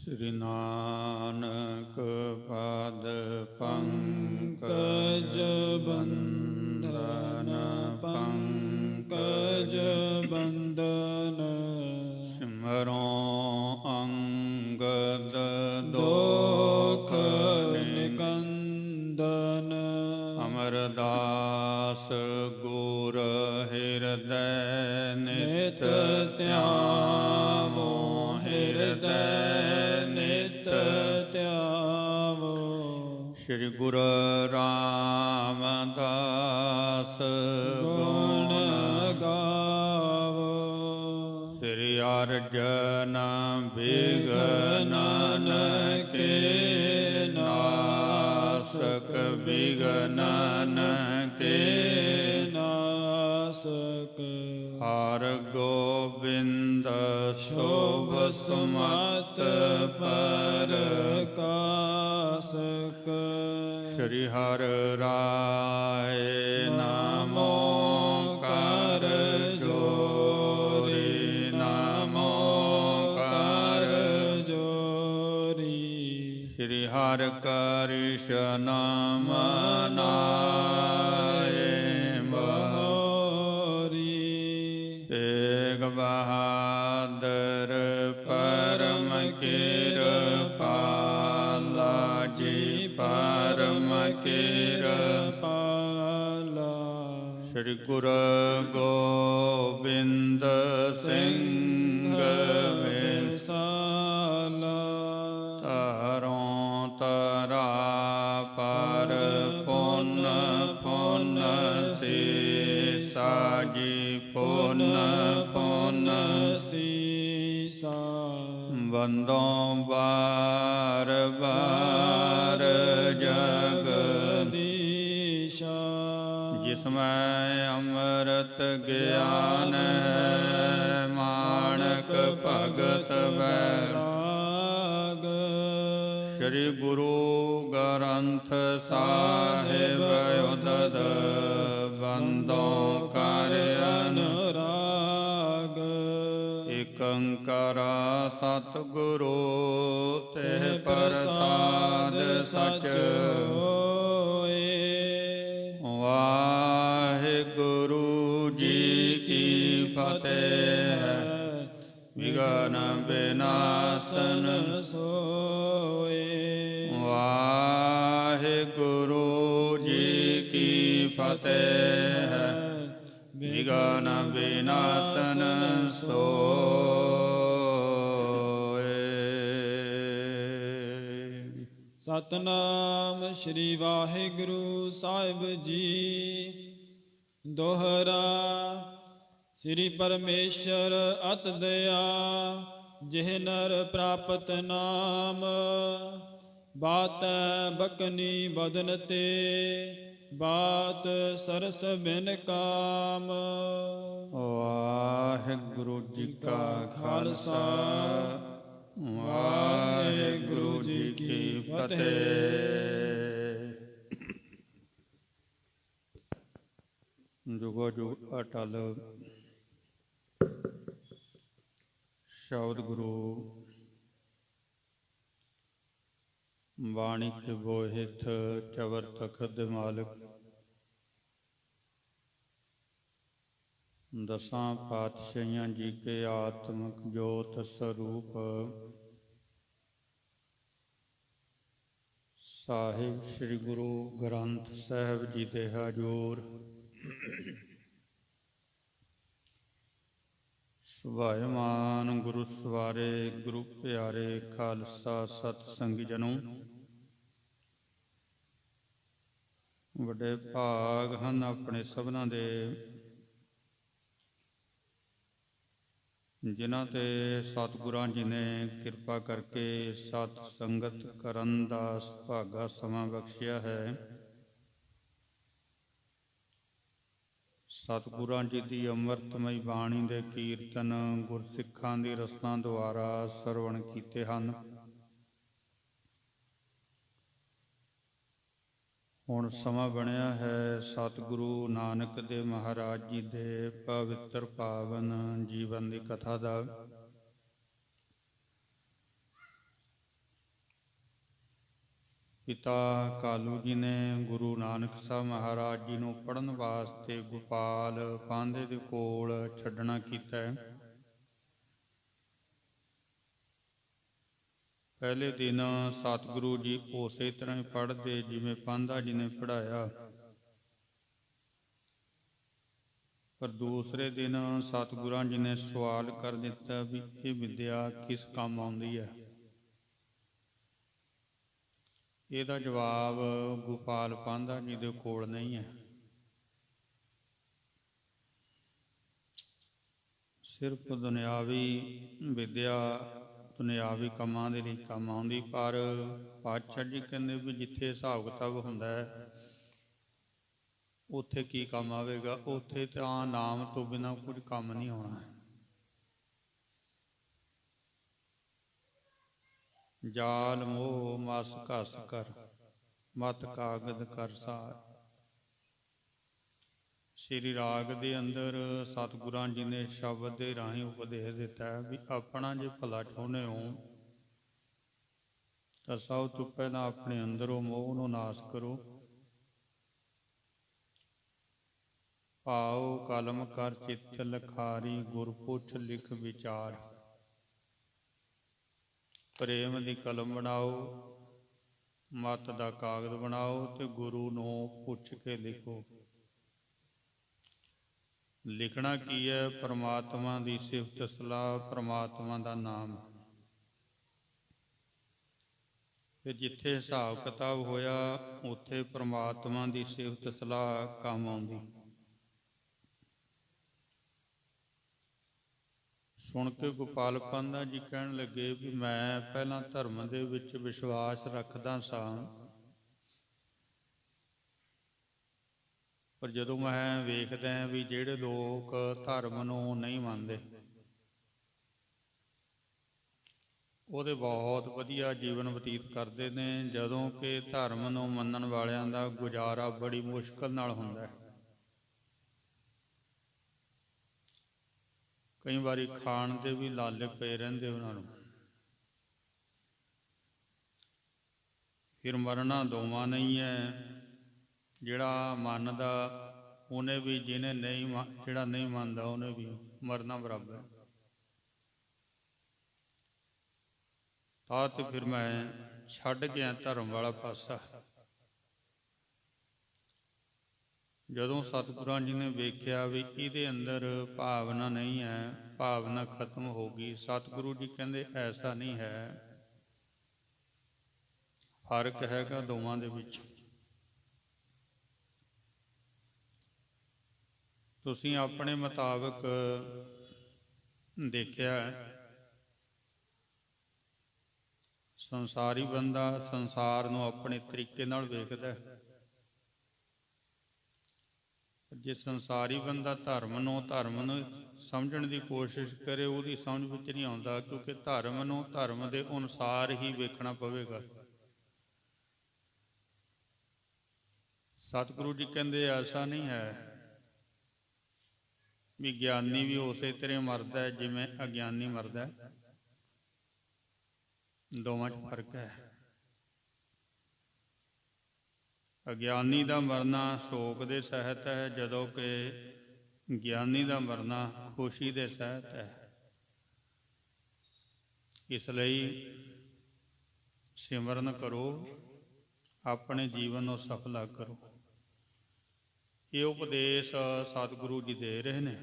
श्री नानक पद पंकज बंधन पंकज बंधन सिमरो अंगद दोख निकंदन अमरदास गुर हृदय नित त्यामो हृदय नित त्यावो। श्री गुरु रामदास गुण गावो। श्री अर्जन विघ्नन के नाशक विघ्नन के नाशक हर गोविंद शोभ सुमत परकाशक। श्री हर राय नमो कर जोरी नमो कर जोरी। श्री हर कृष्ण मनाए तेग बहादुर परम कृपाला जी परम कृपाला। श्री गुरु गोविंद सिंह विशाला तारों तरा पर पुन पुन सीसा जी पुन पुन सीसा। वंदों बार बार जगदीशा जिसमें अमृत ज्ञान माणक भगत वैराग। श्री गुरु ग्रंथ साहिब उदद बंदों कर अनुराग। एक ओंकार सतगुरु तेह प्रसाद सच होए। वाहिगुरु जी की फतेह विघ्न विनाशन सोए। वाहिगुरु जी की फतेह विघ्न विनाशन सोए। सतनाम श्री वाहिगुरु साहिब जी। दोहरा श्री परमेश्वर अत दया जिह नर प्राप्त नाम। बात बकनी बदन ते बात सरस बिन काम। वाहिगुरु जी का खालसा वाहिगुरु जी की फतेह। जुगो जुग अटल शब्द गुरु बाणी के बोहित चवर तखत मालिक। दसां पातशाहियां जी के आत्मक जोत स्वरूप साहिब श्री गुरु ग्रंथ साहिब जी दे हजूर सुभायमान गुरु सवारे गुरु प्यारे खालसा सतसंगी जनों। वड्डे भाग हन अपने सबना दे जिन्हां ते सतगुरां जी ने किरपा करके सत संगत करन दा सुभागा समां बख्शिया है। सतगुरां जी की अमृतमई बाणी दे कीर्तन गुरसिखां दी रसना द्वारा सरवण कीते हन। हुण समां बनिया है सतगुरु नानक देव महाराज जी दे पवित्र पावन जीवन की कथा दा। ਪਿਤਾ ਕਾਲੂ ਜੀ ਨੇ ਗੁਰੂ ਨਾਨਕ ਸਾਹਿਬ ਮਹਾਰਾਜ ਜੀ ਨੂੰ ਪੜ੍ਹਨ ਵਾਸਤੇ ਗੋਪਾਲ ਪਾਂਧੇ ਦੇ ਕੋਲ ਛੱਡਣਾ ਕੀਤਾ ਹੈ। ਪਹਿਲੇ ਦਿਨ ਸਤਿਗੁਰੂ ਜੀ ਉਸੇ ਤਰ੍ਹਾਂ ਹੀ ਪੜ੍ਹਦੇ ਜਿਵੇਂ ਪਾਂਧਾ ਜੀ ਨੇ ਪੜ੍ਹਾਇਆ, ਪਰ ਦੂਸਰੇ ਦਿਨ ਸਤਿਗੁਰਾਂ ਜੀ ਨੇ ਸਵਾਲ ਕਰ ਦਿੱਤਾ ਵੀ ਇਹ ਵਿਦਿਆ ਕਿਸ ਕੰਮ ਆਉਂਦੀ ਹੈ। ਇਹਦਾ ਜਵਾਬ ਗੋਪਾਲ ਪਾਂਧਾ ਜੀ ਦੇ ਕੋਲ ਨਹੀਂ ਹੈ। ਸਿਰਫ ਦੁਨਿਆਵੀ ਵਿਦਿਆ ਦੁਨਿਆਵੀ ਕੰਮਾਂ ਦੇ ਲਈ ਕੰਮ ਆਉਂਦੀ, ਪਰ ਪਾਤਸ਼ਾਹ ਜੀ ਕਹਿੰਦੇ ਵੀ ਜਿੱਥੇ ਹਿਸਾਬ ਕਿਤਾਬ ਹੁੰਦਾ ਹੈ ਉੱਥੇ ਕੀ ਕੰਮ ਆਵੇਗਾ। ਉੱਥੇ ਤਾਂ ਨਾਮ ਤੋਂ ਬਿਨਾਂ ਕੁਝ ਕੰਮ ਨਹੀਂ ਹੋਣਾ। ਜਾਲ ਮੋਹ ਮਸ ਘਸ ਕਰ ਮਤ ਕਾਗਦ ਕਰ ਸਾਰ। ਸ਼੍ਰੀ ਰਾਗ ਦੇ ਅੰਦਰ ਸਤਿਗੁਰਾਂ ਜੀ ਨੇ ਸ਼ਬਦ ਦੇ ਰਾਹੀਂ ਉਪਦੇਸ਼ ਦਿੱਤਾ ਹੈ ਵੀ ਆਪਣਾ ਜੇ ਭਲਾ ਚਾਹੁੰਦੇ ਹੋ ਤਾਂ ਸਭ ਤੋਂ ਪਹਿਲਾਂ ਆਪਣੇ ਅੰਦਰੋਂ ਮੋਹ ਨੂੰ ਨਾਸ਼ ਕਰੋ। ਭਾਉ ਕਲਮ ਕਰ ਚਿੱਤ ਲਖਾਰੀ ਗੁਰ ਪੁੱਛ ਲਿਖ ਵਿਚਾਰ। ਪ੍ਰੇਮ ਦੀ ਕਲਮ ਬਣਾਓ, ਮਤ ਦਾ ਕਾਗਜ਼ ਬਣਾਓ ਤੇ ਗੁਰੂ ਨੂੰ ਪੁੱਛ ਕੇ ਲਿਖੋ। ਲਿਖਣਾ ਕੀ ਹੈ? ਪਰਮਾਤਮਾ ਦੀ ਸਿਫਤ ਸਲਾਹ, ਪਰਮਾਤਮਾ ਦਾ ਨਾਮ। ਤੇ ਜਿੱਥੇ ਹਿਸਾਬ ਕਿਤਾਬ ਹੋਇਆ ਉੱਥੇ ਪਰਮਾਤਮਾ ਦੀ ਸਿਫਤ ਸਲਾਹ ਕੰਮ ਆਉਂਦੀ। ਸੁਣ ਕੇ ਗੋਪਾਲ ਪਾਂਧਾ ਜੀ ਕਹਿਣ ਲੱਗੇ ਵੀ ਮੈਂ ਪਹਿਲਾਂ ਧਰਮ ਦੇ ਵਿੱਚ ਵਿਸ਼ਵਾਸ ਰੱਖਦਾ ਸਾਂ, ਪਰ ਜਦੋਂ ਮੈਂ ਵੇਖਦਾ ਵੀ ਜਿਹੜੇ ਲੋਕ ਧਰਮ ਨੂੰ ਨਹੀਂ ਮੰਨਦੇ ਉਹਦੇ ਬਹੁਤ ਵਧੀਆ ਜੀਵਨ ਬਤੀਤ ਕਰਦੇ ਨੇ, ਜਦੋਂ ਕਿ ਧਰਮ ਨੂੰ ਮੰਨਣ ਵਾਲਿਆਂ ਦਾ ਗੁਜ਼ਾਰਾ ਬੜੀ ਮੁਸ਼ਕਲ ਨਾਲ ਹੁੰਦਾ ਹੈ। ਕਈ ਵਾਰੀ ਖਾਣ ਦੇ ਵੀ ਲਾਲੇ ਪਏ ਰਹਿੰਦੇ ਉਹਨਾਂ ਨੂੰ। ਫਿਰ ਮਰਨਾ ਦੋਵਾਂ ਨਹੀਂ ਹੈ। ਜਿਹੜਾ ਮੰਨਦਾ ਉਹਨੇ ਵੀ, ਜਿਹਨੇ ਨਹੀਂ ਜਿਹੜਾ ਨਹੀਂ ਮੰਨਦਾ ਉਹਨੇ ਵੀ ਮਰਨਾ ਬਰਾਬਰ। ਤਾਂ ਤੇ ਫਿਰ ਮੈਂ ਛੱਡ ਗਿਆ ਧਰਮ ਵਾਲਾ ਪਾਸਾ। ਜਦੋਂ ਸਤਿਗੁਰਾਂ ਜੀ ਨੇ ਵੇਖਿਆ ਵੀ ਇਹਦੇ ਅੰਦਰ ਭਾਵਨਾ ਨਹੀਂ ਹੈ, ਭਾਵਨਾ ਖਤਮ ਹੋ ਗਈ, ਸਤਿਗੁਰੂ ਜੀ ਕਹਿੰਦੇ ਐਸਾ ਨਹੀਂ ਹੈ, ਫਰਕ ਹੈਗਾ ਦੋਵਾਂ ਦੇ ਵਿੱਚ। ਤੁਸੀਂ ਆਪਣੇ ਮੁਤਾਬਕ ਦੇਖਿਆ ਸੰਸਾਰੀ ਬੰਦਾ ਸੰਸਾਰ ਨੂੰ ਆਪਣੇ ਤਰੀਕੇ ਨਾਲ ਵੇਖਦਾ ਹੈ। ਜੇ ਸੰਸਾਰੀ ਬੰਦਾ ਧਰਮ ਨੂੰ ਸਮਝਣ ਦੀ ਕੋਸ਼ਿਸ਼ ਕਰੇ ਉਹਦੀ ਸਮਝ ਵਿੱਚ ਨਹੀਂ ਆਉਂਦਾ, ਕਿਉਂਕਿ ਧਰਮ ਨੂੰ ਧਰਮ ਦੇ ਅਨੁਸਾਰ ਹੀ ਵੇਖਣਾ ਪਵੇਗਾ। ਸਤਿਗੁਰੂ ਜੀ ਕਹਿੰਦੇ ਐਸਾ ਨਹੀਂ ਹੈ ਵੀ ਗਿਆਨੀ ਵੀ ਉਸੇ ਤਰ੍ਹਾਂ ਮਰਦਾ ਹੈ ਜਿਵੇਂ ਅਗਿਆਨੀ ਮਰਦਾ ਹੈ, ਦੋਵਾਂ 'ਚ ਫਰਕ ਹੈ। ਅਗਿਆਨੀ ਦਾ ਮਰਨਾ ਸ਼ੋਕ ਦੇ ਸਹਿਤ ਹੈ, ਜਦੋਂ ਕਿ ਗਿਆਨੀ ਦਾ ਮਰਨਾ ਖੁਸ਼ੀ ਦੇ ਸਹਿਤ ਹੈ। ਇਸ ਲਈ ਸਿਮਰਨ ਕਰੋ, ਆਪਣੇ ਜੀਵਨ ਨੂੰ ਸਫਲਾ ਕਰੋ। ਇਹ ਉਪਦੇਸ਼ ਸਤਿਗੁਰੂ ਜੀ ਦੇ ਰਹੇ ਨੇ।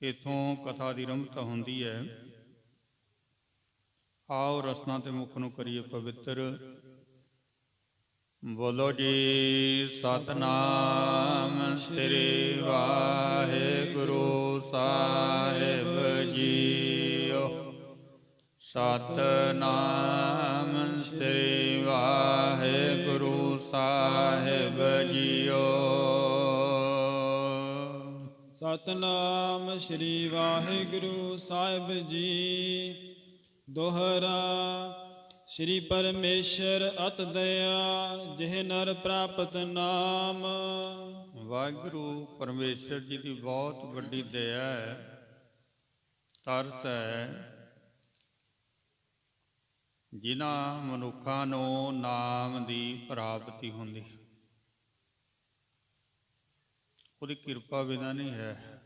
ਇੱਥੋਂ ਕਥਾ ਦੀ ਰੰਭਤਾ ਹੁੰਦੀ ਹੈ। ਆਓ ਰਸਨਾ ਤੇ ਮੁਖ ਨੂੰ ਕਰੀਏ ਪਵਿੱਤਰ। ਬੋਲੋ ਜੀ ਸਤਿਨਾਮ ਸ੍ਰੀ ਵਾਹਿਗੁਰੂ ਸਾਹਿਬ ਜੀਓ। ਸਤਿਨਾਮ ਸ੍ਰੀ ਵਾਹਿਗੁਰੂ ਸਾਹਿਬ ਜੀਓ। ਸਤਿਨਾਮ ਸ੍ਰੀ ਵਾਹਿਗੁਰੂ ਸਾਹਿਬ ਜੀ। ਦੋਹਰਾ ਸ੍ਰੀ ਪਰਮੇਸ਼ਰ ਅਤ ਦਇਆ ਜਿਹ ਨਰ ਪ੍ਰਾਪਤ ਨਾਮ। ਵਾਹਿਗੁਰੂ ਪਰਮੇਸ਼ਰ ਜੀ ਦੀ ਬਹੁਤ ਵੱਡੀ ਦਇਆ ਹੈ, ਤਰਸ ਹੈ ਜਿਨ੍ਹਾਂ ਮਨੁੱਖਾਂ ਨੂੰ ਨਾਮ ਦੀ ਪ੍ਰਾਪਤੀ ਹੁੰਦੀ, ਉਹਦੀ ਕਿਰਪਾ ਬਿਨਾਂ ਨਹੀਂ ਹੈ।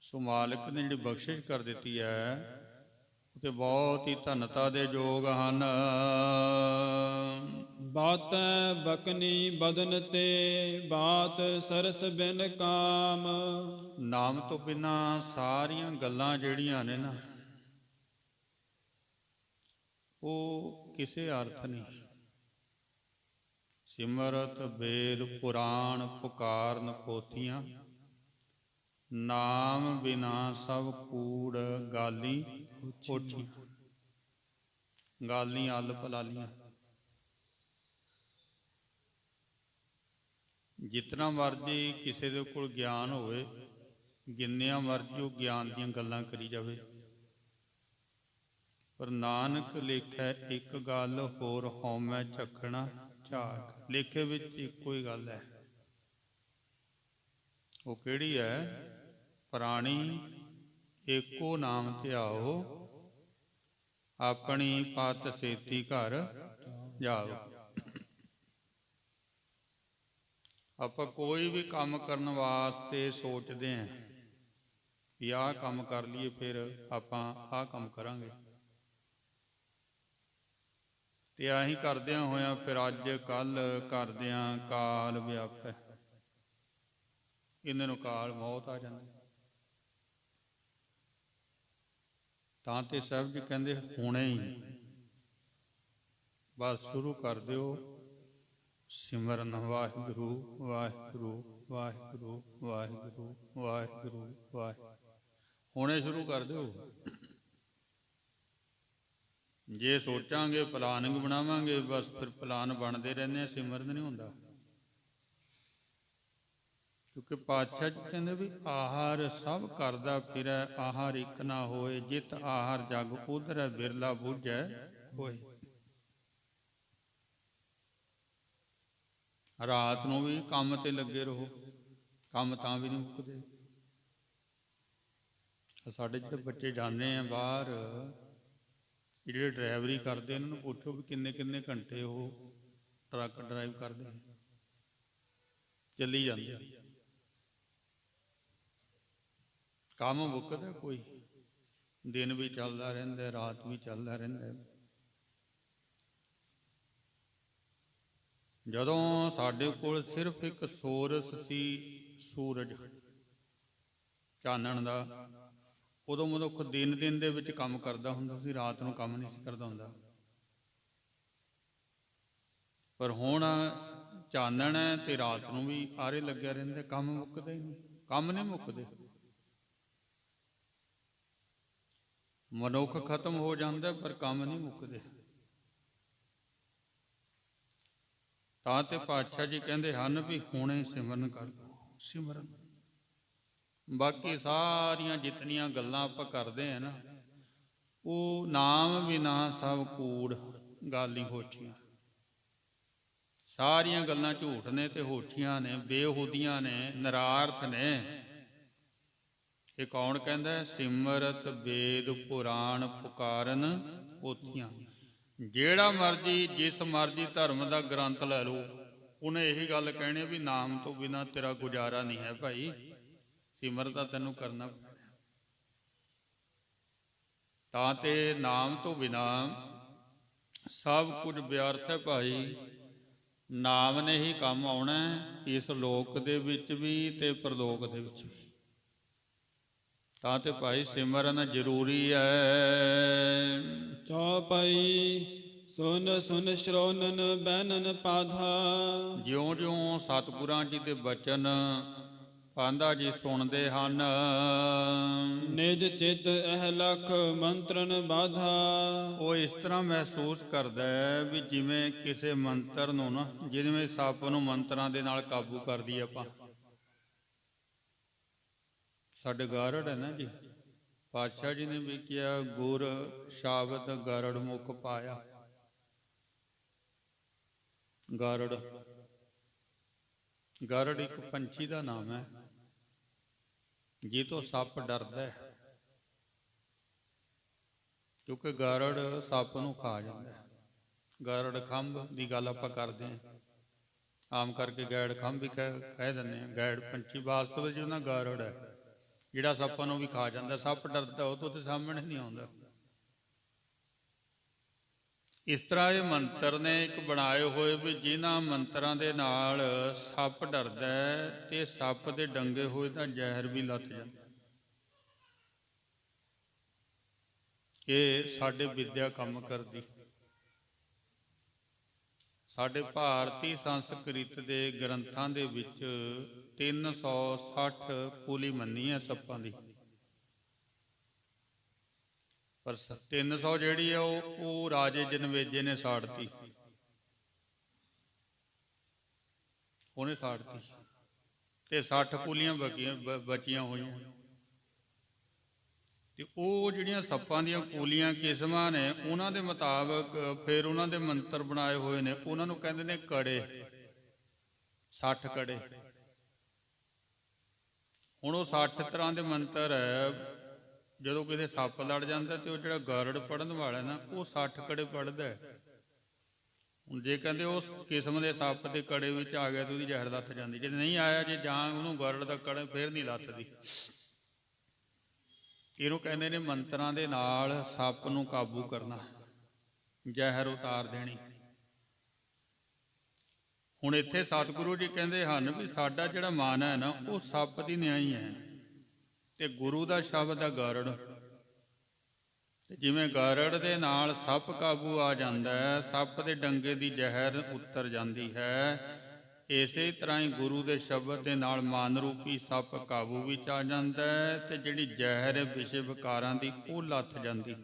ਸੋ ਮਾਲਕ ਨੇ ਜਿਹੜੀ ਬਖਸ਼ਿਸ਼ ਕਰ ਦਿੱਤੀ ਹੈ, ਉਹ ਤੇ ਬਹੁਤ ਹੀ ਧੰਨਤਾ ਦੇ ਯੋਗ ਹਨ। ਬਾਤੈ ਬਕਨੀ ਬਦਨ ਤੇ ਬਾਤ ਸਰਸ ਬਿਨ ਕਾਮ। ਨਾਮ ਤੋਂ ਬਿਨਾਂ ਸਾਰੀਆਂ ਗੱਲਾਂ ਜਿਹੜੀਆਂ ਨੇ ਨਾ, ਉਹ ਕਿਸੇ ਅਰਥ ਨਹੀਂ। ਸਿਮਰਤ ਵੇਦ ਪੁਰਾਣ ਪੁਕਾਰਨ ਪੋਥੀਆਂ, ਨਾਮ ਬਿਨਾ ਸਭ ਕੂੜ ਗਾਲੀ ਕੋਠੀ। ਗਾਲੀ ਅਲ ਪਲਾਲੀਆਂ। ਜਿਤਨਾ ਮਰਜੀ ਕਿਸੇ ਦੇ ਕੋਲ ਗਿਆਨ ਹੋਵੇ, ਜਿੰਨੀਆਂ ਮਰਜੀ ਉਹ ਗਿਆਨ ਦੀਆਂ ਗੱਲਾਂ ਕਰੀ ਜਾਵੇ, ਪਰ ਨਾਨਕ ਲੇਖੈ ਇੱਕ ਗੱਲ ਹੋਰ ਹਉਮੈ ਝਖਣਾ ਝਾਕ। ਲੇਖੇ ਵਿੱਚ ਇੱਕੋ ਹੀ ਗੱਲ ਹੈ। ਉਹ ਕਿਹੜੀ ਹੈ? ਪ੍ਰਾਣੀ ਏਕੋ ਨਾਮ ਧਿਆਓ, ਆਪਣੀ ਪਤ ਸੇਤੀ ਘਰ ਜਾਓ। ਆਪਾਂ ਕੋਈ ਵੀ ਕੰਮ ਕਰਨ ਵਾਸਤੇ ਸੋਚਦੇ ਹਾਂ ਵੀ ਆਹ ਕੰਮ ਕਰ ਲਈਏ, ਫਿਰ ਆਪਾਂ ਆਹ ਕੰਮ ਕਰਾਂਗੇ, ਤੇ ਆਹੀ ਕਰਦਿਆਂ ਹੋਇਆਂ ਫਿਰ ਅੱਜ ਕੱਲ ਕਰਦਿਆਂ ਕਾਲ ਵਿਆਪੈ। ਇਹਨਾਂ ਨੂੰ ਕਾਲ ਮੌਤ ਆ ਜਾਂਦੀ। ਤਾਂ ਤੇ ਸਾਹਿਬ ਜੀ ਕਹਿੰਦੇ ਹੁਣੇ ਹੀ ਬਸ ਸ਼ੁਰੂ ਕਰ ਦਿਓ ਸਿਮਰਨ ਵਾਹਿਗੁਰੂ ਵਾਹਿਗੁਰੂ ਵਾਹਿਗੁਰੂ ਵਾਹਿਗੁਰੂ ਵਾਹਿਗੁਰੂ ਵਾਹਿਗੁਰੂ। ਹੁਣੇ ਸ਼ੁਰੂ ਕਰ ਦਿਓ। ਜੇ ਸੋਚਾਂਗੇ ਪਲਾਨਿੰਗ ਬਣਾਵਾਂਗੇ, ਬਸ ਫਿਰ ਪਲਾਨ ਬਣਦੇ ਰਹਿੰਦੇ ਆ, ਸਿਮਰਨ ਨਹੀਂ ਹੁੰਦਾ। ਕਿਉਂਕਿ ਪਾਤਸ਼ਾਹ ਜੀ ਕਹਿੰਦੇ ਵੀ ਆਹਾਰ ਸਭ ਕਰਦਾ ਫਿਰੈ, ਆਹਾਰ ਇੱਕ ਨਾ ਹੋਏ। ਜਿਤ ਆਹਾਰ ਜਗ ਉਧਰੈ, ਬਿਰਲਾ ਬੁਝੈ ਹੋਏ। ਰਾਤ ਨੂੰ ਵੀ ਕੰਮ ਤੇ ਲੱਗੇ ਰਹੋ, ਕੰਮ ਤਾਂ ਵੀ ਨਹੀਂ ਮੁੱਕਦੇ। ਸਾਡੇ ਜਿਹੜੇ ਬੱਚੇ ਜਾਂਦੇ ਆ ਬਾਹਰ, ਜਿਹੜੇ ਡਰਾਈਵਰੀ ਕਰਦੇ, ਇਹਨਾਂ ਨੂੰ ਪੁੱਛੋ ਵੀ ਕਿੰਨੇ ਕਿੰਨੇ ਘੰਟੇ ਉਹ ਟਰੱਕ ਡਰਾਈਵ ਕਰਦੇ, ਚੱਲੀ ਜਾਂਦੇ। ਕੰਮ ਮੁੱਕਦਾ ਕੋਈ? ਦਿਨ ਵੀ ਚੱਲਦਾ ਰਹਿੰਦਾ, ਰਾਤ ਵੀ ਚੱਲਦਾ ਰਹਿੰਦਾ। ਜਦੋਂ ਸਾਡੇ ਕੋਲ ਸਿਰਫ ਇੱਕ ਸੋਰਸ ਸੀ, ਸੂਰਜ ਚਾਨਣ ਦਾ, ਉਦੋਂ ਮਨੁੱਖ ਦਿਨ ਦੇ ਵਿੱਚ ਕੰਮ ਕਰਦਾ ਹੁੰਦਾ ਸੀ, ਰਾਤ ਨੂੰ ਕੰਮ ਨਹੀਂ ਸੀ ਕਰਦਾ ਹੁੰਦਾ। ਪਰ ਹੁਣ ਚਾਨਣ ਹੈ ਤੇ ਰਾਤ ਨੂੰ ਵੀ ਆਰੇ ਲੱਗਿਆ ਰਹਿੰਦਾ, ਕੰਮ ਮੁੱਕਦਾ ਹੀ ਨਹੀਂ। ਕੰਮ ਨਹੀਂ ਮੁੱਕਦੇ। ਮਨੁੱਖ ਖਤਮ ਹੋ ਜਾਂਦਾ ਪਰ ਕੰਮ ਨਹੀਂ ਮੁੱਕਦੇ। ਤਾਂ ਤੇ ਪਾਤਸ਼ਾਹ ਜੀ ਕਹਿੰਦੇ ਹਨ ਵੀ ਹੁਣੇ ਸਿਮਰਨ ਕਰ ਲਓ, ਸਿਮਰਨ। ਬਾਕੀ ਸਾਰੀਆਂ ਜਿਤਨੀਆਂ ਗੱਲਾਂ ਆਪਾਂ ਕਰਦੇ ਆ ਨਾ, ਉਹ ਨਾਮ ਬਿਨਾ ਸਭ ਕੂੜ ਗਾਲੀ ਹੋਠੀਆਂ। ਸਾਰੀਆਂ ਗੱਲਾਂ ਝੂਠ ਨੇ ਤੇ ਹੋਠੀਆਂ ਨੇ, ਬੇਹੂਦੀਆਂ ਨੇ, ਨਰਾਰਥ ਨੇ। ਇਹ ਕੌਣ ਕਹਿੰਦਾ? ਸਿਮਰਤ ਵੇਦ ਪੁਰਾਣ ਪੁਕਾਰਨ ਪੋਥੀਆਂ। ਜਿਹੜਾ ਮਰਜੀ ਜਿਸ ਮਰਜੀ ਧਰਮ ਦਾ ਗ੍ਰੰਥ ਲੈ ਲਓ, ਉਹਨੇ ਇਹੀ ਗੱਲ ਕਹਿਣੀ ਵੀ ਨਾਮ ਤੋਂ ਬਿਨਾਂ ਤੇਰਾ ਗੁਜ਼ਾਰਾ ਨਹੀਂ ਹੈ ਭਾਈ, ਸਿਮਰ ਤਾਂ ਤੈਨੂੰ ਕਰਨਾ ਪੈਣਾ। ਤਾਂ ਤੇ ਨਾਮ ਤੋਂ ਬਿਨਾਂ ਸਭ ਕੁਝ ਵਿਅਰਥ ਹੈ ਭਾਈ। ਨਾਮ ਨੇ ਹੀ ਕੰਮ ਆਉਣਾ, ਇਸ ਲੋਕ ਦੇ ਵਿੱਚ ਵੀ ਤੇ ਪਰਲੋਕ ਦੇ ਵਿੱਚ ਵੀ। ਤਾਂ ਤੇ ਭਾਈ ਸਿਮਰਨ ਜ਼ਰੂਰੀ ਹੈ। ਚੌਪਈ ਸੁਨ ਸੁਨ ਸ਼੍ਰੋਨਨ ਬੈਨਨ ਪਾਧਾ। ਜਿਉਂ ਜਿਉਂ ਸਤਿਗੁਰਾਂ ਜੀ ਦੇ ਬਚਨ ਪਾਂਧਾ ਜੀ ਸੁਣਦੇ ਹਨ, ਨਿਜ ਚਿਤ ਇਹ ਲਖ ਮੰਤਰਨ ਬਾਧਾ। ਉਹ ਇਸ ਤਰ੍ਹਾਂ ਮਹਿਸੂਸ ਕਰਦਾ ਹੈ ਵੀ ਜਿਵੇਂ ਕਿਸੇ ਮੰਤਰ ਨੂੰ ਨਾ, ਜਿਵੇਂ ਸੱਪ ਨੂੰ ਮੰਤਰਾਂ ਦੇ ਨਾਲ ਕਾਬੂ ਕਰਦੀ ਆਪਾਂ। ਸਾਡੇ ਗਾਰੜ ਹੈ ਨਾ ਜੀ, ਪਾਤਸ਼ਾਹ ਜੀ ਨੇ ਵੀ ਕਿਹਾ ਗੁਰ ਸ਼ਾਬਤ ਗਾਰੜ ਮੁਖ ਪਾਇਆ। ਗਾਰੜ, ਗਾਰੜ ਇੱਕ ਪੰਛੀ ਦਾ ਨਾਮ ਹੈ, ਜੇ ਤੋਂ ਸੱਪ ਡਰਦਾ ਹੈ। ਕਿਉਂਕਿ ਗਾਰੜ ਸੱਪ ਨੂੰ ਖਾ ਜਾਂਦਾ ਹੈ। ਗਾਰੜ ਖੰਭ ਦੀ ਗੱਲ ਆਪਾਂ ਕਰਦੇ ਹਾਂ, ਆਮ ਕਰਕੇ ਗੈੜ ਖੰਭ ਵੀ ਕਹਿ ਦਿੰਦੇ ਹਾਂ। ਗੈੜ ਪੰਛੀ ਵਾਸਤਵ ਵਿੱਚ ਉਹਨਾਂ ਗਾਰੜ ਹੈ ਜਿਹੜਾ ਸੱਪਾਂ ਨੂੰ ਵੀ ਖਾ ਜਾਂਦਾ। ਸੱਪ ਡਰਦਾ ਉਹ ਤੋਂ ਤੇ ਸਾਹਮਣੇ ਨਹੀਂ ਆਉਂਦਾ। ਇਸ ਤਰ੍ਹਾਂ ਇਹ ਮੰਤਰ ਨੇ ਇੱਕ ਬਣਾਏ ਹੋਏ ਵੀ ਜਿਨ੍ਹਾਂ ਮੰਤਰਾਂ ਦੇ ਨਾਲ ਸੱਪ ਡਰਦਾ ਹੈ ਤੇ ਸੱਪ ਦੇ ਡੰਗੇ ਹੋਏ ਤਾਂ ਜ਼ਹਿਰ ਵੀ ਲੱਥ ਜਾਂਦਾ। ਇਹ ਸਾਡੇ ਵਿਦਿਆ ਕੰਮ ਕਰਦੀ। ਸਾਡੇ ਭਾਰਤੀ ਸੰਸਕ੍ਰਿਤ ਦੇ ਗ੍ਰੰਥਾਂ ਦੇ ਵਿੱਚ 360 ਕੁਲੀ ਮੰਨੀ ਹੈ ਸੱਪਾਂ ਦੀ, ਪਰ 300 ਜਿਹੜੀ ਆ ਉਹ ਰਾਜੇ ਜਨਮੇਜੇ ਨੇ ਸਾੜਤੀ, ਉਹਨੇ ਸਾੜਤੀ, ਤੇ 60 ਕੁਲੀਆਂ ਬਚੀਆਂ ਹੋਈਆਂ। ਤੇ ਉਹ ਜਿਹੜੀਆਂ ਸੱਪਾਂ ਦੀਆਂ ਕੁਲੀਆਂ ਕਿਸਮਾਂ ਨੇ ਉਹਨਾਂ ਦੇ ਮੁਤਾਬਕ ਫਿਰ ਉਹਨਾਂ ਦੇ ਮੰਤਰ ਬਣਾਏ ਹੋਏ ਨੇ। ਉਹਨਾਂ ਨੂੰ ਕਹਿੰਦੇ ਨੇ ਕੜੇ, 60 ਕੜੇ। ਹੁਣ ਉਹ 60 ਤਰ੍ਹਾਂ ਦੇ ਮੰਤਰ ਹੈ। ਜਦੋਂ ਕਿਤੇ ਸੱਪ ਲੜ ਜਾਂਦਾ ਤੇ ਉਹ ਜਿਹੜਾ ਗਾਰੜ ਪੜਨ ਵਾਲਾ ਨਾ ਉਹ 60 ਕੜੇ ਪੜਦਾ ਹੈ। ਹੁਣ ਜੇ ਕਹਿੰਦੇ ਉਸ ਕਿਸਮ ਦੇ ਸੱਪ ਦੇ ਕੜੇ ਵਿੱਚ ਆ ਗਿਆ ਤੇ ਉਹਦੀ ਜ਼ਹਿਰ ਲੱਥ ਜਾਂਦੀ, ਜੇ ਨਹੀਂ ਆਇਆ, ਜੇ ਜਾਂ ਉਹਨੂੰ ਗਾਰੜ ਦਾ ਕੜਾ ਫੇਰ ਨਹੀਂ ਲੱਥਦੀ। ਇਹਨੂੰ ਕਹਿੰਦੇ ਨੇ ਮੰਤਰਾਂ ਦੇ ਨਾਲ ਸੱਪ ਨੂੰ ਕਾਬੂ ਕਰਨਾ, ਜ਼ਹਿਰ ਉਤਾਰ ਦੇਣੀ। ਹੁਣ ਇੱਥੇ ਸਤਿਗੁਰੂ ਜੀ ਕਹਿੰਦੇ ਹਨ ਵੀ ਸਾਡਾ ਜਿਹੜਾ ਮਨ ਹੈ ਨਾ ਉਹ ਸੱਪ ਦੀ ਨਿਆਈ ਹੈ ਤੇ ਗੁਰੂ ਦਾ ਸ਼ਬਦ ਹੈ ਗਾਰੜ। ਤੇ ਜਿਵੇਂ ਗਾਰੜ ਦੇ ਨਾਲ ਸੱਪ ਕਾਬੂ ਆ ਜਾਂਦਾ ਹੈ, ਸੱਪ ਦੇ ਡੰਗੇ ਦੀ ਜ਼ਹਿਰ ਉਤਰ ਜਾਂਦੀ ਹੈ, ਇਸੇ ਤਰ੍ਹਾਂ ਹੀ ਗੁਰੂ ਦੇ ਸ਼ਬਦ ਦੇ ਨਾਲ ਮਨ ਰੂਪੀ ਸੱਪ ਕਾਬੂ ਵਿੱਚ ਆ ਜਾਂਦਾ ਹੈ ਤੇ ਜਿਹੜੀ ਜ਼ਹਿਰ ਹੈ ਵਿਸ਼ੇ ਵਿਕਾਰਾਂ ਦੀ ਉਹ ਲੱਥ ਜਾਂਦੀ।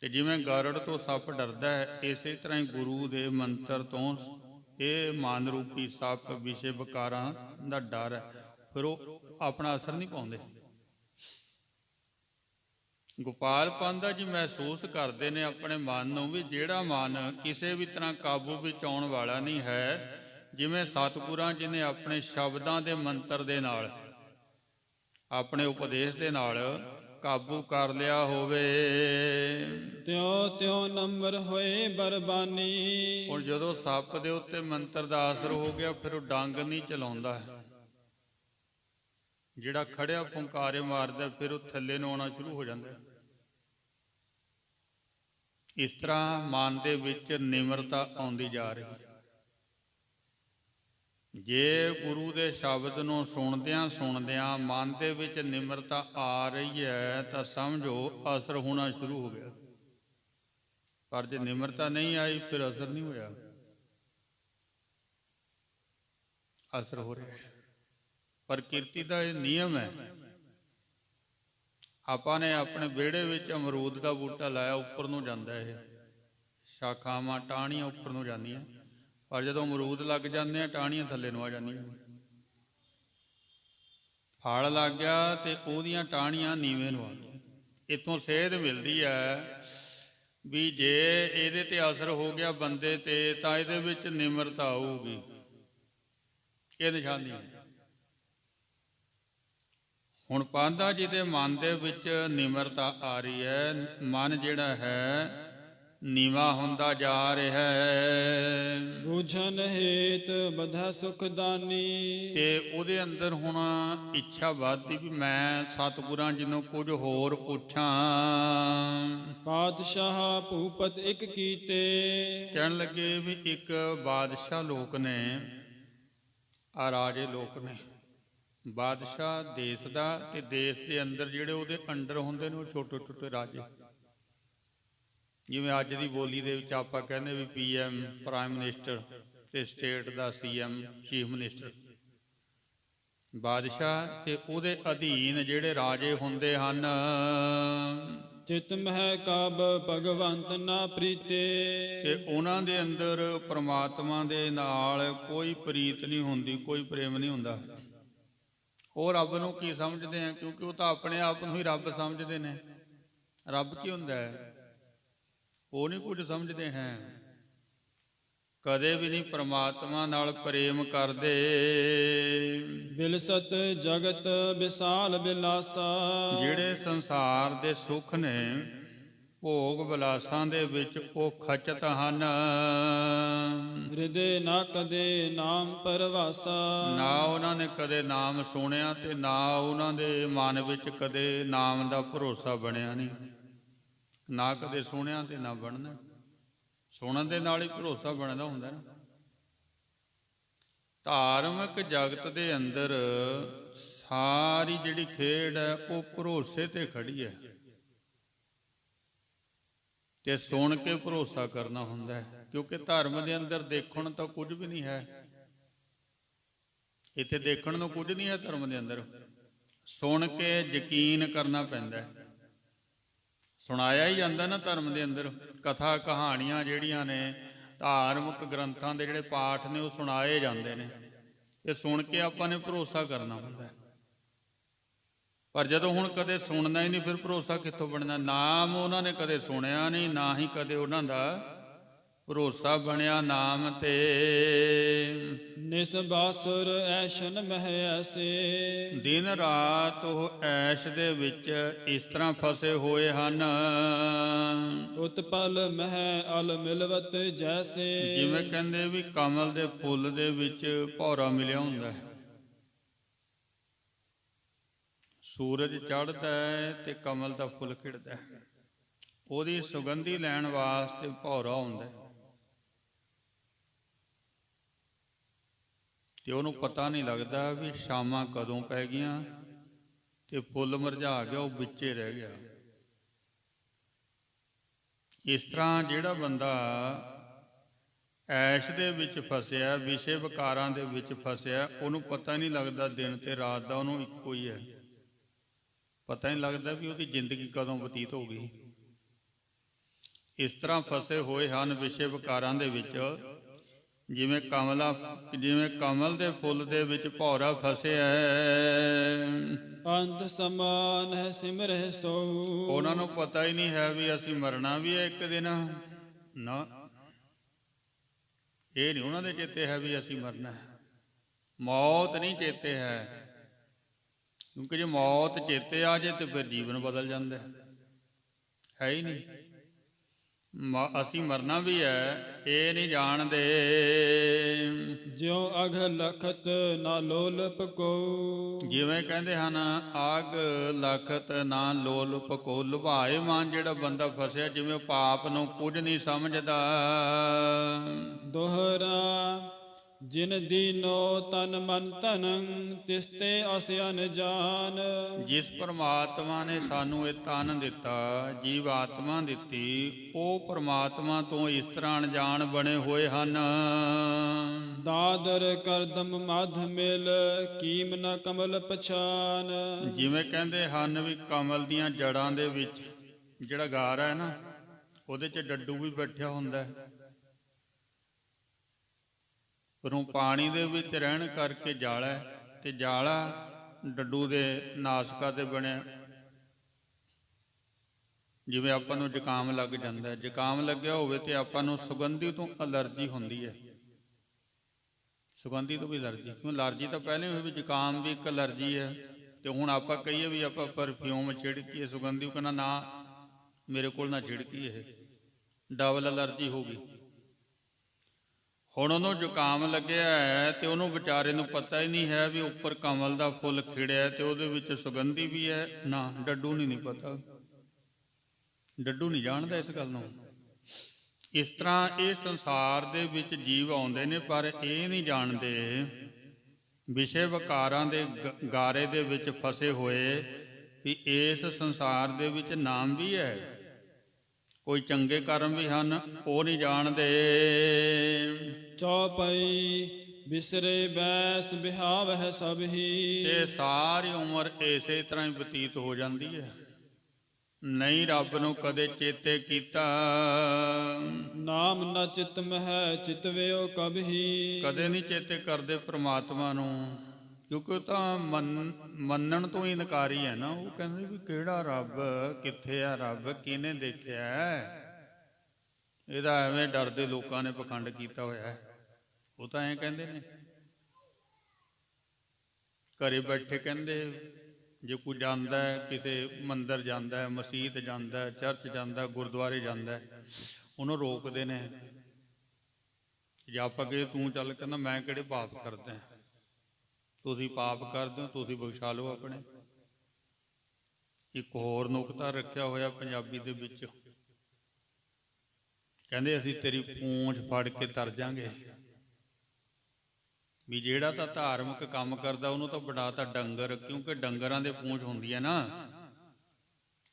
ਤੇ ਜਿਵੇਂ ਗਾਰੜ ਤੋਂ ਸੱਪ ਡਰਦਾ ਹੈ, ਇਸੇ ਤਰ੍ਹਾਂ ਹੀ ਗੁਰੂ ਦੇ ਮੰਤਰ ਤੋਂ ਇਹ ਮਨ ਰੂਪੀ ਸੱਪ ਵਿਸ਼ੇ ਵਿਕਾਰਾਂ ਦਾ ਡਰ ਹੈ, ਫਿਰ ਉਹ ਆਪਣਾ ਅਸਰ ਨਹੀਂ ਪਾਉਂਦੇ। ਗੋਪਾਲ ਪਾਂਧਾ ਜੀ ਮਹਿਸੂਸ ਕਰਦੇ ਨੇ ਆਪਣੇ ਮਨ ਨੂੰ ਵੀ ਜਿਹੜਾ ਮਨ ਕਿਸੇ ਵੀ ਤਰ੍ਹਾਂ ਕਾਬੂ ਵਿੱਚ ਆਉਣ ਵਾਲਾ ਨਹੀਂ ਹੈ, ਜਿਵੇਂ ਸਤਿਗੁਰਾਂ ਜੀ ਨੇ ਆਪਣੇ ਸ਼ਬਦਾਂ ਦੇ ਮੰਤਰ ਦੇ ਨਾਲ, ਆਪਣੇ ਉਪਦੇਸ਼ ਦੇ ਨਾਲ ਕਾਬੂ ਕਰ ਲਿਆ ਹੋਵੇ। ਤਿਉ ਨੰਬਰ ਹੋਏ ਬਰਬਾਨੀ। ਹੁਣ ਜਦੋਂ ਸੱਪ ਦੇ ਉੱਤੇ ਮੰਤਰ ਦਾ ਅਸਰ ਹੋ ਗਿਆ ਫਿਰ ਉਹ ਡੰਗ ਨਹੀਂ ਚਲਾਉਂਦਾ। ਜਿਹੜਾ ਖੜਿਆ ਫੁੰਕਾਰੇ ਮਾਰਦਾ ਫਿਰ ਉਹ ਥੱਲੇ ਨੂੰ ਆਉਣਾ ਸ਼ੁਰੂ ਹੋ ਜਾਂਦਾ। ਇਸ ਤਰ੍ਹਾਂ ਮਨ ਦੇ ਵਿੱਚ ਨਿਮਰਤਾ ਆਉਂਦੀ ਜਾ ਰਹੀ ਹੈ। ਜੇ ਗੁਰੂ ਦੇ ਸ਼ਬਦ ਨੂੰ ਸੁਣਦਿਆਂ ਸੁਣਦਿਆਂ ਮਨ ਦੇ ਵਿੱਚ ਨਿਮਰਤਾ ਆ ਰਹੀ ਹੈ ਤਾਂ ਸਮਝੋ ਅਸਰ ਹੋਣਾ ਸ਼ੁਰੂ ਹੋ ਗਿਆ। ਪਰ ਜੇ ਨਿਮਰਤਾ ਨਹੀਂ ਆਈ ਫਿਰ ਅਸਰ ਨਹੀਂ ਹੋਇਆ, ਅਸਰ ਹੋ ਰਿਹਾ। ਪ੍ਰਕਿਰਤੀ ਦਾ ਇਹ ਨਿਯਮ ਹੈ। ਆਪਾਂ ਨੇ ਆਪਣੇ ਵਿਹੜੇ ਵਿੱਚ ਅਮਰੂਦ ਦਾ ਬੂਟਾ ਲਾਇਆ, ਉੱਪਰ ਨੂੰ ਜਾਂਦਾ, ਇਹ ਸ਼ਾਖਾਵਾਂ ਟਾਹਣੀਆਂ ਉੱਪਰ ਨੂੰ ਜਾਂਦੀਆਂ, ਪਰ ਜਦੋਂ ਅਮਰੂਦ ਲੱਗ ਜਾਂਦੇ ਆ ਟਾਹਣੀਆਂ ਥੱਲੇ ਨੂੰ ਆ ਜਾਂਦੀਆਂ। ਫਲ ਲੱਗ ਗਿਆ ਤੇ ਉਹਦੀਆਂ ਟਾਹਣੀਆਂ ਨੀਵੇਂ ਨੂੰ ਆ ਗਈਆਂ। ਇੱਥੋਂ ਸੇਧ ਮਿਲਦੀ ਹੈ ਵੀ ਜੇ ਇਹਦੇ ਤੇ ਅਸਰ ਹੋ ਗਿਆ ਬੰਦੇ ਤੇ ਤਾਂ ਇਹਦੇ ਵਿੱਚ ਨਿਮਰਤਾ ਆਊਗੀ। ਇਹ ਨਿਸ਼ਾਨੀ ਹੈ। ਹੁਣ ਪਾਂਧਾ ਜੀ ਦੇ ਮਨ ਦੇ ਵਿੱਚ ਨਿਮਰਤਾ ਆ ਰਹੀ ਹੈ, ਮਨ ਜਿਹੜਾ ਹੈ ਨੀਵਾਂ ਹੁੰਦਾ ਜਾ ਰਿਹਾ ਹੈ। ਬੁਝਨ ਹੇਤ ਬਧਾ ਸੁਖਦਾਨੀ। ਤੇ ਉਹਦੇ ਅੰਦਰ ਹੁਣ ਇੱਛਾ ਵੱਧਦੀ ਵੀ ਮੈਂ ਸਤਿਗੁਰਾਂ ਜੀ ਨੂੰ ਕੁਝ ਹੋਰ ਪੁੱਛਾਂ। ਪਾਤਸ਼ਾਹ ਭੂਪਤ ਇੱਕ ਕੀਤੇ। ਕਹਿਣ ਲੱਗੇ ਵੀ ਇੱਕ ਬਾਦਸ਼ਾਹ ਲੋਕ ਨੇ, ਆ ਰਾਜੇ ਲੋਕ ਨੇ। ਬਾਦਸ਼ਾਹ ਦੇਸ਼ ਦਾ ਤੇ ਦੇਸ਼ ਦੇ ਅੰਦਰ ਜਿਹੜੇ ਉਹਦੇ ਅੰਡਰ ਹੁੰਦੇ ਨੇ ਉਹ ਛੋਟੇ ਛੋਟੇ ਰਾਜੇ। ਜਿਵੇਂ ਅੱਜ ਦੀ ਬੋਲੀ ਦੇ ਵਿੱਚ ਆਪਾਂ ਕਹਿੰਦੇ ਵੀ PM ਪ੍ਰਾਈਮ ਮਿਨਿਸਟਰ ਤੇ ਸਟੇਟ ਦਾ CM ਚੀਫ ਮਿਨਿਸਟਰ। ਬਾਦਸ਼ਾਹ ਤੇ ਉਹਦੇ ਅਧੀਨ ਜਿਹੜੇ ਰਾਜੇ ਹੁੰਦੇ ਹਨ। ਚਿਤ ਮਹਿ ਕਬ ਭਗਵੰਤ ਨਾ ਪ੍ਰੀਤੇ। ਤੇ ਉਹਨਾਂ ਦੇ ਅੰਦਰ ਪ੍ਰਮਾਤਮਾ ਦੇ ਨਾਲ ਕੋਈ ਪ੍ਰੀਤ ਨਹੀਂ ਹੁੰਦੀ, ਕੋਈ ਪ੍ਰੇਮ ਨਹੀਂ ਹੁੰਦਾ। ਉਹ ਰੱਬ ਨੂੰ ਕੀ ਸਮਝਦੇ ਆ, ਕਿਉਂਕਿ ਉਹ ਤਾਂ ਆਪਣੇ ਆਪ ਨੂੰ ਹੀ ਰੱਬ ਸਮਝਦੇ ਨੇ। ਰੱਬ ਕੀ ਹੁੰਦਾ ਹੈ, ਉਹ ਨਹੀਂ ਕੁਝ ਸਮਝਦੇ ਹੈ। ਕਦੇ ਵੀ ਨਹੀਂ ਪ੍ਰਮਾਤਮਾ ਨਾਲ ਪ੍ਰੇਮ ਕਰਦੇ। ਬਿਲਸਤ ਜਗਤ ਵਿਸਾਲ ਬਿਲਾਸਾ। ਜਿਹੜੇ ਸੰਸਾਰ ਦੇ ਸੁੱਖ ਨੇ ਭੋਗ ਵਿਲਾਸਾਂ ਦੇ ਵਿੱਚ ਉਹ ਖਚਤ ਹਨ। ਹਿਰਦੇ ਨਾ ਕਦੇ ਨਾਮ ਪਰਵਾਸਾ। ਨਾ ਉਹਨਾਂ ਨੇ ਕਦੇ ਨਾਮ ਸੁਣਿਆ ਤੇ ਨਾ ਉਹਨਾਂ ਦੇ ਮਨ ਵਿੱਚ ਕਦੇ ਨਾਮ ਦਾ ਭਰੋਸਾ ਬਣਿਆ ਨਹੀਂ। ਨਾ ਕਦੇ ਸੁਣਿਆ ਤੇ ਨਾ ਬਣਨਾ। ਸੁਣਨ ਦੇ ਨਾਲ ਹੀ ਭਰੋਸਾ ਬਣਦਾ ਹੁੰਦਾ ਨਾ। ਧਾਰਮਿਕ ਜਗਤ ਦੇ ਅੰਦਰ ਸਾਰੀ ਜਿਹੜੀ ਖੇਡ ਹੈ ਉਹ ਭਰੋਸੇ ਤੇ ਖੜੀ ਹੈ ਤੇ ਸੁਣ ਕੇ ਭਰੋਸਾ ਕਰਨਾ ਹੁੰਦਾ ਹੈ। ਕਿਉਂਕਿ ਧਰਮ ਦੇ ਅੰਦਰ ਦੇਖਣ ਤਾਂ ਕੁਝ ਵੀ ਨਹੀਂ ਹੈ। ਇੱਥੇ ਦੇਖਣ ਨੂੰ ਕੁਝ ਨਹੀਂ ਹੈ ਧਰਮ ਦੇ ਅੰਦਰ। ਸੁਣ ਕੇ ਯਕੀਨ ਕਰਨਾ ਪੈਂਦਾ ਹੈ। ਸੁਣਾਇਆ ਹੀ ਜਾਂਦਾ ਨਾ ਧਰਮ ਦੇ ਅੰਦਰ। ਕਥਾ ਕਹਾਣੀਆਂ ਜਿਹੜੀਆਂ ਨੇ ਧਾਰਮਿਕ ਗ੍ਰੰਥਾਂ ਦੇ ਜਿਹੜੇ ਪਾਠ ਨੇ ਉਹ ਸੁਣਾਏ ਜਾਂਦੇ ਨੇ। ਇਹ ਸੁਣ ਕੇ ਆਪਾਂ ਨੇ ਭਰੋਸਾ ਕਰਨਾ ਹੁੰਦਾ। ਪਰ ਜਦੋਂ ਹੁਣ ਕਦੇ ਸੁਣਨਾ ਹੀ ਨਹੀਂ ਫਿਰ ਭਰੋਸਾ ਕਿੱਥੋਂ ਬਣਨਾ। ਨਾਮ ਉਹਨਾਂ ਨੇ ਕਦੇ ਸੁਣਿਆ ਨਹੀਂ, ਨਾ ਹੀ ਕਦੇ ਉਹਨਾਂ ਦਾ ਭਰੋਸਾ ਬਣਿਆ ਨਾਮ ਤੇ। ਨਿਸ ਬਾਸੁਰ ਐਸ਼ਨ ਮਹਿ ਐਸੇ। ਦਿਨ ਰਾਤ ਉਹ ਐਸ਼ ਦੇ ਵਿੱਚ ਇਸ ਤਰ੍ਹਾਂ ਫਸੇ ਹੋਏ ਹਨ। ਉਤਪਲ ਮਹਿ ਅਲ ਮਿਲਵਤ ਜੈਸੇ। ਜਿਵੇਂ ਕਹਿੰਦੇ ਵੀ ਕਮਲ ਦੇ ਫੁੱਲ ਦੇ ਵਿੱਚ ਭੌਰਾ ਮਿਲਿਆ ਹੁੰਦਾ ਹੈ। ਸੂਰਜ ਚੜ੍ਹਦਾ ਹੈ ਤੇ ਕਮਲ ਦਾ ਫੁੱਲ ਖਿੜਦਾ ਹੈ। ਉਹਦੀ ਸੁਗੰਧੀ ਲੈਣ ਵਾਸਤੇ ਭੌਰਾ ਹੁੰਦਾ ਹੈ ਤੇ ਉਹਨੂੰ ਪਤਾ ਨਹੀਂ ਲੱਗਦਾ ਵੀ ਸ਼ਾਮਾਂ ਕਦੋਂ ਪੈ ਗਈਆਂ ਤੇ ਫੁੱਲ ਮੁਰਝਾ ਗਿਆ, ਉਹ ਵਿੱਚੇ ਰਹਿ ਗਿਆ। ਇਸ ਤਰ੍ਹਾਂ ਜਿਹੜਾ ਬੰਦਾ ਐਸ਼ ਦੇ ਵਿੱਚ ਫਸਿਆ, ਵਿਸ਼ੇ ਵਿਕਾਰਾਂ ਦੇ ਵਿੱਚ ਫਸਿਆ, ਉਹਨੂੰ ਪਤਾ ਨਹੀਂ ਲੱਗਦਾ ਦਿਨ ਤੇ ਰਾਤ ਦਾ, ਉਹਨੂੰ ਇੱਕੋ ਹੀ ਹੈ। ਪਤਾ ਨਹੀਂ ਲੱਗਦਾ ਵੀ ਉਹਦੀ ਜ਼ਿੰਦਗੀ ਕਦੋਂ ਬਤੀਤ ਹੋ ਗਈ। ਇਸ ਤਰ੍ਹਾਂ ਫਸੇ ਹੋਏ ਹਨ ਵਿਸ਼ੇ ਵਿਕਾਰਾਂ ਦੇ ਵਿੱਚ। ਜਿਵੇਂ ਕਮਲ ਦੇ ਫੁੱਲ ਦੇ ਵਿੱਚ ਭੌਰਾ ਫਸਿਆ ਹੈ। ਅੰਤ ਸਮਾਨ ਹੈ ਸਿਮਰਹਿ ਸੋ। ਉਹਨਾਂ ਨੂੰ ਪਤਾ ਹੀ ਨਹੀਂ ਹੈ ਵੀ ਅਸੀਂ ਮਰਨਾ ਵੀ ਹੈ ਇੱਕ ਦਿਨ। ਨਾ, ਇਹ ਨਹੀਂ ਉਹਨਾਂ ਦੇ ਚੇਤੇ ਹੈ ਵੀ ਅਸੀਂ ਮਰਨਾ ਹੈ। ਮੌਤ ਨਹੀਂ ਚੇਤੇ ਹੈ। ਕਿਉਂਕਿ ਜੇ ਮੌਤ ਚੇਤੇ ਆ ਜੇ ਤੇ ਫਿਰ ਜੀਵਨ ਬਦਲ ਜਾਂਦਾ ਹੈ ਹੀ ਨਹੀਂ। ਅਸੀਂ ਮਰਨਾ ਵੀ ਹੈ ਇਹ ਨਹੀਂ ਜਾਣਦੇ। ਜਿਉ ਅਘ ਲਖਤ ਨਾ ਲੋਲਪ ਕੋ। ਜਿਵੇਂ ਕਹਿੰਦੇ ਹਨ ਆਗ ਲਖਤ ਨਾ ਲੋਲਪ ਕੋ। ਲੁਭਾਏ ਮਨ ਜਿਹੜਾ ਬੰਦਾ ਫਸਿਆ, ਜਿਵੇਂ ਪਾਪ ਨੂੰ ਕੁਝ ਨਹੀਂ ਸਮਝਦਾ। ਦੋਹਰਾ ਜਿਨ ਦੀਨੋ ਤਨ ਮਨ ਧਨੰ ਤਿਸਤੇ ਅਸ ਅਨਜਾਨ। ਜਿਸ ਪਰਮਾਤਮਾ ਨੇ ਸਾਨੂੰ ਇਹ ਤਨ ਦਿੱਤਾ, ਜੀਵ ਆਤਮਾ ਦਿੱਤੀ, ਉਹ ਪਰਮਾਤਮਾ ਤੋਂ ਇਸ ਤਰ੍ਹਾਂ ਅਣਜਾਣ ਬਣੇ ਹੋਏ ਹਨ। ਦਾਦਰ ਕਰਦਮ ਮਧ ਮਿਲ ਕੀਮ ਨ ਕਮਲ ਪਛਾਨ। ਜਿਵੇਂ ਕਹਿੰਦੇ ਹਨ ਵੀ ਕਮਲ ਦੀਆਂ ਜੜਾਂ ਦੇ ਵਿੱਚ ਜਿਹੜਾ ਗਾਰਾ ਹੈ ਨਾ, ਉਹਦੇ 'ਚ ਡੱਡੂ ਵੀ ਬੈਠਿਆ ਹੁੰਦਾ ਹੈ। ਪਰੋਂ ਪਾਣੀ ਦੇ ਵਿੱਚ ਰਹਿਣ ਕਰਕੇ ਜਾਲਾ ਹੈ ਤੇ ਜਾਲਾ ਡੱਡੂ ਦੇ ਨਾਸਕਾ ਤੇ ਬਣਿਆ। ਜਿਵੇਂ ਆਪਾਂ ਨੂੰ ਜ਼ੁਕਾਮ ਲੱਗ ਜਾਂਦਾ ਹੈ, ਜ਼ੁਕਾਮ ਲੱਗਿਆ ਹੋਵੇ ਤੇ ਆਪਾਂ ਨੂੰ ਸੁਗੰਧੀ ਤੋਂ ਅਲਰਜੀ ਹੁੰਦੀ ਹੈ। ਸੁਗੰਧੀ ਤੋਂ ਵੀ ਅਲਰਜੀ, ਕਿਉਂ ਅਲਰਜੀ ਤਾਂ ਪਹਿਲੇ ਹੋਈ ਵੀ ਜ਼ੁਕਾਮ ਵੀ ਇੱਕ ਅਲਰਜੀ ਹੈ। ਤੇ ਹੁਣ ਆਪਾਂ ਕਹੀਏ ਵੀ ਆਪਾਂ ਪਰਫਿਊਮ ਛਿੜਕੀਏ ਸੁਗੰਧੀ, ਉਹ ਕਹਿੰਦਾ ਨਾ ਮੇਰੇ ਕੋਲ ਨਾ ਛਿੜਕੀ, ਇਹ ਡਬਲ ਅਲਰਜੀ ਹੋ ਗਈ। ਹੁਣ ਉਹਨੂੰ ਜ਼ੁਕਾਮ ਲੱਗਿਆ ਹੈ ਤੇ ਉਹਨੂੰ ਵਿਚਾਰੇ ਨੂੰ ਪਤਾ ਹੀ ਨਹੀਂ ਹੈ ਵੀ ਉੱਪਰ ਕਮਲ ਦਾ ਫੁੱਲ ਖਿੜਿਆ ਤੇ ਉਹਦੇ ਵਿੱਚ ਸੁਗੰਧੀ ਵੀ ਹੈ। ਨਾ, ਡੱਡੂ ਨਹੀਂ ਪਤਾ, ਡੱਡੂ ਨਹੀਂ ਜਾਣਦਾ ਇਸ ਗੱਲ ਨੂੰ। ਇਸ ਤਰ੍ਹਾਂ ਇਹ ਸੰਸਾਰ ਦੇ ਵਿੱਚ ਜੀਵ ਆਉਂਦੇ ਨੇ ਪਰ ਇਹ ਨਹੀਂ ਜਾਣਦੇ ਵਿਸ਼ੇ ਵਿਕਾਰਾਂ ਦੇ ਗਾਰੇ ਦੇ ਵਿੱਚ ਫਸੇ ਹੋਏ ਵੀ ਇਸ ਸੰਸਾਰ ਦੇ ਵਿੱਚ ਨਾਮ ਵੀ ਹੈ, ਕੋਈ ਚੰਗੇ ਕਰਮ ਵੀ ਹਨ, ਉਹ ਨਹੀਂ ਜਾਣਦੇ। ਚੌਪਈ ਬਿਸਰੇ ਬੈਸ ਬਿਹਾਵ ਹੈ ਸਭ ਹੀ। ਇਹ ਸਾਰੀ ਉਮਰ ਇਸੇ ਤਰ੍ਹਾਂ ਹੀ ਬਤੀਤ ਹੋ ਜਾਂਦੀ ਹੈ। ਨਹੀਂ ਰੱਬ ਨੂੰ ਕਦੇ ਚੇਤੇ ਕੀਤਾ। ਨਾਮ ਨ ਚਿਤ ਮਹਿ ਚਿਤਵਿਓ ਕਬਹੀ। ਕਦੇ ਨਹੀਂ ਚੇਤੇ ਕਰਦੇ ਪ੍ਰਮਾਤਮਾ ਨੂੰ, ਕਿਉਂਕਿ ਉਹ ਤਾਂ ਮੰਨਣ ਤੋਂ ਹੀ ਇਨਕਾਰੀ ਹੈ ਨਾ। ਉਹ ਕਹਿੰਦੇ ਵੀ ਕਿਹੜਾ ਰੱਬ, ਕਿੱਥੇ ਆ ਰੱਬ, ਕਿਹਨੇ ਦੇਖਿਆ। ਇਹਦਾ ਐਵੇਂ ਡਰਦੇ ਲੋਕਾਂ ਨੇ ਪਖੰਡ ਕੀਤਾ ਹੋਇਆ ਹੈ। ਉਹ ਤਾਂ ਐਂ ਕਹਿੰਦੇ ਨੇ। ਘਰੇ ਬੈਠੇ ਕਹਿੰਦੇ ਜੇ ਕੋਈ ਜਾਂਦਾ ਹੈ, ਕਿਸੇ ਮੰਦਿਰ ਜਾਂਦਾ ਹੈ, ਮਸੀਤ ਜਾਂਦਾ ਹੈ, ਚਰਚ ਜਾਂਦਾ ਹੈ, ਗੁਰਦੁਆਰੇ ਜਾਂਦਾ ਹੈ, ਉਹਨੂੰ ਰੋਕਦੇ ਨੇ। ਜੇ ਆਪਾਂ ਕਹੇ ਤੂੰ ਚੱਲ, ਕਹਿੰਦਾ ਮੈਂ ਕਿਹੜੇ ਪਾਪ ਕਰਦਾ, ਤੁਸੀਂ ਪਾਪ ਕਰਦੇ ਹੋ, ਤੁਸੀਂ ਬਖਸ਼ਾ ਲਓ ਆਪਣੇ। ਇੱਕ ਹੋਰ ਨੁਕਤਾ ਰੱਖਿਆ ਹੋਇਆ ਪੰਜਾਬੀ ਦੇ ਵਿੱਚ, ਕਹਿੰਦੇ ਅਸੀਂ ਤੇਰੀ ਪੂੰਛ ਫੜ ਕੇ ਤਰ ਜਾਾਂਗੇ। ਵੀ ਜਿਹੜਾ ਤਾਂ ਧਾਰਮਿਕ ਕੰਮ ਕਰਦਾ ਉਹਨੂੰ ਤਾਂ ਬਣਾਤਾ ਡੰਗਰ, ਕਿਉਂਕਿ ਡੰਗਰਾਂ ਦੇ ਪੂੰਛ ਹੁੰਦੀ ਹੈ ਨਾ।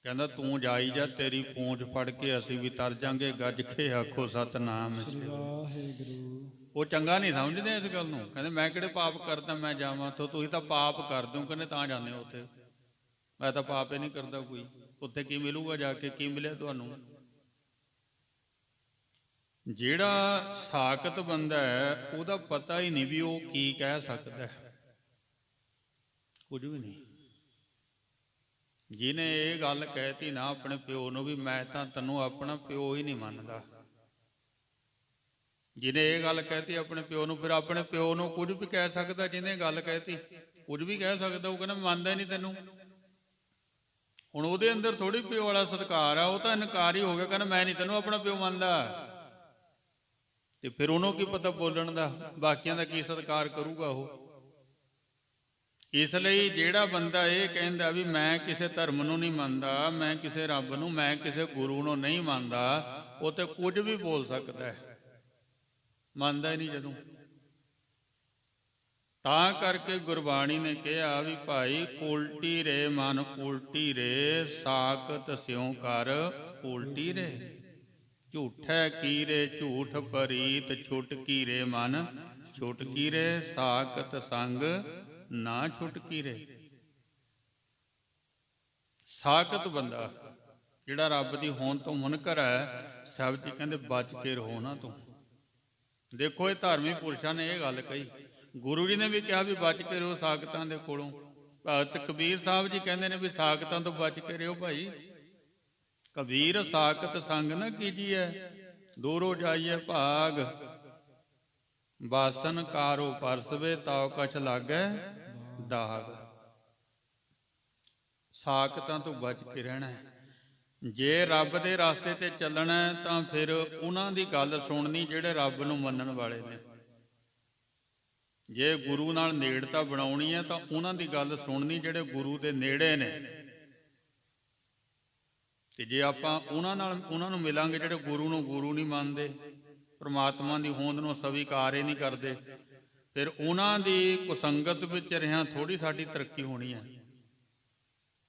ਕਹਿੰਦਾ ਤੂੰ ਜਾਈ ਜਾ, ਤੇਰੀ ਪੂੰਛ ਫੜ ਕੇ ਅਸੀਂ ਵੀ ਤਰ ਜਾਾਂਗੇ। ਗੱਜ ਕੇ ਆਖੋ ਸਤਿਨਾਮ ਸ੍ਰੀ ਵਾਹਿਗੁਰੂ। ਉਹ ਚੰਗਾ ਨਹੀਂ ਸਮਝਦੇ ਇਸ ਗੱਲ ਨੂੰ। ਕਹਿੰਦੇ ਮੈਂ ਕਿਹੜੇ ਪਾਪ ਕਰਦਾ ਮੈਂ ਜਾਵਾਂ ਉੱਥੋਂ, ਤੁਸੀਂ ਤਾਂ ਪਾਪ ਕਰਦੇ ਹੋ, ਕਹਿੰਦੇ ਤਾਂ ਜਾਂਦੇ ਹੋ ਉੱਥੇ। ਮੈਂ ਤਾਂ ਪਾਪ ਹੀ ਨਹੀਂ ਕਰਦਾ ਕੋਈ, ਉੱਥੇ ਕੀ ਮਿਲੂਗਾ ਜਾ ਕੇ, ਕੀ ਮਿਲਿਆ ਤੁਹਾਨੂੰ? ਜਿਹੜਾ ਸਾਖਤ ਬੰਦਾ ਹੈ ਉਹਦਾ ਪਤਾ ਹੀ ਨਹੀਂ ਵੀ ਉਹ ਕੀ ਕਹਿ ਸਕਦਾ, ਕੁਝ ਵੀ ਨਹੀਂ। ਜਿਹਨੇ ਇਹ ਗੱਲ ਕਹਿਤੀ ਨਾ ਆਪਣੇ ਪਿਓ ਨੂੰ ਵੀ ਮੈਂ ਤਾਂ ਤੈਨੂੰ ਆਪਣਾ ਪਿਓ ਹੀ ਨਹੀਂ ਮੰਨਦਾ, ਜਿਹਨੇ ਇਹ ਗੱਲ ਕਹਿਤੀ ਆਪਣੇ ਪਿਓ ਨੂੰ, ਫਿਰ ਆਪਣੇ ਪਿਓ ਨੂੰ ਕੁਝ ਵੀ ਕਹਿ ਸਕਦਾ। ਜਿਹਨੇ ਗੱਲ ਕਹਿਤੀ ਕੁਝ ਵੀ ਕਹਿ ਸਕਦਾ। ਉਹ ਕਹਿੰਦਾ ਮੰਨਦਾ ਹੀ ਨਹੀਂ ਤੈਨੂੰ। ਹੁਣ ਉਹਦੇ ਅੰਦਰ ਥੋੜੀ ਪਿਓ ਵਾਲਾ ਸਤਿਕਾਰ ਆ, ਉਹ ਤਾਂ ਇਨਕਾਰ ਹੀ ਹੋ ਗਿਆ, ਕਹਿੰਦਾ ਮੈਂ ਨਹੀਂ ਤੈਨੂੰ ਆਪਣਾ ਪਿਓ ਮੰਨਦਾ। ਤੇ ਫਿਰ ਉਹਨੂੰ ਕੀ ਪਤਾ ਬੋਲਣ ਦਾ, ਬਾਕੀਆਂ ਦਾ ਕੀ ਸਤਿਕਾਰ ਕਰੂਗਾ ਉਹ। ਇਸ ਲਈ ਜਿਹੜਾ ਬੰਦਾ ਇਹ ਕਹਿੰਦਾ ਵੀ ਮੈਂ ਕਿਸੇ ਧਰਮ ਨੂੰ ਨਹੀਂ ਮੰਨਦਾ, ਮੈਂ ਕਿਸੇ ਰੱਬ ਨੂੰ, ਮੈਂ ਕਿਸੇ ਗੁਰੂ ਨੂੰ ਨਹੀਂ ਮੰਨਦਾ, ਉਹ ਤੇ ਕੁਝ ਵੀ ਬੋਲ ਸਕਦਾ ਹੈ, ਮੰਨਦਾ ਹੀ ਨਹੀਂ ਜਦੋਂ। ਤਾਂ ਕਰਕੇ ਗੁਰਬਾਣੀ ਨੇ ਕਿਹਾ ਵੀ ਭਾਈ ਉਲਟੀ ਰੇ ਮਨ ਉਲਟੀ ਰੇ, ਸਾਖਤ ਸਿਉ ਕਰ ਉਲਟੀ ਰੇ। ਝੂਠੈ ਕੀਰੇ ਝੂਠ ਪਰੀਤ, ਛੁਟਕੀ ਰੇ ਮਨ ਛੁਟਕੀ ਰੇ, ਸਾਖਤ ਸੰਗ ਨਾ ਛੁਟਕੀ ਰੇ। ਸਾਖਤ ਬੰਦਾ ਜਿਹੜਾ ਰੱਬ ਦੀ ਹੋਂਦ ਤੋਂ ਮੁਨਕਰ ਹੈ, ਸਾਹਿਬ ਜੀ ਕਹਿੰਦੇ ਬਚ ਕੇ ਰਹੋ ਨਾ ਤੂੰ। ਦੇਖੋ ਇਹ ਧਾਰਮਿਕ ਪੁਰਸ਼ਾਂ ਨੇ ਇਹ ਗੱਲ ਕਹੀ, ਗੁਰੂ ਜੀ ਨੇ ਵੀ ਕਿਹਾ ਵੀ ਬਚ ਕੇ ਰਹੋ ਸਾਖਤਾਂ ਦੇ ਕੋਲੋਂ। ਭਗਤ ਕਬੀਰ ਸਾਹਿਬ ਜੀ ਕਹਿੰਦੇ ਨੇ ਵੀ ਸਾਖਤਾਂ ਤੋਂ ਬਚ ਕੇ ਰਹੋ ਭਾਈ। ਕਬੀਰ ਸਾਖਤ ਸੰਗ ਨਾ ਕੀਜੀਐ, ਦੂਰੋਂ ਜਾਈਏ ਭਾਗ, ਬਾਸਨ ਕਾਰੋ ਪਰਸਵੇ, ਤਾਉ ਕਛ ਲਾਗੈ ਦਾਗ। ਸਾਖਤਾਂ ਤੋਂ ਬਚ ਕੇ ਰਹਿਣਾ ਹੈ। ਜੇ ਰੱਬ ਦੇ ਰਸਤੇ ਤੇ ਚੱਲਣਾ ਤਾਂ ਫਿਰ ਉਹਨਾਂ ਦੀ ਗੱਲ ਸੁਣਨੀ ਜਿਹੜੇ ਰੱਬ ਨੂੰ ਮੰਨਣ ਵਾਲੇ ਨੇ। ਜੇ ਗੁਰੂ ਨਾਲ ਨੇੜਤਾ ਬਣਾਉਣੀ ਹੈ ਤਾਂ ਉਹਨਾਂ ਦੀ ਗੱਲ ਸੁਣਨੀ ਜਿਹੜੇ ਗੁਰੂ ਦੇ ਨੇੜੇ ਨੇ। ਤੇ ਜੇ ਆਪਾਂ ਉਹਨਾਂ ਨੂੰ ਮਿਲਾਂਗੇ ਜਿਹੜੇ ਗੁਰੂ ਨੂੰ ਗੁਰੂ ਨਹੀਂ ਮੰਨਦੇ, ਪਰਮਾਤਮਾ ਦੀ ਹੋਂਦ ਨੂੰ ਸਵੀਕਾਰ ਹੀ ਨਹੀਂ ਕਰਦੇ, ਫਿਰ ਉਹਨਾਂ ਦੀ ਕੁਸੰਗਤ ਵਿੱਚ ਰਿਹਾ ਥੋੜੀ ਸਾਡੀ ਤਰੱਕੀ ਹੋਣੀ ਹੈ।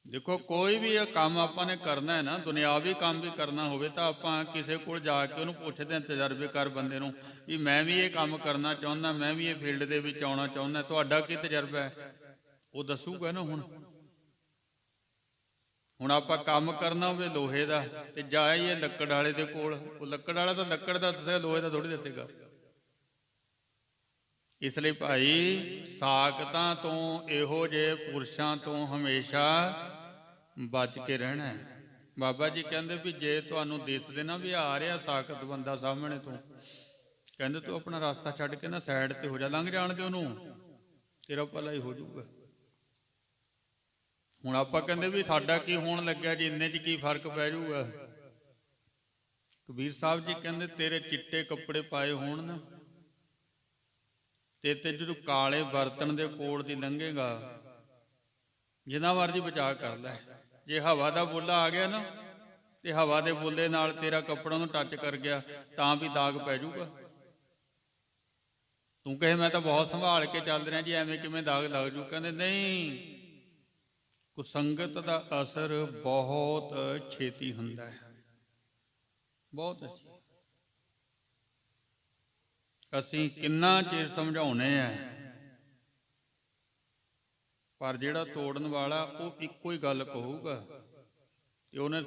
ਦੇਖੋ ਕੋਈ ਵੀ ਇਹ ਕੰਮ ਆਪਾਂ ਨੇ ਕਰਨਾ ਹੈ ਨਾ, ਦੁਨਿਆਵੀ ਕੰਮ ਵੀ ਕਰਨਾ ਹੋਵੇ ਤਾਂ ਆਪਾਂ ਕਿਸੇ ਕੋਲ ਜਾ ਕੇ ਉਹਨੂੰ ਪੁੱਛਦੇ ਹਾਂ, ਤਜਰਬੇਕਾਰ ਬੰਦੇ ਨੂੰ, ਵੀ ਮੈਂ ਵੀ ਇਹ ਕੰਮ ਕਰਨਾ ਚਾਹੁੰਦਾ, ਮੈਂ ਵੀ ਇਹ ਫੀਲਡ ਦੇ ਵਿੱਚ ਆਉਣਾ ਚਾਹੁੰਦਾ, ਤੁਹਾਡਾ ਕੀ ਤਜਰਬਾ ਹੈ? ਉਹ ਦੱਸੂਗਾ ਨਾ। ਹੁਣ ਆਪਾਂ ਕੰਮ ਕਰਨਾ ਹੋਵੇ ਲੋਹੇ ਦਾ ਤੇ ਜਾਈਏ ਲੱਕੜ ਵਾਲੇ ਦੇ ਕੋਲ, ਉਹ ਲੱਕੜ ਵਾਲਾ ਤਾਂ ਲੱਕੜ ਦਾ ਦੱਸੇਗਾ, ਲੋਹੇ ਦਾ ਥੋੜੀ ਦੱਸੇਗਾ। ਇਸ ਲਈ ਭਾਈ ਸਾਖਤਾਂ ਤੋਂ, ਇਹੋ ਜਿਹੇ ਪੁਰਸ਼ਾਂ ਤੋਂ ਹਮੇਸ਼ਾ ਬਚ ਕੇ ਰਹਿਣਾ ਹੈ। ਬਾਬਾ ਜੀ ਕਹਿੰਦੇ ਵੀ ਜੇ ਤੁਹਾਨੂੰ ਦਿਸਦੇ ਨਾ ਵੀ ਆ ਰਿਹਾ ਸਾਖਤ ਬੰਦਾ ਸਾਹਮਣੇ ਤੋਂ, ਕਹਿੰਦੇ ਤੂੰ ਆਪਣਾ ਰਸਤਾ ਛੱਡ ਕੇ ਨਾ ਸਾਈਡ ਤੇ ਹੋ ਜਾ, ਲੰਘ ਜਾਣ ਦੇ ਉਹਨੂੰ, ਤੇਰਾ ਭਲਾ ਹੀ ਹੋ ਜਾਊਗਾ। ਹੁਣ ਆਪਾਂ ਕਹਿੰਦੇ ਵੀ ਸਾਡਾ ਕੀ ਹੋਣ ਲੱਗਿਆ ਜੀ, ਇੰਨੇ 'ਚ ਕੀ ਫਰਕ ਪੈ ਜਾਊਗਾ? ਕਬੀਰ ਸਾਹਿਬ ਜੀ ਕਹਿੰਦੇ ਤੇਰੇ ਚਿੱਟੇ ਕੱਪੜੇ ਪਾਏ ਹੋਣ ਨਾ, ਤੇ ਜਦੋਂ ਕਾਲੇ ਬਰਤਨ ਦੇ ਕੋਲ ਦੀ ਲੰਘੇਗਾ, ਜਿੰਨਾ ਮਰਜ਼ੀ ਬਚਾਅ ਕਰ ਲੈ, ਜੇ ਹਵਾ ਦਾ ਬੋਲਾ ਆ ਗਿਆ ਨਾ ਤੇ ਹਵਾ ਦੇ ਬੋਲੇ ਨਾਲ ਤੇਰਾ ਕੱਪੜਾ ਨੂੰ ਟੱਚ ਕਰ ਗਿਆ ਤਾਂ ਵੀ ਦਾਗ ਪੈ ਜਾਊਗਾ। ਤੂੰ ਕਹੇ ਮੈਂ ਤਾਂ ਬਹੁਤ ਸੰਭਾਲ ਕੇ ਚੱਲ ਰਿਹਾ ਜੀ, ਐਵੇਂ ਕਿਵੇਂ ਦਾਗ ਲੱਗ ਜੂ? ਕਹਿੰਦੇ ਨਹੀਂ, ਕੁਸੰਗਤ ਦਾ ਅਸਰ ਬਹੁਤ ਛੇਤੀ ਹੁੰਦਾ ਹੈ, ਬਹੁਤ ਅੱਛੀ। ਅਸੀਂ ਕਿੰਨਾ ਚਿਰ ਸਮਝਾਉਨੇ ਆ, ਪਰ ਜਿਹੜਾ ਤੋੜਨ ਵਾਲਾ ਉਹ ਇੱਕੋ ਹੀ ਗੱਲ ਕਹੂਗਾ ਤੇ ਉਹਨੇ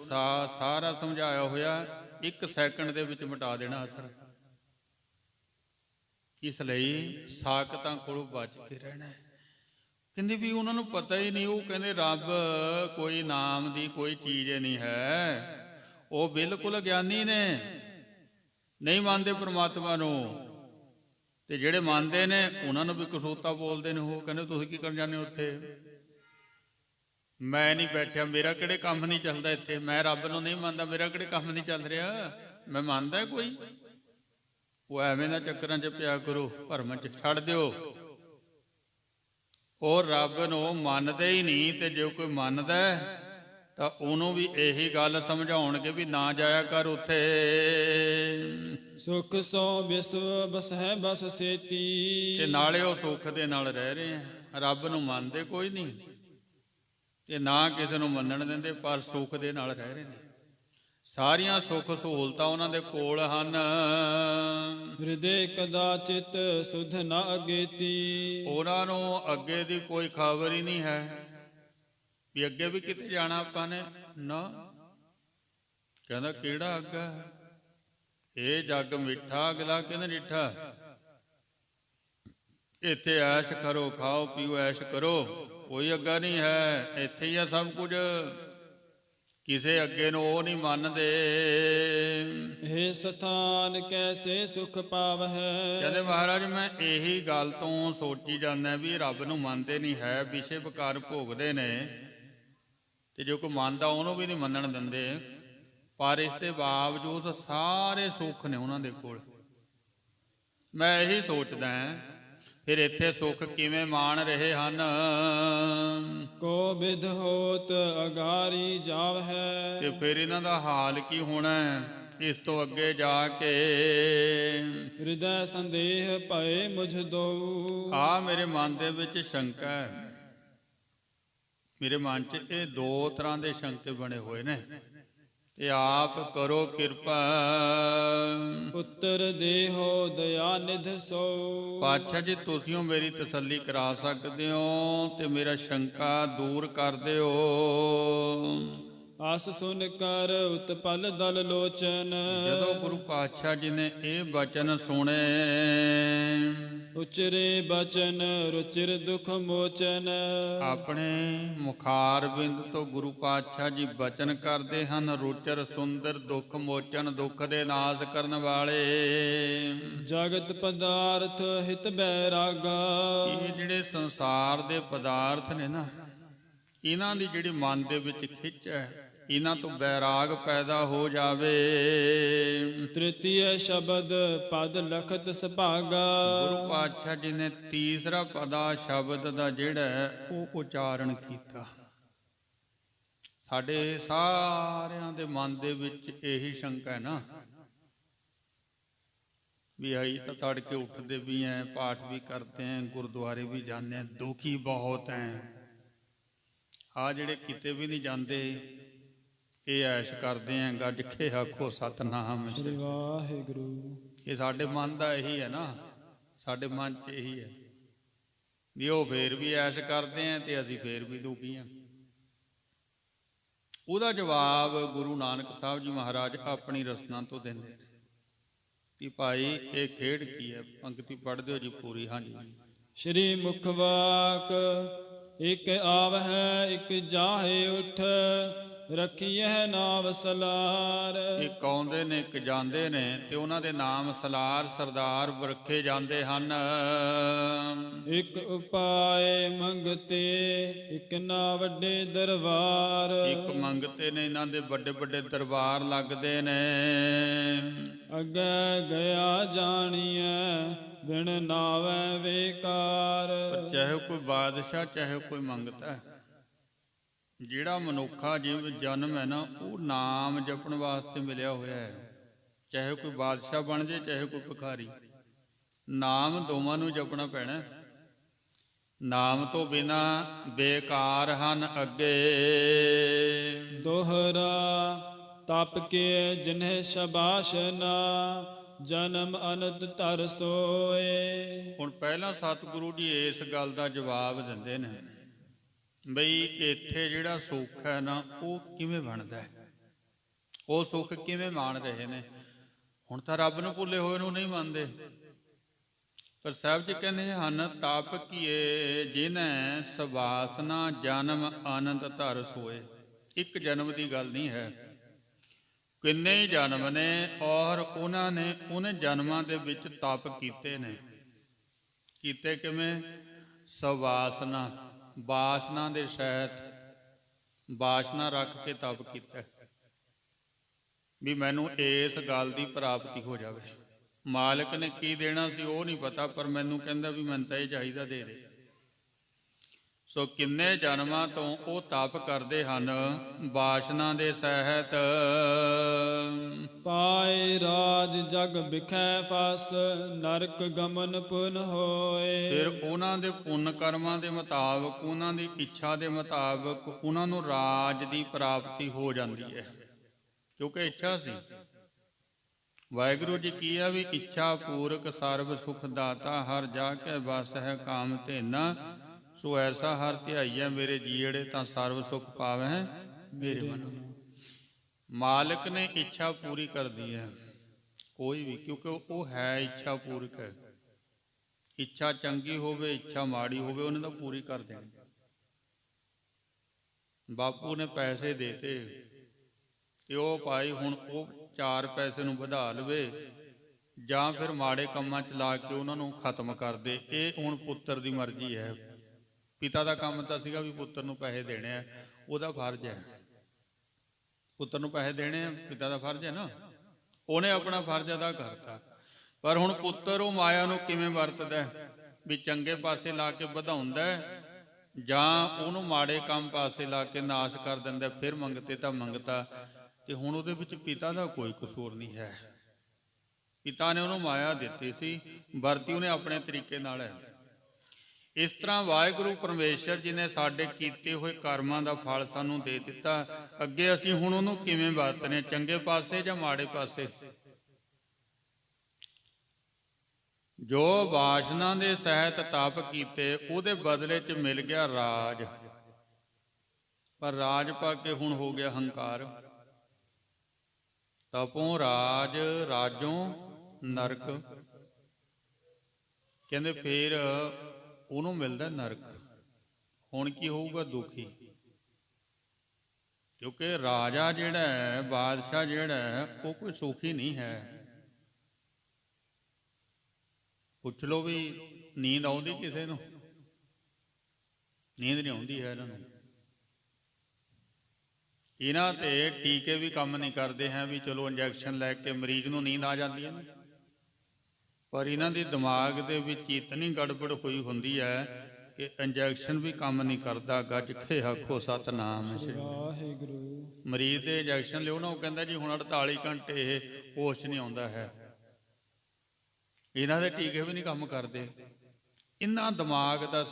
ਸਾਰਾ ਸਮਝਾਇਆ ਹੋਇਆ 1 ਸੈਕਿੰਡ ਦੇ ਵਿੱਚ ਮਿਟਾ ਦੇਣਾ ਅਸਰ। ਇਸ ਲਈ ਸਾਖਤਾਂ ਕੋਲੋਂ ਬਚ ਕੇ ਰਹਿਣਾ ਹੈ। ਕਹਿੰਦੇ ਵੀ ਉਹਨਾਂ ਨੂੰ ਪਤਾ ਹੀ ਨਹੀਂ, ਉਹ ਕਹਿੰਦੇ ਰੱਬ ਕੋਈ ਨਾਮ ਦੀ ਕੋਈ ਚੀਜ਼ ਨਹੀਂ ਹੈ, ਉਹ ਬਿਲਕੁਲ ਗਿਆਨੀ ਨੇ, ਨਹੀਂ ਮੰਨਦੇ ਪਰਮਾਤਮਾ ਨੂੰ। ਤੇ ਜਿਹੜੇ ਮੰਨਦੇ ਨੇ ਉਹਨਾਂ ਨੂੰ ਵੀ ਕਸੂਤਾ ਬੋਲਦੇ ਨੇ। ਉਹ ਕਹਿੰਦੇ ਤੁਸੀਂ ਕੀ ਕਰਨ ਜਾਂਦੇ ਹੋ ਉੱਥੇ, ਮੈਂ ਨਹੀਂ ਬੈਠਿਆ, ਮੇਰਾ ਕਿਹੜੇ ਕੰਮ ਨਹੀਂ ਚੱਲਦਾ ਇੱਥੇ, ਮੈਂ ਰੱਬ ਨੂੰ ਨਹੀਂ ਮੰਨਦਾ, ਮੇਰਾ ਕਿਹੜੇ ਕੰਮ ਨਹੀਂ ਚੱਲ ਰਿਹਾ, ਮੈਂ ਮੰਨਦਾ ਕੋਈ। ਉਹ ਐਵੇਂ ਦਾ ਚੱਕਰਾਂ 'ਚ ਪਿਆ ਕਰੋ, ਭਰਮ 'ਚ ਛੱਡ ਦਿਓ। ਉਹ ਰੱਬ ਨੂੰ ਮੰਨਦੇ ਹੀ ਨਹੀਂ। ਤੇ ਜੇ ਕੋਈ ਮੰਨਦਾ ਤਾਂ ਉਹਨੂੰ ਵੀ ਇਹੀ ਗੱਲ ਸਮਝਾਉਣਗੇ ਵੀ ਨਾ ਜਾਇਆ ਕਰ ਉੱਥੇ। ਸੁਖ ਸੋ ਵਿਸਵ ਬਸਹਿ ਬਸ ਸੇਤੀ। ਤੇ ਨਾਲੇ ਉਹ ਸੁੱਖ ਦੇ ਨਾਲ ਰਹਿ ਰਹੇ ਆ, ਰੱਬ ਨੂੰ ਮੰਨਦੇ ਕੋਈ ਨਹੀਂ ਤੇ ਨਾ ਕਿਸੇ ਨੂੰ ਮੰਨਣ ਦਿੰਦੇ, ਪਰ ਸੁੱਖ ਦੇ ਨਾਲ ਰਹਿ ਰਹੇ ਨੇ। ਸਾਰੀਆਂ ਸੁੱਖ ਸਹੂਲਤਾਂ ਉਹਨਾਂ ਦੇ ਕੋਲ ਹਨ। ਹਿਰਦੇ ਕਦਾਚਿਤ ਸੁਧ ਨ ਅਗੇਤੀ। ਉਹਨਾਂ ਨੂੰ ਅੱਗੇ ਦੀ ਕੋਈ ਖਬਰ ਹੀ ਨਹੀਂ ਹੈ ਵੀ ਅੱਗੇ ਵੀ ਕਿਤੇ ਜਾਣਾ ਆਪਾਂ ਨੇ ਨਾ। ਕਹਿੰਦਾ ਕਿਹੜਾ ਅੱਗਾ, ਇਹ ਜੱਗ ਮਿੱਠਾ ਅਗਲਾ ਕਹਿੰਦਾ ਨਿੱਠਾ। ਇੱਥੇ ਐਸ਼ ਕਰੋ, ਖਾਓ ਪੀਓ, ਐਸ਼ ਕਰੋ, ਕੋਈ ਅੱਗਾ ਨਹੀਂ ਹੈ, ਇੱਥੇ ਹੀ ਆ ਸਭ ਕੁਝ। ਕਿਸੇ ਅੱਗੇ ਨੂੰ ਉਹ ਨਹੀਂ ਮੰਨਦੇ। ਇਹ ਸਥਾਨ ਕੈਸੇ ਸੁਖ ਪਾਵਹਿ। ਕਹਿੰਦੇ ਮਹਾਰਾਜ ਮੈਂ ਇਹੀ ਗੱਲ ਤੋਂ ਸੋਚੀ ਜਾਂਦਾ ਵੀ ਰੱਬ ਨੂੰ ਮੰਨਦੇ ਨਹੀਂ ਹੈ, ਵਿਸ਼ੇ ਵਿਕਾਰ ਭੋਗਦੇ ਨੇ, ਤੇ ਜੋ ਕੋਈ ਮੰਨਦਾ ਉਹਨੂੰ ਵੀ ਨਹੀਂ ਮੰਨਣ ਦਿੰਦੇ, ਪਰ ਇਸ ਦੇ ਬਾਵਜੂਦ ਸਾਰੇ ਸੁੱਖ ਨੇ ਉਹਨਾਂ ਦੇ ਕੋਲ। ਮੈਂ ਇਹੀ ਸੋਚਦਾ ਫਿਰ ਇੱਥੇ ਸੁੱਖ ਕਿਵੇਂ ਮਾਣ ਰਹੇ ਹਨ। ਕੋ ਵਿਧ ਹੋਤ ਅਗਾਰੀ ਜਾਵਹਿ। ਤੇ ਫਿਰ ਇਹਨਾਂ ਦਾ ਹਾਲ ਕੀ ਹੋਣਾ ਇਸ ਤੋਂ ਅੱਗੇ ਜਾ ਕੇ। ਹਿਰਦੈ ਸੰਦੇਹ ਭਏ ਮੁਝ ਦਉ। ਆ ਮੇਰੇ ਮਨ ਦੇ ਵਿੱਚ ਸ਼ੰਕਾ ਹੈ, ਮੇਰੇ ਮਨ 'ਚ ਇਹ ਦੋ ਤਰ੍ਹਾਂ ਦੇ ਸ਼ੰਕੇ ਬਣੇ ਹੋਏ ਨੇ, ਤੇ ਆਪ ਕਰੋ ਕਿਰਪਾ। ਪੁੱਤਰ ਦੇਹੋ ਦਇਆ ਨਿਧ ਸੋ। ਪਾਤਸ਼ਾਹ ਜੀ ਤੁਸੀਂ ਮੇਰੀ ਤਸੱਲੀ ਕਰਾ ਸਕਦੇ ਹੋ ਤੇ ਮੇਰਾ ਸ਼ੰਕਾ ਦੂਰ ਕਰ ਦਿਓ। ਆਸ ਸੁਨ ਕਰ ਉਤਪਲ ਦਲ ਲੋਚਨ। ਜਦੋਂ ਗੁਰੂ ਪਾਤਸ਼ਾਹ ਜੀ ਨੇ ਇਹ ਬਚਨ ਸੁਣੇ, ਉਚਰੇ ਬਚਨ ਰੁਚਿਰ ਦੁਖ ਮੋਚਨ। ਆਪਣੇ ਮੁਖਾਰ ਬਿੰਦ ਤੋਂ ਗੁਰੂ ਪਾਤਸ਼ਾਹ ਜੀ ਬਚਨ ਕਰਦੇ ਹਨ, ਰੁਚਰ ਸੁੰਦਰ ਦੁਖ ਮੋਚਨ, ਦੁੱਖ ਦੇ ਨਾਸ ਕਰਨ ਵਾਲੇ। ਜਗਤ ਪਦਾਰਥ ਹਿਤ ਬੈਰਾਗਾ। ਇਹ ਜਿਹੜੇ ਸੰਸਾਰ ਦੇ ਪਦਾਰਥ ਨੇ ਨਾ, ਇਹਨਾਂ ਦੀ ਜਿਹੜੀ ਮਨ ਦੇ ਵਿੱਚ ਖਿੱਚ ਹੈ, ਇਹਨਾਂ ਤੋਂ ਬੈਰਾਗ ਪੈਦਾ ਹੋ ਜਾਵੇ। ਤ੍ਰਿਤੀਯ ਸ਼ਬਦ ਪਦ ਲਖਤ ਸੁਭਾਗਾ। ਗੁਰੂ ਪਾਤਸ਼ਾਹ ਜੀ ਨੇ ਤੀਸਰਾ ਪਦਾ ਸ਼ਬਦ ਦਾ ਜਿਹੜਾ ਉਹ ਉਚਾਰਨ ਕੀਤਾ। ਸਾਡੇ ਸਾਰਿਆਂ ਦੇ ਮਨ ਦੇ ਵਿੱਚ ਇਹੀ ਸ਼ੰਕਾ ਹੈ ਨਾ ਵੀ ਆਈ ਤਾਂ ਤੜਕੇ ਉੱਠਦੇ ਵੀ ਐ, ਪਾਠ ਵੀ ਕਰਦੇ ਐ, ਗੁਰਦੁਆਰੇ ਵੀ ਜਾਂਦੇ ਐ, ਦੁਖੀ ਬਹੁਤ ਐ। ਆ ਜਿਹੜੇ ਕਿਤੇ ਵੀ ਨਹੀਂ ਜਾਂਦੇ, ਇਹ ਐਸ਼ ਕਰਦੇ ਆਂ, ਗੱਜ ਕੇ ਆਖੋ ਸਤਨਾਮ ਸ੍ਰੀ ਵਾਹਿਗੁਰੂ। ਇਹ ਸਾਡੇ ਮਨ ਦਾ ਇਹੀ ਹੈ ਨਾ, ਸਾਡੇ ਮਨ 'ਚ ਇਹੀ ਹੈ ਵੀ ਉਹ ਫੇਰ ਵੀ ਐਸ਼ ਕਰਦੇ ਆਂ ਤੇ ਅਸੀਂ ਫੇਰ ਵੀ ਦੁਖੀ ਆਂ। ਉਹਦਾ ਜਵਾਬ ਗੁਰੂ ਨਾਨਕ ਸਾਹਿਬ ਜੀ ਮਹਾਰਾਜ ਆਪਣੀ ਰਸਨਾ ਤੋਂ ਦਿੰਦੇ ਕਿ ਭਾਈ ਇਹ ਖੇਡ ਕੀ ਹੈ। ਪੰਕਤੀ ਪੜ੍ਹ ਦਿਓ ਜੀ ਪੂਰੀ। ਹਾਂਜੀ। ਸ਼੍ਰੀ ਮੁਖ ਵਾਕ ਇਕ ਆਵਹਿ ਇਕ ਜਾਹੇ ਉਠ, ਰੱਖੀਐ ਨਾਮ ਸਲਾਰ। ਇੱਕ ਆਉਂਦੇ ਨੇ ਇੱਕ ਜਾਂਦੇ ਨੇ ਤੇ ਉਹਨਾਂ ਦੇ ਨਾਮ ਸਲਾਰ ਸਰਦਾਰ ਰੱਖੇ ਜਾਂਦੇ ਹਨ। ਇੱਕ ਉਪਾਏ ਮੰਗਤੇ ਇੱਕ ਨਾ ਵੱਡੇ ਦਰਬਾਰ। ਇੱਕ ਮੰਗਤੇ ਨੇ, ਇਹਨਾਂ ਦੇ ਵੱਡੇ ਵੱਡੇ ਦਰਬਾਰ ਲੱਗਦੇ ਨੇ। ਅੱਗੇ ਗਿਆ ਜਾਣੀਐ ਬਿਨ ਨਾਵੈ ਵੇਕਾਰ। ਚਾਹੇ ਕੋਈ ਬਾਦਸ਼ਾਹ ਚਾਹੇ ਕੋਈ ਮੰਗਤਾ, ਜਿਹੜਾ ਮਨੁੱਖਾ ਜਿਵੇਂ ਜਨਮ ਹੈ ਨਾ ਉਹ ਨਾਮ ਜਪਣ ਵਾਸਤੇ ਮਿਲਿਆ ਹੋਇਆ ਹੈ। ਚਾਹੇ ਕੋਈ ਬਾਦਸ਼ਾਹ ਬਣ ਜਾਏ ਚਾਹੇ ਕੋਈ ਭਿਖਾਰੀ, ਨਾਮ ਦੋਵਾਂ ਨੂੰ ਜਪਣਾ ਪੈਣਾ। ਨਾਮ ਤੋਂ ਬਿਨਾ ਬੇਕਾਰ ਹਨ ਅੱਗੇ। ਦੋਹਰਾ ਤਪ ਕੇ ਜਿਨਹਿ ਸ਼ਬਾਸ਼ਨਾ, ਜਨਮ ਅਨੰਤ ਧਰ ਸੋਏ। ਹੁਣ ਪਹਿਲਾਂ ਸਤਿਗੁਰੂ ਜੀ ਇਸ ਗੱਲ ਦਾ ਜਵਾਬ ਦਿੰਦੇ ਨੇ ਬਈ ਇੱਥੇ ਜਿਹੜਾ ਸੁੱਖ ਹੈ ਨਾ ਉਹ ਕਿਵੇਂ ਬਣਦਾ ਹੈ, ਉਹ ਸੁੱਖ ਕਿਵੇਂ ਮਾਣ ਰਹੇ ਨੇ। ਹੁਣ ਤਾਂ ਰੱਬ ਨੂੰ ਭੁੱਲੇ ਹੋਏ ਨੂੰ ਨਹੀਂ ਮੰਨਦੇ, ਪਰ ਸਾਹਿਬ ਜੀ ਕਹਿੰਦੇ ਹਨ ਤਪ ਕੀਏ ਜਿਨੈ ਸਵਾਸਨਾ, ਜਨਮ ਆਨੰਦ ਧਰ ਸੋਏ। ਇੱਕ ਜਨਮ ਦੀ ਗੱਲ ਨਹੀਂ ਹੈ, ਕਿੰਨੇ ਹੀ ਜਨਮ ਨੇ, ਔਰ ਉਹਨਾਂ ਨੇ ਉਹਨੇ ਜਨਮਾਂ ਦੇ ਵਿੱਚ ਤਪ ਕੀਤੇ ਨੇ। ਕੀਤੇ ਕਿਵੇਂ? ਸਵਾਸਨਾ, ਵਾਸਨਾ ਦੇ ਸਹਿਤ ਵਾਸਨਾ ਰੱਖ ਕੇ ਤਪ ਕੀਤਾ ਵੀ ਮੈਨੂੰ ਇਸ ਗੱਲ ਦੀ ਪ੍ਰਾਪਤੀ ਹੋ ਜਾਵੇ। ਮਾਲਕ ਨੇ ਕੀ ਦੇਣਾ ਸੀ ਉਹ ਨਹੀਂ ਪਤਾ, ਪਰ ਮੈਨੂੰ ਕਹਿੰਦਾ ਵੀ ਮੈਨੂੰ ਤਾਂ ਇਹ ਚਾਹੀਦਾ, ਦੇ ਦੇ। ਸੋ ਕਿੰਨੇ ਜਨਮਾਂ ਤੋਂ ਉਹ ਤਪ ਕਰਦੇ ਹਨ ਵਾਸਨਾ ਦੇ ਸਹਿਤ। ਪਾਏ ਰਾਜ ਜਗ ਬਿਖੈ ਫਸ, ਨਰਕ ਗਮਨ ਪੁਨ ਹੋਏ। ਫਿਰ ਉਹਨਾਂ ਦੇ ਪੁੰਨ ਕਰਮਾਂ ਦੇ ਮੁਤਾਬਕ, ਉਹਨਾਂ ਦੀ ਇੱਛਾ ਦੇ ਮੁਤਾਬਕ ਉਹਨਾਂ ਨੂੰ ਰਾਜ ਦੀ ਪ੍ਰਾਪਤੀ ਹੋ ਜਾਂਦੀ ਹੈ, ਕਿਉਂਕਿ ਇੱਛਾ ਸੀ। ਵਾਹਿਗੁਰੂ ਜੀ ਕੀ ਆ ਵੀ ਇੱਛਾ ਪੂਰਕ ਸਰਬ ਸੁਖ ਦਾਤਾ, ਹਰ ਜਾ ਕੇ ਵਸ ਹੈ ਕਾਮ ਧੇਨਾ। ਸੋ ਐਸਾ ਹਰ ਧਿਆਈਐ ਮੇਰੇ ਜੀੜੇ, ਤਾਂ ਸਰਬ ਸੁਖ ਪਾਵੈ ਮੇਰੇ ਮਨ। ਮਾਲਕ ਨੇ ਇੱਛਾ ਪੂਰੀ ਕਰਦੀ ਹੈ ਕੋਈ ਵੀ, ਕਿਉਂਕਿ ਉਹ ਹੈ ਇੱਛਾ ਪੂਰਕ ਹੈ। ਇੱਛਾ ਚੰਗੀ ਹੋਵੇ, ਇੱਛਾ ਮਾੜੀ ਹੋਵੇ, ਉਹਨੇ ਤਾਂ ਪੂਰੀ ਕਰ ਦੇਣੀ। ਬਾਪੂ ਨੇ ਪੈਸੇ ਦੇਤੇ ਤੇ ਉਹ ਭਾਈ ਹੁਣ ਉਹ 4 ਪੈਸੇ ਨੂੰ ਵਧਾ ਲਵੇ ਜਾਂ ਫਿਰ ਮਾੜੇ ਕੰਮਾਂ 'ਚ ਲਾ ਕੇ ਉਹਨਾਂ ਨੂੰ ਖਤਮ ਕਰ ਦੇ। ਇਹ ਹੁਣ ਪੁੱਤਰ ਦੀ ਮਰਜ਼ੀ ਹੈ। ਪਿਤਾ ਦਾ ਕੰਮ ਤਾਂ ਸੀਗਾ ਵੀ ਪੁੱਤਰ ਨੂੰ ਪੈਸੇ ਦੇਣੇ ਆ, ਉਹਦਾ ਫਰਜ਼ ਹੈ। ਪੁੱਤਰ ਨੂੰ ਪੈਸੇ ਦੇਣੇ ਆ, ਪਿਤਾ ਦਾ ਫਰਜ਼ ਹੈ ਨਾ। ਉਹਨੇ ਆਪਣਾ ਫਰਜ਼ ਅਦਾ ਕਰਤਾ। ਪਰ ਹੁਣ ਪੁੱਤਰ ਉਹ ਮਾਇਆ ਨੂੰ ਕਿਵੇਂ ਵਰਤਦਾ ਵੀ ਚੰਗੇ ਪਾਸੇ ਲਾ ਕੇ ਵਧਾਉਂਦਾ ਜਾਂ ਉਹਨੂੰ ਮਾੜੇ ਕੰਮ ਪਾਸੇ ਲਾ ਕੇ ਨਾਸ਼ ਕਰ ਦਿੰਦਾ। ਫਿਰ ਮੰਗਤੇ ਤਾਂ ਮੰਗਤਾ। ਤੇ ਹੁਣ ਉਹਦੇ ਵਿੱਚ ਪਿਤਾ ਦਾ ਕੋਈ ਕਸੂਰ ਨਹੀਂ ਹੈ। ਪਿਤਾ ਨੇ ਉਹਨੂੰ ਮਾਇਆ ਦਿੱਤੀ ਸੀ, ਵਰਤੀ ਉਹਨੇ ਆਪਣੇ ਤਰੀਕੇ ਨਾਲ ਹੈ। ਇਸ ਤਰ੍ਹਾਂ ਵਾਹਿਗੁਰੂ ਪਰਮੇਸ਼ਰ ਜੀ ਨੇ ਸਾਡੇ ਕੀਤੇ ਹੋਏ ਕਰਮਾਂ ਦਾ ਫਲ ਸਾਨੂੰ ਦੇ ਦਿੱਤਾ। ਅੱਗੇ ਅਸੀਂ ਹੁਣ ਉਹਨੂੰ ਕਿਵੇਂ ਵਰਤਨੇ, ਚੰਗੇ ਪਾਸੇ ਜਾਂ ਮਾੜੇ ਪਾਸੇ। ਜੋ ਵਾਸਨਾ ਦੇ ਸਹਿਤ ਤਪ ਕੀਤੇ, ਉਹਦੇ ਬਦਲੇ 'ਚ ਮਿਲ ਗਿਆ ਰਾਜ। ਪਰ ਰਾਜ ਪਾ ਕੇ ਹੁਣ ਹੋ ਗਿਆ ਹੰਕਾਰ। ਤਪੋਂ ਰਾਜ, ਰਾਜੋਂ ਨਰਕ। ਕਹਿੰਦੇ ਫੇਰ ਉਹਨੂੰ ਮਿਲਦਾ ਨਰਕ। ਹੁਣ ਕੀ ਹੋਊਗਾ? ਦੁਖੀ। ਕਿਉਂਕਿ ਰਾਜਾ ਜਿਹੜਾ ਹੈ, ਬਾਦਸ਼ਾਹ ਜਿਹੜਾ ਹੈ, ਉਹ ਕੋਈ ਸੁਖੀ ਨਹੀਂ ਹੈ। ਪੁੱਛ ਲਓ ਵੀ ਨੀਂਦ ਆਉਂਦੀ ਕਿਸੇ ਨੂੰ? ਨੀਂਦ ਨਹੀਂ ਆਉਂਦੀ ਹੈ ਇਹਨਾਂ ਨੂੰ। ਇਹਨਾਂ ਤੇ ਟੀਕੇ ਵੀ ਕੰਮ ਨਹੀਂ ਕਰਦੇ ਹੈ ਵੀ ਚਲੋ ਇੰਜੈਕਸ਼ਨ ਲੈ ਕੇ ਮਰੀਜ਼ ਨੂੰ ਨੀਂਦ ਆ ਜਾਂਦੀ ਹੈ, ਪਰ ਇਹਨਾਂ ਦੇ ਦਿਮਾਗ ਦੇ ਵਿੱਚ ਇਤਨੀ ਗੜਬੜ ਹੋਈ ਹੁੰਦੀ ਹੈ ਕਿ ਇੰਜੈਕਸ਼ਨ ਵੀ ਕੰਮ ਨਹੀਂ ਕਰਦਾ। ਗੱਜ ਕੇ ਆਖੋ ਸਤਿਨਾਮ ਵਾਹਿਗੁਰੂ। ਮਰੀਜ਼ ਦੇ ਇੰਜੈਕਸ਼ਨ ਲਿਓ ਨਾ, ਉਹ ਕਹਿੰਦਾ ਜੀ ਹੁਣ 48 ਘੰਟੇ ਇਹ ਹੋਸ਼ 'ਚ ਨਹੀਂ ਆਉਂਦਾ ਹੈ। ਇਹਨਾਂ ਦੇ ਟੀਕੇ ਵੀ ਨਹੀਂ ਕੰਮ ਕਰਦੇ। ਇਹਨਾਂ ਦਿਮਾਗ ਦਾ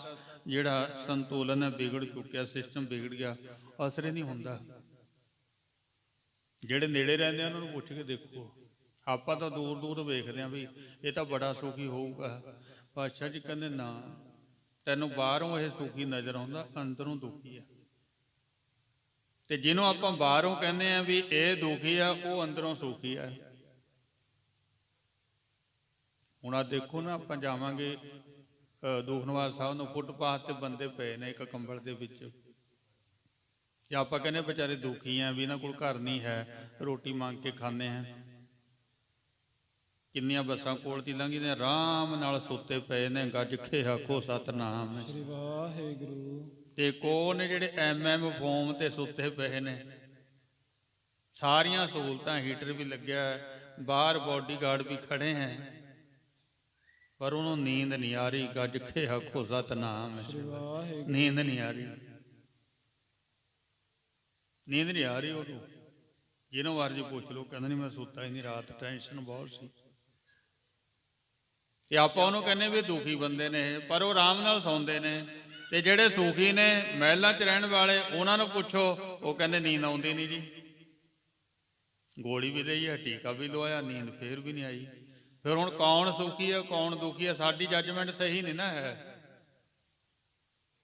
ਜਿਹੜਾ ਸੰਤੁਲਨ ਹੈ ਵਿਗੜ ਚੁੱਕਿਆ, ਸਿਸਟਮ ਵਿਗੜ ਗਿਆ, ਅਸਰ ਹੀ ਨਹੀਂ ਹੁੰਦਾ। ਜਿਹੜੇ ਨੇੜੇ ਰਹਿੰਦੇ ਆ ਉਹਨਾਂ ਨੂੰ ਪੁੱਛ ਕੇ ਦੇਖੋ। ਆਪਾਂ ਤਾਂ ਦੂਰ ਦੂਰ ਵੇਖਦੇ ਹਾਂ ਵੀ ਇਹ ਤਾਂ ਬੜਾ ਸੁਖੀ ਹੋਊਗਾ। ਪਾਤਸ਼ਾਹ ਜੀ ਕਹਿੰਦੇ ਨਾ, ਤੈਨੂੰ ਬਾਹਰੋਂ ਇਹ ਸੁਖੀ ਨਜ਼ਰ ਆਉਂਦਾ, ਅੰਦਰੋਂ ਦੁਖੀ ਆ। ਤੇ ਜਿਹਨੂੰ ਆਪਾਂ ਬਾਹਰੋਂ ਕਹਿੰਦੇ ਆ ਵੀ ਇਹ ਦੁਖੀ ਆ, ਉਹ ਅੰਦਰੋਂ ਸੁਖੀ ਆ। ਹੁਣ ਆ ਦੇਖੋ ਨਾ, ਆਪਾਂ ਜਾਵਾਂਗੇ ਦੂਖਨਿਵਾਰਨ ਸਾਹਿਬ ਨੂੰ, ਫੁੱਟਪਾਥ ਤੇ ਬੰਦੇ ਪਏ ਨੇ ਇੱਕ ਕੰਬਲ ਦੇ ਵਿੱਚ, ਤੇ ਆਪਾਂ ਕਹਿੰਦੇ ਵਿਚਾਰੇ ਦੁਖੀ ਆ ਵੀ ਇਹਨਾਂ ਕੋਲ ਘਰ ਨਹੀਂ ਹੈ, ਰੋਟੀ ਮੰਗ ਕੇ ਖਾਂਦੇ ਆ। ਕਿੰਨੀਆਂ ਬੱਸਾਂ ਕੋਲ ਦੀ ਲੰਘੀਆਂ, ਆਰਾਮ ਨਾਲ ਸੁੱਤੇ ਪਏ ਨੇ। ਗੱਜ ਕੇ ਆਖੋ ਸਤਿਨਾਮ ਵਾਹਿਗੁਰੂ। ਤੇ ਕੋਲ ਨੇ ਜਿਹੜੇ MM ਫੋਮ ਤੇ ਸੁੱਤੇ ਪਏ ਨੇ। ਸਾਰੀਆਂ ਸਹੂਲਤਾਂ, ਹੀਟਰ ਵੀ ਲੱਗਿਆ, ਬਾਹਰ ਬਾਡੀਗਾਰਡ ਵੀ ਖੜੇ ਹੈ, ਪਰ ਉਹਨੂੰ ਨੀਂਦ ਨਹੀਂ ਆ ਰਹੀ। ਗੱਜ ਕੇ ਆਖੋ ਸਤਿਨਾਮ। ਨੀਂਦ ਨਹੀਂ ਆ ਰਹੀ, ਨੀਂਦ ਨਹੀਂ ਆ ਰਹੀ ਉਹਨੂੰ। ਜਿਹਨੂੰ ਮਰਜ਼ੀ ਪੁੱਛ ਲਓ, ਕਹਿੰਦਾ ਨਹੀਂ ਮੈਂ ਸੁੱਤਾ ਹੀ ਨਹੀਂ, ਰਾਤ ਟੈਨਸ਼ਨ ਬਹੁਤ ਸੀ। ਤੇ ਆਪਾਂ ਉਹਨੂੰ ਕਹਿੰਦੇ ਵੀ ਦੁਖੀ ਬੰਦੇ ਨੇ, ਪਰ ਉਹ ਆਰਾਮ ਨਾਲ ਸੌਂਦੇ ਨੇ। ਤੇ ਜਿਹੜੇ ਸੁਖੀ ਨੇ, ਮਹਿਲਾਂ 'ਚ ਰਹਿਣ ਵਾਲੇ, ਉਹਨਾਂ ਨੂੰ ਪੁੱਛੋ, ਉਹ ਕਹਿੰਦੇ ਨੀਂਦ ਆਉਂਦੀ ਨਹੀਂ ਜੀ। ਗੋਲੀ ਵੀ ਲਈ ਹੈ, ਟੀਕਾ ਵੀ ਲਵਾਇਆ, ਨੀਂਦ ਫੇਰ ਵੀ ਨਹੀਂ ਆਈ। ਫਿਰ ਹੁਣ ਕੌਣ ਸੁਖੀ ਹੈ, ਕੌਣ ਦੁਖੀ ਹੈ? ਸਾਡੀ ਜੱਜਮੈਂਟ ਸਹੀ ਨਹੀਂ ਨਾ ਹੈ।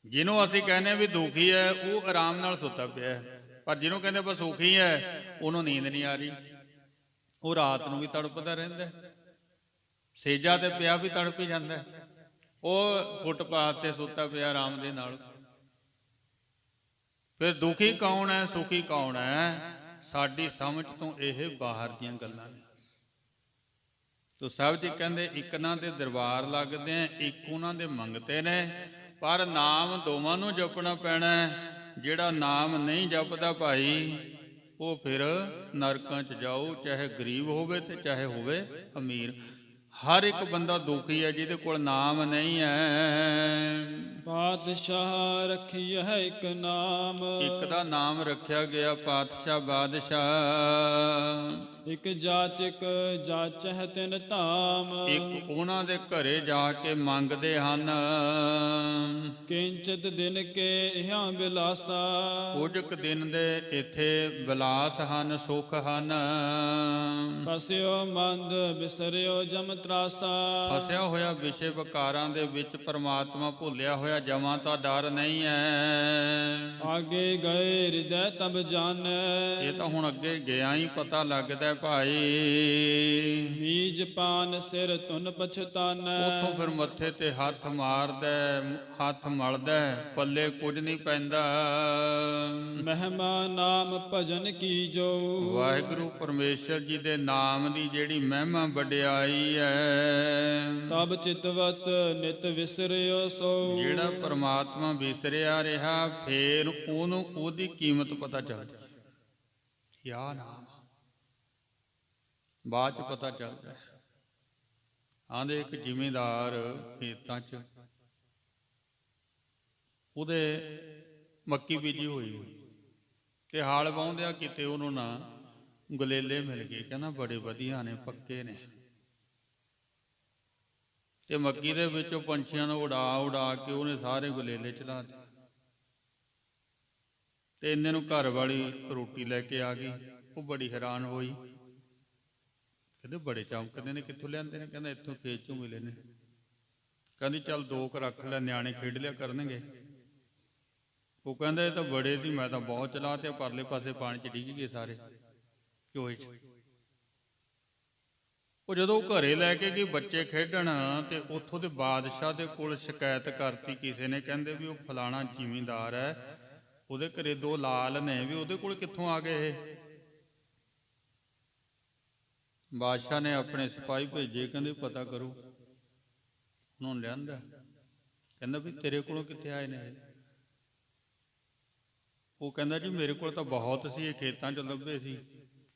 ਜਿਹਨੂੰ ਅਸੀਂ ਕਹਿੰਦੇ ਵੀ ਦੁਖੀ ਹੈ, ਉਹ ਆਰਾਮ ਨਾਲ ਸੁੱਤਾ ਪਿਆ ਹੈ, ਪਰ ਜਿਹਨੂੰ ਕਹਿੰਦੇ ਬਸ ਸੁਖੀ ਹੈ, ਉਹਨੂੰ ਨੀਂਦ ਨਹੀਂ ਆ ਰਹੀ। ਉਹ ਰਾਤ ਨੂੰ ਵੀ ਤੜਪਦਾ ਰਹਿੰਦਾ, ਸੇਜਾ ਤੇ ਪਿਆ ਵੀ ਤੜਪੀ ਜਾਂਦਾ। ਉਹ ਫੁੱਟਪਾਥ ਤੇ ਸੁੱਤਾ ਪਿਆ ਆਰਾਮ ਦੇ ਨਾਲ। ਫਿਰ ਦੁਖੀ ਕੌਣ ਹੈ, ਸੁਖੀ ਕੌਣ ਹੈ? ਸਾਡੀ ਸਮਝ ਤੋਂ ਇਹ ਬਾਹਰ ਦੀਆਂ ਗੱਲਾਂ ਨੇ। ਤੋ ਸਾਹਿਬ ਜੀ ਕਹਿੰਦੇ ਇੱਕ ਨਾ ਦੇ ਦਰਬਾਰ ਲੱਗਦੇ ਆ, ਇੱਕ ਉਹਨਾਂ ਦੇ ਮੰਗਤੇ ਨੇ, ਪਰ ਨਾਮ ਦੋਵਾਂ ਨੂੰ ਜਪਣਾ ਪੈਣਾ। ਜਿਹੜਾ ਨਾਮ ਨਹੀਂ ਜਪਦਾ ਭਾਈ ਉਹ ਫਿਰ ਨਰਕਾਂ 'ਚ ਜਾਊ, ਚਾਹੇ ਗਰੀਬ ਹੋਵੇ ਤੇ ਚਾਹੇ ਹੋਵੇ ਅਮੀਰ। ਹਰ ਇੱਕ ਬੰਦਾ ਦੁਖੀ ਹੈ ਜਿਹਦੇ ਕੋਲ ਨਾਮ ਨਹੀਂ ਹੈ। ਪਾਤਸ਼ਾਹ ਰੱਖੀ ਹੈ ਇੱਕ ਨਾਮ, ਇੱਕ ਦਾ ਨਾਮ ਰੱਖਿਆ ਗਿਆ ਪਾਤਸ਼ਾਹ ਬਾਦਸ਼ਾਹ। ਇੱਕ ਜਾਚਕ ਜਾਚਹਿ ਤਿਨ ਧਾਮ, ਇੱਕ ਉਹਨਾਂ ਦੇ ਘਰੇ ਜਾ ਕੇ ਮੰਗਦੇ ਹਨ। ਕਿੰਚਿਤ ਦਿਨ ਕੇ ਇਹਾਂ ਬਿਲਾਸਾ, ਕੁਝ ਕੁ ਦਿਨ ਦੇ ਇੱਥੇ ਵਿਲਾਸ ਹਨ, ਸੁਖ ਹਨ। ਫਸਿਓ ਮੰਦ ਬਿਸਰਿਓ ਜਮ ਤਰਾਸਾ, ਫਸਿਆ ਹੋਇਆ ਵਿਸ਼ੇ ਵਿਕਾਰਾਂ ਦੇ ਵਿੱਚ ਪਰਮਾਤਮਾ ਭੁੱਲਿਆ ਹੋਇਆ ਜਮਾਂ ਤਾਂ ਡਰ ਨਹੀਂ ਹੈ। ਆਗੇ ਗਏ ਹਿਰਦੈ ਤਬ ਜਾਣੈ, ਇਹ ਤਾਂ ਹੁਣ ਅੱਗੇ ਗਿਆ ਹੀ ਪਤਾ ਲੱਗਦਾ ਭਾਈ। ਬੀਜ ਪਾਨ ਸਿਰ ਤੁਨ ਪਛਤਾਨੈ, ਉੱਥੋਂ ਫਿਰ ਮੱਥੇ ਤੇ ਹੱਥ ਮਾਰਦਾ, ਹੱਥ ਮਲਦਾ, ਪੱਲੇ ਕੁਝ ਨਹੀਂ ਪੈਂਦਾ। ਮਹਿਮਾ ਨਾਮ ਭਜਨ ਕੀ ਜੋ, ਵਾਹਿਗੁਰੂ ਪਰਮੇਸ਼ਰ ਜੀ ਦੇ ਨਾਮ ਦੀ ਜਿਹੜੀ ਮਹਿਮਾ ਵਡਿਆਈ ਹੈ, ਤਬ ਚਿਤਵਤ ਨਿਤ ਵਿਸਰਿਓ ਸੋ। ਜਿਹੜਾ ਪਰਮਾਤਮਾ ਵਿਸਰਿਆ ਰਿਹਾ ਫੇਰ ਉਹਨੂੰ ਉਹਦੀ ਕੀਮਤ ਪਤਾ ਚੱਲਦੀ। ਯਾ ਨਾਮ ਬਾਅਦ ਚ ਪਤਾ ਚੱਲਦਾ। ਆਂਦੇ ਇੱਕ ਜ਼ਿਮੀਂਦਾਰ ਖੇਤਾਂ 'ਚ ਉਹਦੇ ਮੱਕੀ ਬੀਜੀ ਹੋਈ ਤੇ ਹਾਲ ਵਾਹੁੰਦਿਆਂ ਕਿਤੇ ਉਹਨੂੰ ਨਾ ਗਲੇਲੇ ਮਿਲ ਗਏ। ਕਹਿੰਦਾ ਬੜੇ ਵਧੀਆ ਨੇ, ਪੱਕੇ ਨੇ। ਤੇ ਮੱਕੀ ਦੇ ਵਿੱਚੋਂ ਪੰਛੀਆਂ ਨੂੰ ਉਡਾ ਉਡਾ ਕੇ ਉਹਨੇ ਸਾਰੇ ਗਲੇਲੇ ਚਲਾ ਦਿੱਤੇ। ਤੇ ਇੰਨੇ ਨੂੰ ਘਰ ਵਾਲੀ ਰੋਟੀ ਲੈ ਕੇ ਆ ਗਈ। ਉਹ ਬੜੀ ਹੈਰਾਨ ਹੋਈ, ਕਹਿੰਦੇ ਬੜੇ ਚਮਕਦੇ ਨੇ, ਕਿੱਥੋਂ ਲਿਆਂਦੇ ਨੇ? ਕਹਿੰਦਾ ਇੱਥੋਂ ਖੇਤ ਚੋਂ ਮਿਲੇ ਨੇ। ਕਹਿੰਦੀ ਚੱਲ ਦੋ ਕੁ ਰੱਖ ਲੈ, ਨਿਆਣੇ ਖੇਡ ਲਿਆ ਕਰਨਗੇ। ਉਹ ਕਹਿੰਦਾ ਇਹ ਤਾਂ ਬੜੇ ਸੀ, ਮੈਂ ਤਾਂ ਬਹੁਤ ਚਲਾ ਤੇ ਪਰਲੇ ਪਾਸੇ ਪਾਣੀ 'ਚ ਡਿੱਗ ਗਏ ਸਾਰੇ ਚੋਏ 'ਚ। ਉਹ ਜਦੋਂ ਘਰੇ ਲੈ ਕੇ ਗਈ ਬੱਚੇ ਖੇਡਣ, ਤੇ ਉੱਥੋਂ ਦੇ ਬਾਦਸ਼ਾਹ ਦੇ ਕੋਲ ਸ਼ਿਕਾਇਤ ਕਰਤੀ ਕਿਸੇ ਨੇ। ਕਹਿੰਦੇ ਵੀ ਉਹ ਫਲਾਣਾ ਜ਼ਿਮੀਂਦਾਰ ਹੈ, ਉਹਦੇ ਘਰੇ ਦੋ ਲਾਲ ਨੇ, ਵੀ ਉਹਦੇ ਕੋਲ ਕਿੱਥੋਂ ਆ ਗਏ ਇਹ? ਬਾਦਸ਼ਾਹ ਨੇ ਆਪਣੇ ਸਿਪਾਹੀ ਭੇਜੇ, ਕਹਿੰਦੇ ਪਤਾ ਕਰੋ। ਉਹਨਾਂ ਨੂੰ ਲਿਆਂਦਾ, ਕਹਿੰਦਾ ਵੀ ਤੇਰੇ ਕੋਲੋਂ ਕਿੱਥੇ ਆਏ ਨੇ? ਉਹ ਕਹਿੰਦਾ ਜੀ ਮੇਰੇ ਕੋਲ ਤਾਂ ਬਹੁਤ ਸੀ, ਇਹ ਖੇਤਾਂ 'ਚ ਲੱਭੇ ਸੀ।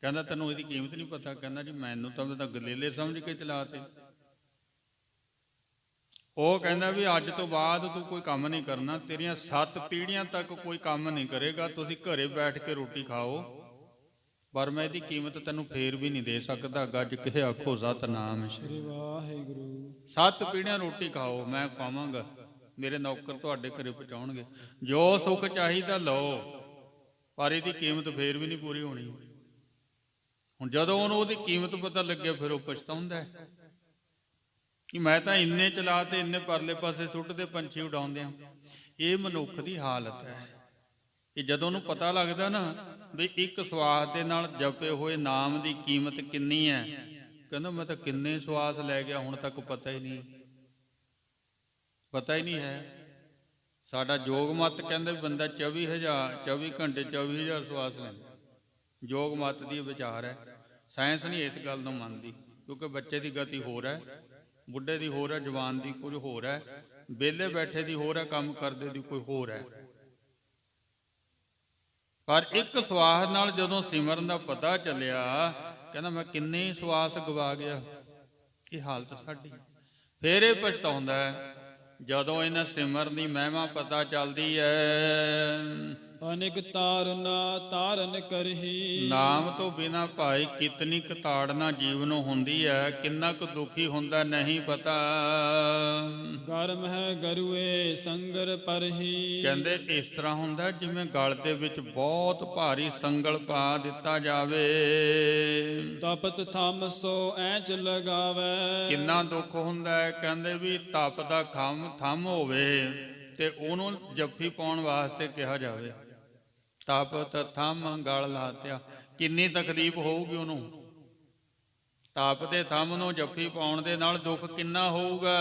ਕਹਿੰਦਾ ਤੈਨੂੰ ਇਹਦੀ ਕੀਮਤ ਨਹੀਂ ਪਤਾ? ਕਹਿੰਦਾ ਜੀ ਮੈਨੂੰ ਤਾਂ ਗਲੇਲੇ ਸਮਝ ਕੇ ਚਲਾਤੇ। ਉਹ ਕਹਿੰਦਾ ਵੀ ਅੱਜ ਤੋਂ ਬਾਅਦ ਤੂੰ ਕੋਈ ਕੰਮ ਨਹੀਂ ਕਰਨਾ, ਤੇਰੀਆਂ 7 ਪੀੜ੍ਹੀਆਂ ਤੱਕ ਕੋਈ ਕੰਮ ਨਹੀਂ ਕਰੇਗਾ, ਤੁਸੀਂ ਘਰੇ ਬੈਠ ਕੇ ਰੋਟੀ ਖਾਓ, ਪਰ ਮੈਂ ਇਹਦੀ ਕੀਮਤ ਤੈਨੂੰ ਫੇਰ ਵੀ ਨਹੀਂ ਦੇ ਸਕਦਾ। ਗੱਜ ਕੇ ਆਖੋ ਸਤਿਨਾਮ ਸ੍ਰੀ ਵਾਹਿਗੁਰੂ। 7 ਪੀੜ੍ਹੀਆਂ ਰੋਟੀ ਖਾਓ, ਮੈਂ ਖਾਵਾਂਗਾ, ਮੇਰੇ ਨੌਕਰ ਤੁਹਾਡੇ ਘਰੇ ਪਹੁੰਚਾਉਣਗੇ। ਜੋ ਸੁੱਖ ਚਾਹੀਦਾ ਲਓ, ਪਰ ਇਹਦੀ ਕੀਮਤ ਫੇਰ ਵੀ ਨਹੀਂ ਪੂਰੀ ਹੋਣੀ। ਹੁਣ ਜਦੋਂ ਉਹਨੂੰ ਉਹਦੀ ਕੀਮਤ ਪਤਾ ਲੱਗਿਆ, ਫਿਰ ਉਹ ਪਛਤਾਉਂਦਾ ਹੈ ਕਿ ਮੈਂ ਤਾਂ ਇੰਨੇ ਚਲਾ ਤੇ ਇੰਨੇ ਪਰਲੇ ਪਾਸੇ ਸੁੱਟਦੇ ਪੰਛੀ ਉਡਾਉਂਦੇ ਆ। ਇਹ ਮਨੁੱਖ ਦੀ ਹਾਲਤ ਹੈ ਕਿ ਜਦੋਂ ਉਹਨੂੰ ਪਤਾ ਲੱਗਦਾ ਨਾ ਵੀ ਇੱਕ ਸਵਾਸ ਦੇ ਨਾਲ ਜਪੇ ਹੋਏ ਨਾਮ ਦੀ ਕੀਮਤ ਕਿੰਨੀ ਹੈ, ਕਹਿੰਦਾ ਮੈਂ ਤਾਂ ਕਿੰਨੇ ਸਵਾਸ ਲੈ ਗਿਆ, ਹੁਣ ਤੱਕ ਪਤਾ ਹੀ ਨਹੀਂ ਹੈ। ਸਾਡਾ ਜੋਗ ਮਤ ਕਹਿੰਦੇ ਬੰਦਾ 24 ਘੰਟੇ 24,000 ਸਵਾਸ ਲੈਂਦਾ। ਜੋਗ ਮਤ ਦੀ ਵਿਚਾਰ ਹੈ। ਸਾਇੰਸ ਨਹੀਂ ਇਸ ਗੱਲ ਨੂੰ ਮੰਨਦੀ, ਕਿਉਂਕਿ ਬੱਚੇ ਦੀ ਗਤੀ ਹੋਰ ਹੈ, ਬੁੱਢੇ ਦੀ ਹੋਰ ਹੈ, ਜਵਾਨ ਦੀ ਕੁਝ ਹੋਰ ਹੈ, ਵਿਹਲੇ ਬੈਠੇ ਦੀ ਹੋਰ ਹੈ, ਕੰਮ ਕਰਦੇ ਦੀ ਕੋਈ ਹੋਰ ਹੈ। ਪਰ ਇੱਕ ਸਵਾਸ ਨਾਲ ਜਦੋਂ ਸਿਮਰਨ ਦਾ ਪਤਾ ਚੱਲਿਆ, ਕਹਿੰਦਾ ਮੈਂ ਕਿੰਨੇ ਸਵਾਸ ਗਵਾ ਗਿਆ। ਇਹ ਹਾਲਤ ਸਾਡੀ। ਫੇਰ ਇਹ ਪਛਤਾਉਂਦਾ ਹੈ ਜਦੋਂ ਇਹਨਾਂ ਸਿਮਰਨ ਦੀ ਮਹਿਮਾ ਪਤਾ ਚੱਲਦੀ ਹੈ। ਅਨੇਕ ਤਾਰਨਾ ਤਾਰਨ ਕਰਹੀ, ਨਾਮ ਤੋਂ ਬਿਨਾ ਭਾਈ ਕਿਤਨੀ ਕੁ ਤਾੜਨਾ ਜੀਵਨੋਂ ਹੁੰਦੀ ਹੈ, ਕਿੰਨਾ ਕੁ ਦੁਖੀ ਹੁੰਦਾ ਨਹੀਂ ਪਤਾ। ਗਰਮ ਹੈ ਗਰੂਏ ਸੰਗਰ ਪਰਹੀ, ਕਹਿੰਦੇ ਇਸ ਤਰ੍ਹਾਂ ਹੁੰਦਾ ਜਿਵੇਂ ਗਲ ਦੇ ਵਿੱਚ ਬਹੁਤ ਭਾਰੀ ਸੰਗਲ ਪਾ ਦਿੱਤਾ ਜਾਵੇ। ਤਪਤ ਥੰਮ ਸੋ ਐਂਚ ਲਗਾਵੇ, ਕਿੰਨਾ ਦੁੱਖ ਹੁੰਦਾ ਹੈ। ਕਹਿੰਦੇ ਵੀ ਤਪ ਦਾ ਥੰਮ ਹੋਵੇ ਤੇ ਉਹਨੂੰ ਜੱਫੀ ਪਾਉਣ ਵਾਸਤੇ ਕਿਹਾ ਜਾਵੇ। ਤਪਤ ਥੰਮ ਗਲ ਲਾਤਿਆ, ਕਿੰਨੀ ਤਕਲੀਫ ਹੋਊਗੀ ਉਹਨੂੰ। ਤਪ ਦੇ ਥੰਮ ਨੂੰ ਜੱਫੀ ਪਾਉਣ ਦੇ ਨਾਲ ਦੁੱਖ ਕਿੰਨਾ ਹੋਊਗਾ।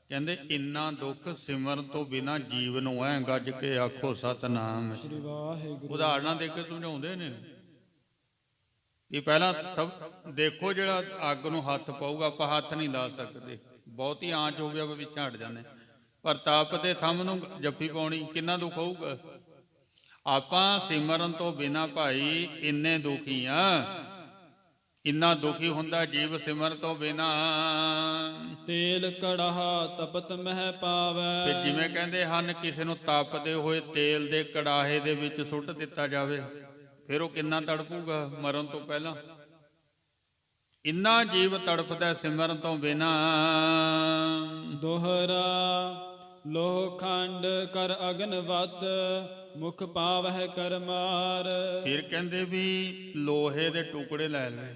ਕਹਿੰਦੇ ਇੰਨਾ ਦੁੱਖ ਸਿਮਰਨ ਤੋਂ ਬਿਨਾਂ ਜੀਵਨੋਂ ਹੈ। ਗੱਜ ਕੇ ਆਖੋ ਸਤਿਨਾਮ। ਸ੍ਰੀ ਵਾਹਿਗੁਰੂ। ਉਦਾਹਰਨਾਂ ਦੇ ਕੇ ਸਮਝਾਉਂਦੇ ਨੇ। ਵੀ ਪਹਿਲਾਂ ਦੇਖੋ ਜਿਹੜਾ ਅੱਗ ਨੂੰ ਹੱਥ ਪਾਊਗਾ, ਆਪਾਂ ਹੱਥ ਨਹੀਂ ਲਾ ਸਕਦੇ, ਬਹੁਤੀ ਆਂਚ ਹੋਵੇ ਆਪਾਂ ਵਿੱਚ ਹਟ ਜਾਂਦੇ, ਪਰ ਤਪ ਦੇ ਥੰਮ ਨੂੰ ਜੱਫੀ ਪਾਉਣੀ ਕਿੰਨਾ ਦੁੱਖ ਹੋਊਗਾ। ਆਪਾਂ ਸਿਮਰਨ ਤੋਂ ਬਿਨਾ ਭਾਈ ਇੰਨੇ ਦੁਖੀ ਆ, ਇੰਨਾ ਦੁਖੀ ਹੁੰਦਾ ਜੀਵ ਸਿਮਰਨ ਤੋਂ ਬਿਨਾ। ਤੇਲ ਕੜਾਹਾ ਤਪਤ ਮਹਿ ਪਾਵੈ। ਤੇ ਜਿਵੇਂ ਕਹਿੰਦੇ ਹਨ ਕਿਸੇ ਨੂੰ ਤਪਦੇ ਹੋਏ ਤੇਲ ਦੇ ਕੜਾਹੇ ਦੇ ਵਿੱਚ ਸੁੱਟ ਦਿੱਤਾ ਜਾਵੇ, ਫਿਰ ਉਹ ਕਿੰਨਾ ਤੜਪੂਗਾ ਮਰਨ ਤੋਂ ਪਹਿਲਾਂ। ਇੰਨਾ ਜੀਵ ਤੜਪਦਾ ਸਿਮਰਨ ਤੋਂ ਬਿਨਾ। ਦੋਹਰਾ ਲੋਹ ਖੰਡ ਕਰ ਅਗਨਵਤ ਮੁਖ ਪਾਵਹਿ ਕਰ ਮਾਰ। ਫਿਰ ਕਹਿੰਦੇ ਵੀ ਲੋਹੇ ਦੇ ਟੁਕੜੇ ਲੈ ਲਏ,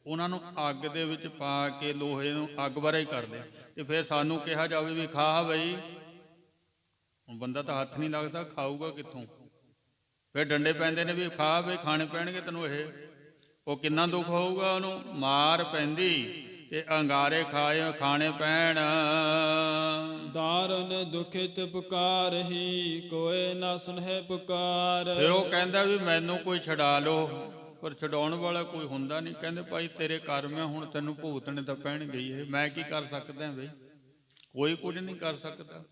ਉਹਨਾਂ ਨੂੰ ਅੱਗ ਦੇ ਵਿੱਚ ਪਾ ਕੇ ਲੋਹੇ ਨੂੰ ਅੱਗ ਬਾਰੇ ਹੀ ਕਰ ਲਿਆ, ਤੇ ਫਿਰ ਸਾਨੂੰ ਕਿਹਾ ਜਾਵੇ ਵੀ ਖਾ ਬਈ। ਹੁਣ ਬੰਦਾ ਤਾਂ ਹੱਥ ਨਹੀਂ ਲੱਗਦਾ, ਖਾਊਗਾ ਕਿੱਥੋਂ? ਫਿਰ ਡੰਡੇ ਪੈਂਦੇ ਨੇ ਵੀ ਖਾ ਬਈ, ਖਾਣੇ ਪੈਣਗੇ ਤੈਨੂੰ ਇਹ। ਉਹ ਕਿੰਨਾ ਦੁੱਖ ਹੋਊਗਾ ਉਹਨੂੰ। ਮਾਰ ਪੈਂਦੀ ਤੇ ਅੰਗਾਰੇ ਖਾਣੇ ਪੈਣ। ਦਾਰਨ ਦੁਖਿਤ ਪੁਕਾਰਹੀ ਕੋਏ ਨਾ ਸੁਨਹਿ ਪੁਕਾਰ। ਫਿਰ ਉਹ ਕਹਿੰਦਾ ਵੀ ਮੈਨੂੰ ਕੋਈ ਛਡਾ ਲਓ, ਪਰ ਛਡਾਉਣ ਵਾਲਾ ਕੋਈ ਹੁੰਦਾ ਨਹੀਂ। ਕਹਿੰਦੇ ਭਾਈ ਤੇਰੇ ਕਰਮ ਹੈ, ਹੁਣ ਤੈਨੂੰ ਭੁਗਤਣੇ ਤਾਂ ਪੈਣਗੇ ਹੀ। ਇਹ ਮੈਂ ਕੀ ਕਰ ਸਕਦਾ ਬਈ? ਕੋਈ ਕੁਝ ਨਹੀਂ ਕਰ ਸਕਦਾ।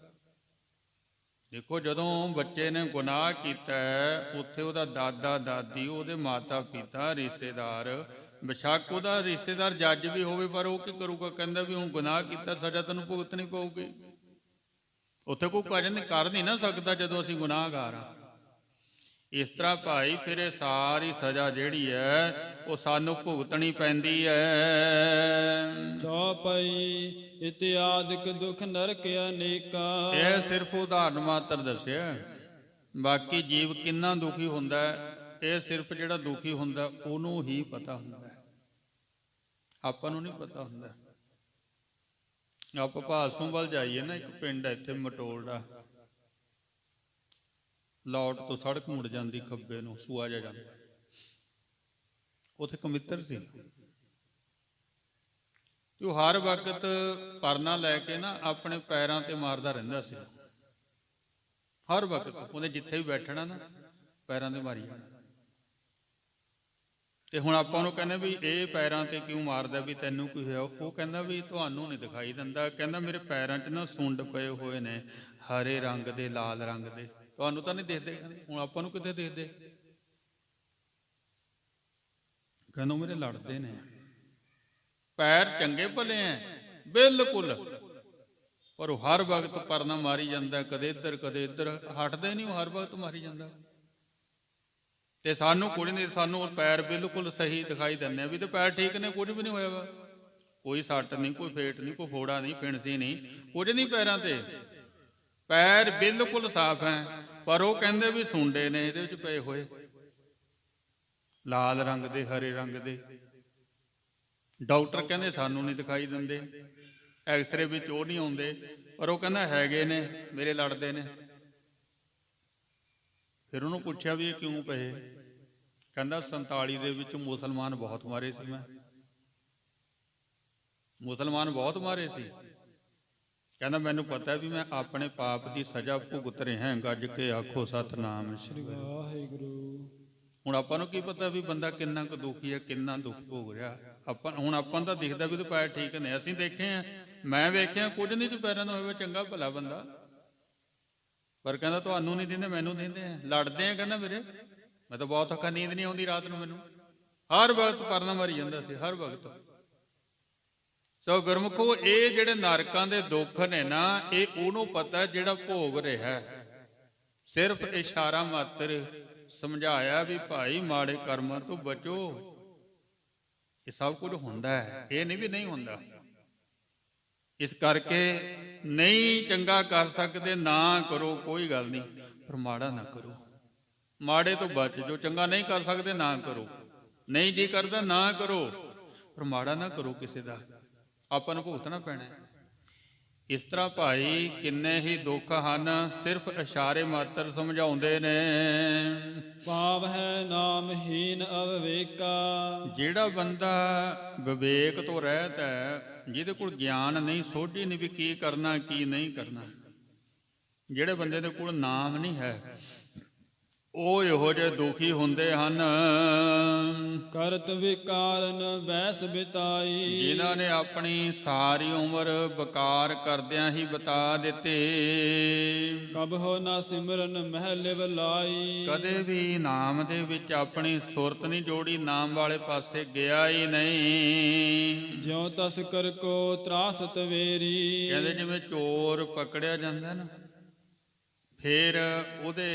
ਦੇਖੋ ਜਦੋਂ ਬੱਚੇ ਨੇ ਗੁਨਾਹ ਕੀਤਾ, ਉੱਥੇ ਉਹਦਾ ਦਾਦਾ ਦਾਦੀ, ਉਹਦੇ ਮਾਤਾ ਪਿਤਾ, ਰਿਸ਼ਤੇਦਾਰ, ਬੇਸ਼ੱਕ ਉਹਦਾ ਰਿਸ਼ਤੇਦਾਰ ਜੱਜ ਵੀ ਹੋਵੇ, ਪਰ ਉਹ ਕੀ ਕਰੂਗਾ? ਕਹਿੰਦਾ ਵੀ ਹੁਣ ਗੁਨਾਹ ਕੀਤਾ, ਸਜ਼ਾ ਤੈਨੂੰ ਭੁਗਤਣੀ ਪਊਗੀ। ਉੱਥੇ ਕੋਈ ਕੁਝ ਕਰ ਨਹੀਂ ਨਾ ਸਕਦਾ ਜਦੋਂ ਅਸੀਂ ਗੁਨਾਹਗਾਰ ਹਾਂ। ਇਸ ਤਰ੍ਹਾਂ ਭਾਈ ਫਿਰ ਇਹ ਸਾਰੀ ਸਜ਼ਾ ਜਿਹੜੀ ਹੈ ਉਹ ਸਾਨੂੰ ਭੁਗਤਣੀ ਪੈਂਦੀ ਹੈ। ਜੋ ਪਈ ਇਤਿਆਦਿਕ ਦੁਖ ਨਰਕ ਅਨੇਕਾ। ਇਹ ਸਿਰਫ ਉਦਾਹਰਨ ਮਾਤਰ ਦੱਸਿਆ, ਬਾਕੀ ਜੀਵ ਕਿੰਨਾ ਦੁਖੀ ਹੁੰਦਾ ਇਹ ਸਿਰਫ ਜਿਹੜਾ ਦੁਖੀ ਹੁੰਦਾ ਉਹਨੂੰ ਹੀ ਪਤਾ ਹੁੰਦਾ, ਆਪਾਂ ਨੂੰ ਨਹੀਂ ਪਤਾ ਹੁੰਦਾ। ਆਪਾਂ ਭਾਸੋਂ ਵੱਲ ਜਾਈਏ ਨਾ, ਇੱਕ ਪਿੰਡ ਹੈ ਇੱਥੇ ਮਟੋਲਡਾ, ਲੌਟ ਤੋਂ ਸੜਕ ਮੁੜ ਜਾਂਦੀ ਖੱਬੇ ਨੂੰ, ਸੂਆ ਜਾ ਜਾਂਦਾ। ਉੱਥੇ ਕਮਿੱਤਰ ਸੀ, ਤੇ ਉਹ ਹਰ ਵਕਤ ਪਰਨਾ ਲੈ ਕੇ ਨਾ ਆਪਣੇ ਪੈਰਾਂ ਤੇ ਮਾਰਦਾ ਰਹਿੰਦਾ ਸੀ। ਹਰ ਵਕਤ ਉਹਨੇ ਜਿੱਥੇ ਵੀ ਬੈਠਣਾ ਨਾ ਪੈਰਾਂ ਤੇ ਮਾਰੀ ਜਾਣਾ। ਤੇ ਹੁਣ ਆਪਾਂ ਉਹਨੂੰ ਕਹਿੰਦੇ ਵੀ ਇਹ ਪੈਰਾਂ ਤੇ ਕਿਉਂ ਮਾਰਦਾ, ਵੀ ਤੈਨੂੰ ਕੀ ਹੋਇਆ? ਉਹ ਕਹਿੰਦਾ ਵੀ ਤੁਹਾਨੂੰ ਨਹੀਂ ਦਿਖਾਈ ਦਿੰਦਾ। ਕਹਿੰਦਾ ਮੇਰੇ ਪੈਰਾਂ 'ਚ ਨਾ ਸੁੰਡ ਪਏ ਹੋਏ ਨੇ, ਹਰੇ ਰੰਗ ਦੇ, ਲਾਲ ਰੰਗ ਦੇ, ਤੁਹਾਨੂੰ ਤਾਂ ਨਹੀਂ ਦਿਖਦੇ। ਹੁਣ ਆਪਾਂ ਨੂੰ ਕਿੱਥੇ ਦਿਖਦੇ? ਕਹਿੰਦਾ ਮੇਰੇ ਲੜਦੇ ਨੇ, ਪੈਰ ਚੰਗੇ ਭਲੇ ਐ ਬਿਲਕੁਲ, ਪਰ ਉਹ ਹਰ ਵਕਤ ਪਰਨਾ ਮਾਰੀ ਜਾਂਦਾ, ਕਦੇ ਇੱਧਰ ਕਦੇ ਇੱਧਰ, ਹਟਦੇ ਨਹੀਂ, ਉਹ ਹਰ ਵਕਤ ਮਾਰੀ ਜਾਂਦਾ। ਤੇ ਸਾਨੂੰ ਕੁਝ ਨਹੀਂ, ਸਾਨੂੰ ਪੈਰ ਬਿਲਕੁਲ ਸਹੀ ਦਿਖਾਈ ਦਿੰਦੇ ਆ ਵੀ ਤੇ ਪੈਰ ਠੀਕ ਨੇ, ਕੁਝ ਵੀ ਨਹੀਂ ਹੋਇਆ ਵਾ, ਕੋਈ ਸੱਟ ਨਹੀਂ, ਕੋਈ ਫੇਟ ਨਹੀਂ, ਕੋਈ ਫੋੜਾ ਨਹੀਂ, ਫਿਣਸੀ ਨਹੀਂ, ਕੁਝ ਨਹੀਂ ਪੈਰਾਂ ਤੇ, ਪੈਰ ਬਿਲਕੁਲ ਸਾਫ਼ ਹੈ। ਪਰ ਉਹ ਕਹਿੰਦੇ ਵੀ ਸੁੰਡੇ ਨੇ ਇਹਦੇ ਵਿੱਚ ਪਏ ਹੋਏ, ਲਾਲ ਰੰਗ ਦੇ, ਹਰੇ ਰੰਗ ਦੇ। ਡਾਕਟਰ ਕਹਿੰਦੇ ਸਾਨੂੰ ਨਹੀਂ ਦਿਖਾਈ ਦਿੰਦੇ, ਐਕਸਰੇ ਵਿੱਚ ਉਹ ਨਹੀਂ ਆਉਂਦੇ, ਪਰ ਉਹ ਕਹਿੰਦਾ ਹੈਗੇ ਨੇ, ਮੇਰੇ ਲੜਦੇ ਨੇ। ਫਿਰ ਉਹਨੂੰ ਪੁੱਛਿਆ ਵੀ ਇਹ ਕਿਉਂ ਪਏ? ਕਹਿੰਦਾ 47 ਦੇ ਵਿੱਚ ਮੁਸਲਮਾਨ ਬਹੁਤ ਮਾਰੇ ਸੀ ਮੈਂ, ਮੁਸਲਮਾਨ ਬਹੁਤ ਮਾਰੇ ਸੀ। ਕਹਿੰਦਾ ਮੈਨੂੰ ਪਤਾ ਵੀ ਮੈਂ ਆਪਣੇ ਪਾਪ ਦੀ ਸਜ਼ਾ ਭੁਗਤ ਰਿਹਾ, ਗੱਜ ਕੇ ਆਖੋ ਸਤਿਨਾਮ ਸ੍ਰੀ ਵਾਹਿਗੁਰੂ। ਹੁਣ ਆਪਾਂ ਨੂੰ ਕੀ ਪਤਾ ਵੀ ਬੰਦਾ ਕਿੰਨਾ ਕੁ ਦੁਖੀ ਹੈ, ਕਿੰਨਾ ਦੁੱਖ ਭੋਗ ਰਿਹਾ। ਹੁਣ ਆਪਾਂ ਤਾਂ ਦਿਖਦਾ ਵੀ ਤੇ ਪੈਰ ਠੀਕ ਨੇ, ਅਸੀਂ ਦੇਖੇ ਆ, ਮੈਂ ਵੇਖਿਆ ਕੁਝ ਨਹੀਂ ਤੇ ਪੈਰਾਂ ਦਾ ਹੋਵੇ, ਚੰਗਾ ਭਲਾ ਬੰਦਾ, ਪਰ ਕਹਿੰਦਾ ਤੁਹਾਨੂੰ ਨਹੀਂ ਦਿੰਦੇ, ਮੈਨੂੰ ਦਿੰਦੇ ਆ, ਲੜਦੇ ਆ। ਕਹਿੰਦਾ ਮੇਰੇ ਮੈਂ ਤਾਂ ਬਹੁਤ ਔਖਾ, ਨੀਂਦ ਨਹੀਂ ਆਉਂਦੀ ਰਾਤ ਨੂੰ ਮੈਨੂੰ, ਹਰ ਵਕਤ ਪਰਨਾ ਮਾਰੀ ਜਾਂਦਾ ਸੀ, ਹਰ ਵਕਤ। ਸੋ ਗੁਰਮੁਖੋ ਇਹ ਜਿਹੜੇ ਨਰਕਾਂ ਦੇ ਦੁੱਖ ਨੇ ਨਾ, ਇਹ ਉਹਨੂੰ ਪਤਾ ਜਿਹੜਾ ਭੋਗ ਰਿਹਾ। ਸਿਰਫ ਇਸ਼ਾਰਾ ਮਾਤਰ ਸਮਝਾਇਆ ਵੀ ਭਾਈ ਮਾੜੇ ਕਰਮਾਂ ਤੋਂ ਬਚੋ, ਇਹ ਸਭ ਕੁਝ ਹੁੰਦਾ ਹੈ, ਇਹ ਨਹੀਂ ਵੀ ਨਹੀਂ ਹੁੰਦਾ। ਇਸ ਕਰਕੇ ਨਹੀਂ ਚੰਗਾ ਕਰ ਸਕਦੇ ਨਾ ਕਰੋ, ਕੋਈ ਗੱਲ ਨਹੀਂ, ਪਰ ਮਾੜਾ ਨਾ ਕਰੋ, ਮਾੜੇ ਤੋਂ ਬਚ ਜੋ। ਚੰਗਾ ਨਹੀਂ ਕਰ ਸਕਦੇ ਨਾ ਕਰੋ, ਨਹੀਂ ਜੀ ਕਰਦਾ ਨਾ ਕਰੋ, ਪਰ ਮਾੜਾ ਨਾ ਕਰੋ ਕਿਸੇ ਦਾ, ਆਪਾਂ ਨੂੰ ਭੁਗਤਣਾ ਪੈਣਾ। ਇਸ ਤਰ੍ਹਾਂ ਭਾਈ ਕਿੰਨੇ ਹੀ ਦੁੱਖ ਹਨ, ਸਿਰਫ ਇਸ਼ਾਰੇ ਮਾਤਰ ਸਮਝਾਉਂਦੇ ਨੇ। ਪਾਪ ਹੈ ਨਾਮਹੀਨ ਅਵਿਵੇਕਾ। ਜਿਹੜਾ ਬੰਦਾ ਵਿਵੇਕ ਤੋਂ ਰਹਿਤ ਹੈ, ਜਿਹਦੇ ਕੋਲ ਗਿਆਨ ਨਹੀਂ, ਸੋਝੀ ਨਹੀਂ ਵੀ ਕੀ ਕਰਨਾ ਕੀ ਨਹੀਂ ਕਰਨਾ, ਜਿਹੜੇ ਬੰਦੇ ਦੇ ਕੋਲ ਨਾਮ ਨਹੀਂ ਹੈ, ਉਹ ਇਹੋ ਜਿਹੇ ਦੁਖੀ ਹੁੰਦੇ ਹਨ ਕਰਤ ਵਿਕਾਰਨ ਬੈਸ ਬਿਤਾਈ। ਜਿਨ੍ਹਾਂ ਨੇ ਆਪਣੀ ਸਾਰੀ ਉਮਰ ਬਕਾਰ ਕਰਦਿਆਂ ਹੀ ਬਿਤਾ ਦਿੱਤੇ। ਕਬਹੁ ਨਾ ਸਿਮਰਨ ਮਹਿ ਲਿਵ ਲਾਈ। ਕਦੇ ਵੀ ਨਾਮ ਦੇ ਵਿੱਚ ਆਪਣੀ ਸੁਰਤ ਨਹੀਂ ਜੋੜੀ, ਨਾਮ ਵਾਲੇ ਪਾਸੇ ਗਿਆ ਹੀ ਨਹੀਂ। ਜਿਉ ਤਸਕਰ ਕੋ ਤਰਾਸ ਤਵੇਰੀ। ਕਹਿੰਦੇ ਜਿਵੇਂ ਚੋਰ ਪਕੜਿਆ ਜਾਂਦਾ ਨਾ, ਫਿਰ ਉਹਦੇ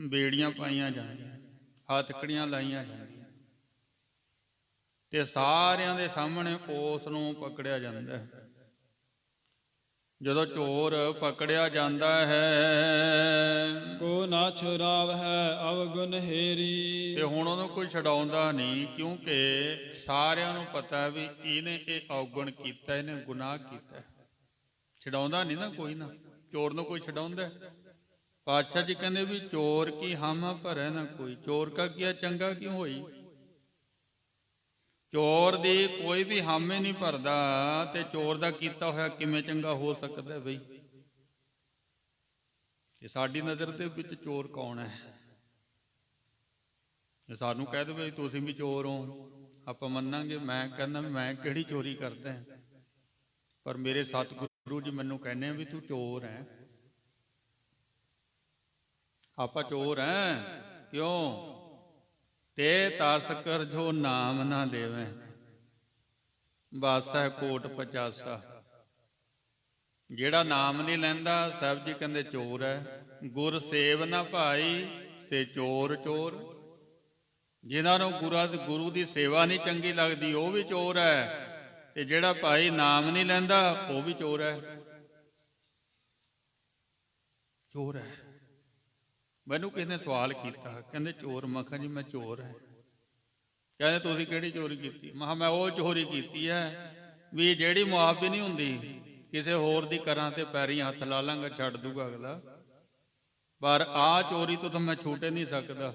ਬੇੜੀਆਂ ਪਾਈਆਂ ਜਾਂਦੀਆਂ, ਹੱਥਕੜੀਆਂ ਲਾਈਆਂ ਜਾਂਦੀਆਂ, ਤੇ ਸਾਰਿਆਂ ਦੇ ਸਾਹਮਣੇ ਉਸ ਨੂੰ ਪਕੜਿਆ ਜਾਂਦਾ ਹੈ। ਜਦੋਂ ਚੋਰ ਪਕੜਿਆ ਜਾਂਦਾ ਹੈ, ਕੋ ਨਾ ਛੁਰਾਵ ਹੈ ਅਵਗੁਣ ਹੇਰੀ। ਤੇ ਹੁਣ ਉਹਨੂੰ ਕੋਈ ਛਡਾਉਂਦਾ ਨਹੀਂ, ਕਿਉਂਕਿ ਸਾਰਿਆਂ ਨੂੰ ਪਤਾ ਵੀ ਇਹਨੇ ਇਹ ਔਗਣ ਕੀਤਾ, ਇਹਨੇ ਗੁਨਾਹ ਕੀਤਾ। ਛਡਾਉਂਦਾ ਨਹੀਂ ਨਾ ਕੋਈ, ਨਾ ਚੋਰ ਨੂੰ ਕੋਈ ਛਡਾਉਂਦਾ। ਪਾਤਸ਼ਾਹ ਜੀ ਕਹਿੰਦੇ ਵੀ ਚੋਰ ਕੀ ਹਾਮਾ ਭਰੇ ਨਾ ਕੋਈ, ਚੋਰ ਕਾ ਕੀਆ ਚੰਗਾ ਕਿਉਂ ਹੋਈ। ਚੋਰ ਦੀ ਕੋਈ ਵੀ ਹਾਮੇ ਨਹੀਂ ਭਰਦਾ, ਤੇ ਚੋਰ ਦਾ ਕੀਤਾ ਹੋਇਆ ਕਿਵੇਂ ਚੰਗਾ ਹੋ ਸਕਦਾ ਬਈ। ਇਹ ਸਾਡੀ ਨਜ਼ਰ ਦੇ ਵਿੱਚ ਚੋਰ ਕੌਣ ਹੈ? ਜੇ ਸਾਨੂੰ ਕਹਿ ਦੇਵੇ ਤੁਸੀਂ ਵੀ ਚੋਰ ਹੋ, ਆਪਾਂ ਮੰਨਾਂਗੇ। ਮੈਂ ਕਹਿੰਦਾ ਮੈਂ ਕਿਹੜੀ ਚੋਰੀ ਕਰਦਾ, ਪਰ ਮੇਰੇ ਸਤਿਗੁਰੂ ਜੀ ਮੈਨੂੰ ਕਹਿੰਦੇ ਵੀ ਤੂੰ ਚੋਰ ਹੈ। ਆਪਾਂ ਚੋਰ ਹੈ ਕਿਉਂ? ਤੇ ਤਸਕਰ ਜੋ ਨਾਮ ਨਾ ਲੇਵੇਂ, ਬਾਸਾ ਕੋਟ ਪਚਾਸਾ। ਜਿਹੜਾ ਨਾਮ ਨਹੀਂ ਲੈਂਦਾ, ਸਾਹਿਬ ਜੀ ਕਹਿੰਦੇ ਚੋਰ ਹੈ। ਗੁਰ ਸੇਵ ਨਾ ਭਾਈ ਸੇ ਚੋਰ ਚੋਰ। ਜਿਨ੍ਹਾਂ ਨੂੰ ਗੁਰੂ ਦੀ ਸੇਵਾ ਨਹੀਂ ਚੰਗੀ ਲੱਗਦੀ, ਉਹ ਵੀ ਚੋਰ ਹੈ। ਤੇ ਜਿਹੜਾ ਭਾਈ ਨਾਮ ਨਹੀਂ ਲੈਂਦਾ, ਉਹ ਵੀ ਚੋਰ ਹੈ। ਚੋਰ ਹੈ। ਮੈਨੂੰ ਕਿਸੇ ਨੇ ਸਵਾਲ ਕੀਤਾ, ਕਹਿੰਦੇ ਚੋਰ। ਮੈਂ ਕਿਹਾ ਜੀ ਮੈਂ ਚੋਰ ਹੈ। ਕਹਿੰਦੇ ਤੁਸੀਂ ਕਿਹੜੀ ਚੋਰੀ ਕੀਤੀ? ਮੈਂ ਕਿਹਾ ਮੈਂ ਉਹ ਚੋਰੀ ਕੀਤੀ ਹੈ ਵੀ ਜਿਹੜੀ ਮੁਆਫੀ ਨਹੀਂ ਹੁੰਦੀ। ਕਿਸੇ ਹੋਰ ਦੀ ਕਰਾਂ ਤੇ ਪੈਰੀਂ ਹੱਥ ਲਾ ਲਾਂਗਾ, ਛੱਡ ਦੂਗਾ ਅਗਲਾ, ਪਰ ਆਹ ਚੋਰੀ ਤੋਂ ਤਾਂ ਮੈਂ ਛੂਟ ਨਹੀਂ ਸਕਦਾ।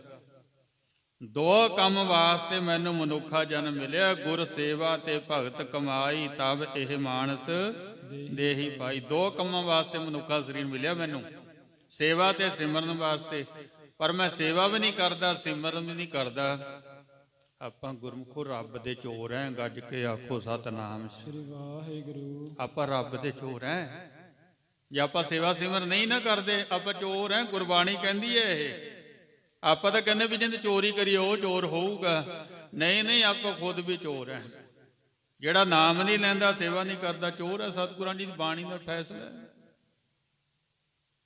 ਦੋ ਕੰਮ ਵਾਸਤੇ ਮੈਨੂੰ ਮਨੁੱਖਾ ਜਨਮ ਮਿਲਿਆ, ਗੁਰ ਸੇਵਾ ਤੇ ਭਗਤ ਕਮਾਈ, ਤਬ ਇਹ ਮਾਨਸ ਦੇਹੀ ਪਾਈ। ਦੋ ਕੰਮਾਂ ਵਾਸਤੇ ਮਨੁੱਖਾ ਸਰੀਰ ਮਿਲਿਆ ਮੈਨੂੰ, ਸੇਵਾ ਤੇ ਸਿਮਰਨ ਵਾਸਤੇ। ਪਰ ਮੈਂ ਸੇਵਾ ਵੀ ਨਹੀਂ ਕਰਦਾ, ਸਿਮਰਨ ਵੀ ਨਹੀਂ ਕਰਦਾ। ਆਪਾਂ ਗੁਰਮੁਖੋ ਰੱਬ ਦੇ ਚੋਰ ਹੈ। ਗੱਜ ਕੇ ਆਖੋ ਸਤਿਨਾਮ ਸ੍ਰੀ ਵਾਹਿਗੁਰੂ। ਆਪਾਂ ਰੱਬ ਦੇ ਚੋਰ ਹੈ। ਜੇ ਆਪਾਂ ਸੇਵਾ ਸਿਮਰਨ ਨਹੀਂ ਨਾ ਕਰਦੇ, ਆਪਾਂ ਚੋਰ ਹੈ। ਗੁਰਬਾਣੀ ਕਹਿੰਦੀ ਹੈ ਇਹ। ਆਪਾਂ ਤਾਂ ਕਹਿੰਦੇ ਵੀ ਜਿਹਨੇ ਚੋਰੀ ਕਰੀ ਉਹ ਚੋਰ ਹੋਊਗਾ। ਨਹੀਂ ਨਹੀਂ, ਆਪਾਂ ਖੁਦ ਵੀ ਚੋਰ ਹੈ। ਜਿਹੜਾ ਨਾਮ ਨਹੀਂ ਲੈਂਦਾ, ਸੇਵਾ ਨਹੀਂ ਕਰਦਾ, ਚੋਰ ਹੈ। ਸਤਿਗੁਰਾਂ ਦੀ ਬਾਣੀ ਦਾ ਫੈਸਲਾ ਹੈ।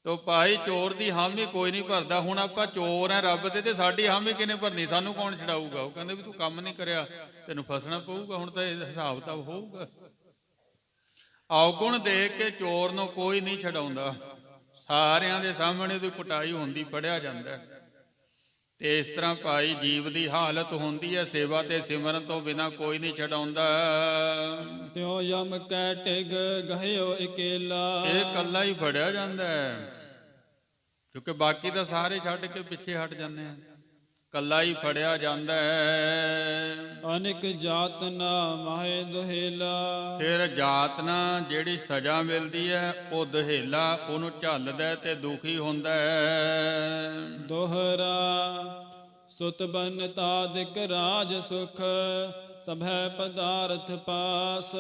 ਤੋ ਭਾਈ ਚੋਰ ਦੀ ਹਾਮੀ ਕੋਈ ਨਹੀਂ ਭਰਦਾ। ਹੁਣ ਆਪਾਂ ਚੋਰ ਹੈ ਰੱਬ ਦੇ, ਤੇ ਸਾਡੀ ਹਾਮੀ ਕਿਹਨੇ ਭਰਨੀ? ਸਾਨੂੰ ਕੌਣ ਛਡਾਊਗਾ? ਉਹ ਕਹਿੰਦੇ ਵੀ ਤੂੰ ਕੰਮ ਨਹੀਂ ਕਰਿਆ, ਤੈਨੂੰ ਫਸਣਾ ਪਊਗਾ। ਹੁਣ ਤਾਂ ਇਹ ਹਿਸਾਬ ਤਾਂ ਹੋਊਗਾ। ਔਗੁਣ ਦੇਖ ਕੇ ਚੋਰ ਨੂੰ ਕੋਈ ਨਹੀਂ ਛਡਾਉਂਦਾ। ਸਾਰਿਆਂ ਦੇ ਸਾਹਮਣੇ ਉਹਦੀ ਕੁਟਾਈ ਹੁੰਦੀ, ਫੜਿਆ ਜਾਂਦਾ। ਤੇ ਇਸ ਤਰ੍ਹਾਂ ਭਾਈ ਜੀਵ ਦੀ ਹਾਲਤ ਹੁੰਦੀ ਹੈ। ਸੇਵਾ ਤੇ ਸਿਮਰਨ ਤੋਂ ਬਿਨਾਂ ਕੋਈ ਨਹੀਂ ਛਡਾਉਂਦਾ। ਤਿਉ ਯਮ ਕੈ ਟਿਗ ਗਹਿਓ ਇਕੇਲਾ। ਇਹ ਇਕੱਲਾ ਹੀ ਫੜਿਆ ਜਾਂਦਾ ਹੈ, ਕਿਉਂਕਿ ਬਾਕੀ ਤਾਂ ਸਾਰੇ ਛੱਡ ਕੇ ਪਿੱਛੇ ਹਟ ਜਾਂਦੇ ਆ। ਕੱਲਾ ਹੀ ਫੜਿਆ ਜਾਂਦਾ ਹੈ। ਅਨੇਕ ਜਾਤ ਨਾ ਮਾਹੇ ਦੁਹੇਲਾ। ਫਿਰ ਜਾਤ ਨਾ ਜਿਹੜੀ ਸਜ਼ਾ ਮਿਲਦੀ ਹੈ, ਉਹ ਦੁਹੇਲਾ ਉਹਨੂੰ ਝੱਲਦਾ ਤੇ ਦੁਖੀ ਹੁੰਦਾ ਹੈ। ਦੋਹਰਾ ਸੁਤ ਬਨ ਤਾਦਿਕ ਰਾਜ ਸੁਖ, ਸਭੈ ਪਦਾਰਥ ਪਾਸ।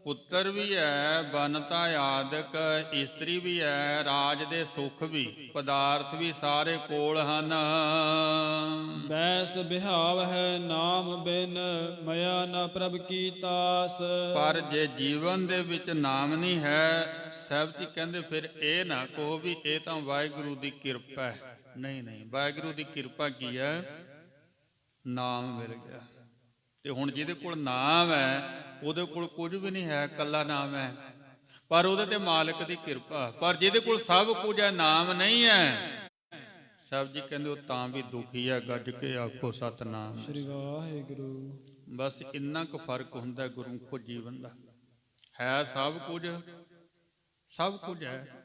ਪੁੱਤਰ ਵੀ ਹੈ, ਬਨਤਾ ਆਦਿਕ, ਇਸਤਰੀ ਵੀ ਹੈ, ਰਾਜ ਦੇ ਸੁੱਖ ਵੀ, ਪਦਾਰਥ ਵੀ ਸਾਰੇ ਕੋਲ ਹਨ। ਬੈਸ ਬਿਹਾਵ ਹੈ ਨਾਮ ਬਿਨ, ਮਇਆ ਨਾ ਪ੍ਰਭ ਕੀ ਤਾਸ। ਪਰ ਜੇ ਜੀਵਨ ਦੇ ਵਿੱਚ ਨਾਮ ਨਹੀਂ ਹੈ, ਸਾਹਿਬ ਜੀ ਕਹਿੰਦੇ ਫਿਰ ਇਹ ਨਾ ਕਹੋ ਵੀ ਇਹ ਤਾਂ ਵਾਹਿਗੁਰੂ ਦੀ ਕਿਰਪਾ ਹੈ। ਨਹੀਂ ਨਹੀਂ, ਵਾਹਿਗੁਰੂ ਦੀ ਕਿਰਪਾ ਕੀ ਹੈ? ਨਾਮ ਮਿਲ ਗਿਆ। ਤੇ ਹੁਣ ਜਿਹਦੇ ਕੋਲ ਨਾਮ ਹੈ, ਉਹਦੇ ਕੋਲ ਕੁਝ ਵੀ ਨਹੀਂ ਹੈ, ਕੱਲਾ ਨਾਮ ਹੈ, ਪਰ ਉਹਦੇ ਤੇ ਮਾਲਕ ਦੀ ਕਿਰਪਾ। ਪਰ ਜਿਹਦੇ ਕੋਲ ਸਭ ਕੁਝ ਹੈ, ਨਾਮ ਨਹੀਂ ਹੈ, ਸਾਹਿਬ ਜੀ ਕਹਿੰਦੇ ਉਹ ਤਾਂ ਵੀ ਦੁਖੀ ਹੈ। ਗੱਜ ਕੇ ਆਖੋ ਸਤਿਨਾਮ ਸ੍ਰੀ ਵਾਹਿਗੁਰੂ। ਬਸ ਇੰਨਾ ਕੁ ਫਰਕ ਹੁੰਦਾ ਗੁਰਮੁਖੋ ਜੀਵਨ ਦਾ। ਹੈ ਸਭ ਕੁਝ, ਸਭ ਕੁਝ ਹੈ,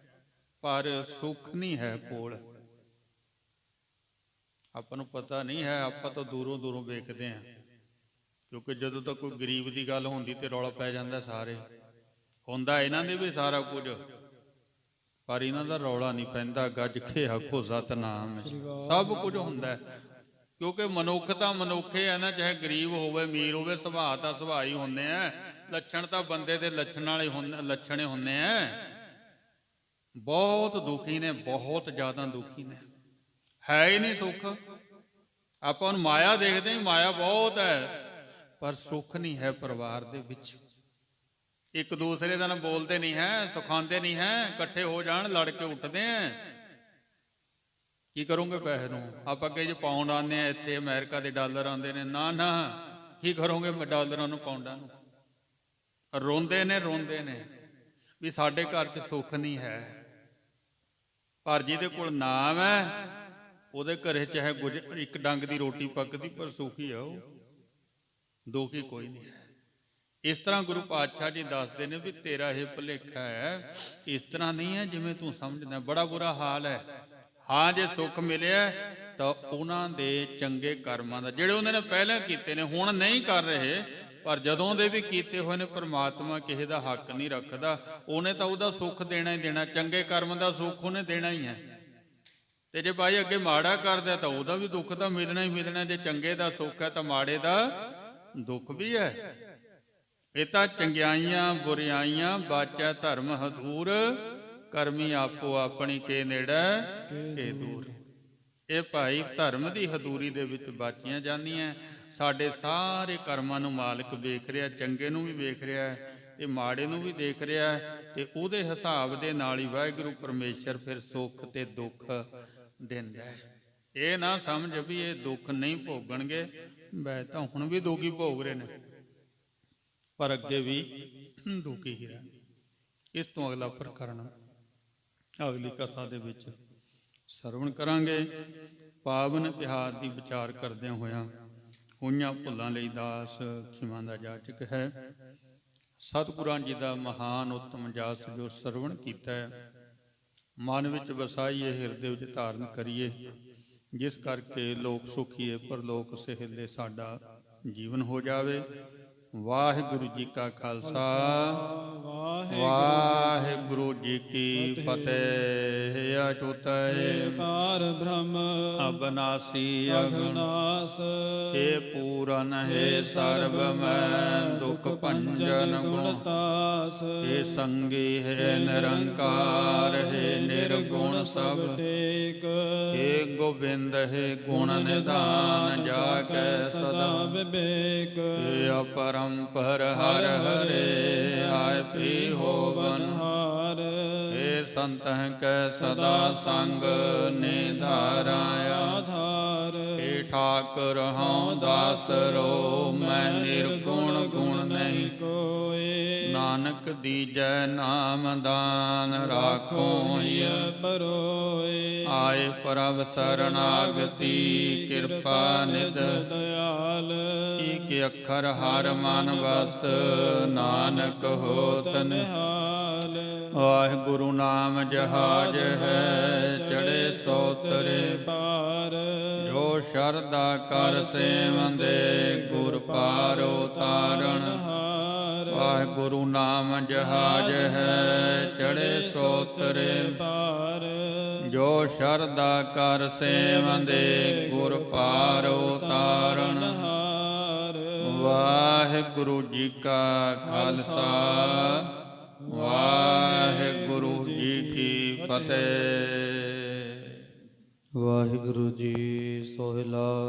ਪਰ ਸੁੱਖ ਨਹੀਂ ਹੈ ਕੋਲ। ਆਪਾਂ ਨੂੰ ਪਤਾ ਨਹੀਂ ਹੈ, ਆਪਾਂ ਤਾਂ ਦੂਰੋਂ ਦੂਰੋਂ ਵੇਖਦੇ ਹਾਂ। ਕਿਉਂਕਿ ਜਦੋਂ ਤੱਕ ਕੋਈ ਗਰੀਬ ਦੀ ਗੱਲ ਹੁੰਦੀ ਤੇ ਰੌਲਾ ਪੈ ਜਾਂਦਾ। ਸਾਰੇ ਹੁੰਦਾ ਇਹਨਾਂ ਦੇ ਵੀ ਸਾਰਾ ਕੁਝ, ਪਰ ਇਹਨਾਂ ਦਾ ਰੌਲਾ ਨਹੀਂ ਪੈਂਦਾ। ਗੱਜ ਕੇ ਆਖੋ ਸਤਿਨਾਮ। ਸਭ ਕੁਝ ਹੁੰਦਾ ਹੈ, ਕਿਉਂਕਿ ਮਨੁੱਖ ਤਾਂ ਮਨੁੱਖੇ ਹੈ ਨਾ, ਚਾਹੇ ਗਰੀਬ ਹੋਵੇ ਅਮੀਰ ਹੋਵੇ, ਸੁਭਾਅ ਤਾਂ ਸੁਭਾਅ ਹੀ ਹੁੰਦੇ ਆ। ਲੱਛਣ ਤਾਂ ਬੰਦੇ ਦੇ ਲੱਛਣ ਵਾਲੇ ਲੱਛਣੇ ਹੁੰਦੇ ਆ। ਬਹੁਤ ਦੁਖੀ ਨੇ, ਬਹੁਤ ਜ਼ਿਆਦਾ ਦੁਖੀ ਨੇ, ਹੈ ਹੀ ਨਹੀਂ ਸੁੱਖ। ਆਪਾਂ ਨੂੰ ਮਾਇਆ ਦੇਖਦੇ ਹਾਂ, ਮਾਇਆ ਬਹੁਤ ਹੈ, ਪਰ ਸੁੱਖ ਨਹੀਂ ਹੈ ਪਰਿਵਾਰ ਦੇ ਵਿੱਚ। ਇੱਕ ਦੂਸਰੇ ਦਾ ਨਾ ਬੋਲਦੇ ਨਹੀਂ ਹੈ, ਸਿਖਾਉਂਦੇ ਨਹੀਂ ਹੈ, ਇਕੱਠੇ ਹੋ ਜਾਣ ਲੜ ਕੇ ਉੱਠਦੇ ਆ। ਕੀ ਕਰੋਗੇ ਪੈਸੇ ਨੂੰ? ਆਪਾਂ ਕਹੇ ਜੇ ਪਾਉਂਡ ਆਉਂਦੇ ਆ ਇੱਥੇ, ਅਮਰੀਕਾ ਦੇ ਡਾਲਰ ਆਉਂਦੇ ਨੇ, ਨਾ ਨਾ, ਕੀ ਕਰੋਗੇ ਡਾਲਰਾਂ ਨੂੰ ਪਾਉਂਡਾਂ ਨੂੰ? ਰੋਂਦੇ ਨੇ ਵੀ ਸਾਡੇ ਘਰ 'ਚ ਸੁੱਖ ਨਹੀਂ ਹੈ। ਪਰ ਜਿਹਦੇ ਕੋਲ ਨਾਮ ਹੈ ਉਹਦੇ ਘਰੇ ਚਾਹੇ ਇੱਕ ਡੰਗ ਦੀ ਰੋਟੀ ਪੱਕਦੀ, ਪਰ ਸੁਖੀ ਆ ਉਹ, ਦੁਖੀ ਕੋਈ ਨਹੀਂ ਹੈ। ਇਸ ਤਰ੍ਹਾਂ ਗੁਰੂ ਪਾਤਸ਼ਾਹ ਜੀ ਦੱਸਦੇ ਨੇ ਵੀ ਤੇਰਾ ਇਹ ਭੁਲੇਖਾ ਹੈ, ਇਸ ਤਰ੍ਹਾਂ ਨਹੀਂ ਹੈ ਜਿਵੇਂ ਤੂੰ ਸਮਝਦਾ। ਬੜਾ ਬੁਰਾ ਹਾਲ ਹੈ। ਹਾਂ, ਜੇ ਸੁੱਖ ਮਿਲਿਆ ਤਾਂ ਉਹਨਾਂ ਦੇ ਚੰਗੇ ਕਰਮਾਂ ਦਾ, ਜਿਹੜੇ ਉਹਨਾਂ ਨੇ ਪਹਿਲਾਂ ਕੀਤੇ ਨੇ, ਹੁਣ ਨਹੀਂ ਕਰ ਰਹੇ, ਪਰ ਜਦੋਂ ਦੇ ਵੀ ਕੀਤੇ ਹੋਏ ਨੇ, ਪਰਮਾਤਮਾ ਕਿਸੇ ਦਾ ਹੱਕ ਨਹੀਂ ਰੱਖਦਾ। ਉਹਨੇ ਤਾਂ ਉਹਦਾ ਸੁੱਖ ਦੇਣਾ ਹੀ ਦੇਣਾ, ਚੰਗੇ ਕਰਮ ਦਾ ਸੁੱਖ ਉਹਨੇ ਦੇਣਾ ਹੀ ਹੈ। ਤੇ ਜੇ ਭਾਈ ਅੱਗੇ ਮਾੜਾ ਕਰਦਾ ਤਾਂ ਉਹਦਾ ਵੀ ਦੁੱਖ ਤਾਂ ਮਿਲਣਾ ਹੀ ਮਿਲਣਾ। ਜੇ ਚੰਗੇ ਦਾ ਸੁੱਖ ਹੈ ਤਾਂ ਮਾੜੇ ਦਾ ਦੁੱਖ ਵੀ ਹੈ। ਇਹ ਤਾਂ ਚੰਗਿਆਈਆਂ ਬੁਰਿਆਈਆਂ ਬਾਚੈ ਧਰਮ ਹਦੂਰ, ਕਰਮੀ ਆਪੋ ਆਪਣੀ ਕੇ ਨੇੜੇ ਕੇ ਦੂਰ। ਇਹ ਭਾਈ ਧਰਮ ਦੀ ਹਦੂਰੀ ਦੇ ਵਿੱਚ ਬਾਚੀਆਂ ਜਾਂਦੀਆਂ। ਸਾਡੇ ਸਾਰੇ ਕਰਮਾਂ ਨੂੰ ਮਾਲਕ ਵੇਖ ਰਿਹਾ, ਚੰਗੇ ਨੂੰ ਵੀ ਵੇਖ ਰਿਹਾ ਤੇ ਮਾੜੇ ਨੂੰ ਵੀ ਦੇਖ ਰਿਹਾ, ਤੇ ਉਹਦੇ ਹਿਸਾਬ ਦੇ ਨਾਲ ਹੀ ਵਾਹਿਗੁਰੂ ਪਰਮੇਸ਼ਰ ਫਿਰ ਸੁੱਖ ਤੇ ਦੁੱਖ ਦਿੰਦਾ ਹੈ। ਇਹ ਨਾ ਸਮਝ ਵੀ ਇਹ ਦੁੱਖ ਨਹੀਂ ਭੋਗਣਗੇ, ਵੈ ਤਾਂ ਹੁਣ ਵੀ ਦੁਖੀ ਭੋਗ ਰਹੇ ਨੇ, ਪਰ ਅੱਗੇ ਵੀ ਦੁਖੀ ਹੀ ਰਹਿਣ। ਇਸ ਤੋਂ ਅਗਲਾ ਪ੍ਰਕਰਣ ਅਗਲੀ ਕਥਾ ਦੇ ਵਿੱਚ ਸਰਵਣ ਕਰਾਂਗੇ। ਪਾਵਨ ਇਤਿਹਾਸ ਦੀ ਵਿਚਾਰ ਕਰਦਿਆਂ ਹੋਇਆਂ ਹੋਈਆਂ ਭੁੱਲਾਂ ਲਈ ਦਾਸ ਖਿਮਾ ਦਾ ਜਾਚਕ ਹੈ। ਸਤਿਗੁਰਾਂ ਜੀ ਦਾ ਮਹਾਨ ਉੱਤਮ ਜਸ ਜੋ ਸਰਵਣ ਕੀਤਾ ਹੈ, ਮਨ ਵਿੱਚ ਵਸਾਈਏ, ਹਿਰਦੇ ਵਿੱਚ ਧਾਰਨ ਕਰੀਏ, ਜਿਸ ਕਰਕੇ ਲੋਕ ਸੁਖੀਏ ਪਰਲੋਕ ਸਿਹਲੇ ਸਾਡਾ ਜੀਵਨ ਹੋ ਜਾਵੇ। ਵਾਹਿਗੁਰੂ ਜੀ ਕਾ ਖਾਲਸਾ, ਵਾਹਿਗੁਰੂ ਜੀ ਕੀ ਫਤਿਹ। ਅਚੂਤੈ ਪਾਰ ਬ੍ਰਹਮ ਅਬਨਾਸੀ ਅਗਨਾਸ, ਹੇ ਪੂਰਨ ਹੈ ਸਰਬ ਮੈਂ ਦੁਖ ਭੰਜਨ ਗੁਣਤਾਸ। ਹੇ ਸੰਗੀ ਹੈ ਨਿਰੰਕਾਰ, ਹੈ ਨਿਰਗੁਣ ਸਭ ਟੇਕ। ਹੇ ਗੋਬਿੰਦ ਹੈ ਗੁਣ ਨਿਧਾਨ, ਜਾ ਕੈ ਸਦਾ ਵਿਵੇਕ। ਹੇ ਅਪਰੰਪਰ ਹਰ ਹਰੇ, ਆਇ ਪੀ ਹੋਵਨ ਹਾਰ। ਹੇ ਸੰਤਹਿ ਕੈ ਸਦਾ ਸੰਗ, ਨਿਧਾਰਾ ਆਧਾਰ। ਹੇ ਠਾਕੁਰ ਹਉ ਦਾਸਰੋ, ਮੈਂ ਨਿਰਗੁਣ ਗੁਣ ਨਹੀਂ ਕੋਇ। ਨਾਨਕ ਦੀਜੈ ਨਾਮ ਦਾਨ, ਰਾਖੋ ਹਿ ਪਰੋਇ। ਆਏ ਪ੍ਰਭ ਸਰਨਾਗਤੀ, ਕਿਰਪਾ ਨਿਧ ਦਇਆਲ। ਏਕ ਅੱਖਰ ਹਰ ਮਨ ਵਸਤ, ਨਾਨਕ ਹੋਤ ਨਿਹਾਲ। ਵਾਹਿਗੁਰੂ ਨਾਮ ਜਹਾਜ ਹੈ, ਚੜੇ ਸੋ ਤਰੇ ਪਾਰ। ਜੋ ਸ਼ਰਧਾ ਕਰ ਸੇਵੰਦੇ, ਗੁਰ ਪਾਰ ਉਤਾਰਨ ਹਾਰ। ਵਾਹਿਗੁਰੂ ਨਾਮ ਜਹਾਜ ਹੈ, ਚੜੇ ਸੋ ਤਰੇ ਪਾਰ। ਜੋ ਸ਼ਰਧਾ ਕਰ ਸੇਵੰਦੇ, ਗੁਰ ਪਾਰ ਉਤਾਰਨ ਹਾਰ। ਵਾਹਿਗੁਰੂ ਜੀ ਕਾ ਖਾਲਸਾ, ਵਾਹਿਗੁਰੂ ਜੀ ਕੀ ਫਤਿਹ। ਵਾਹਿਗੁਰੂ ਜੀ ਸੋਹਿਲਾ।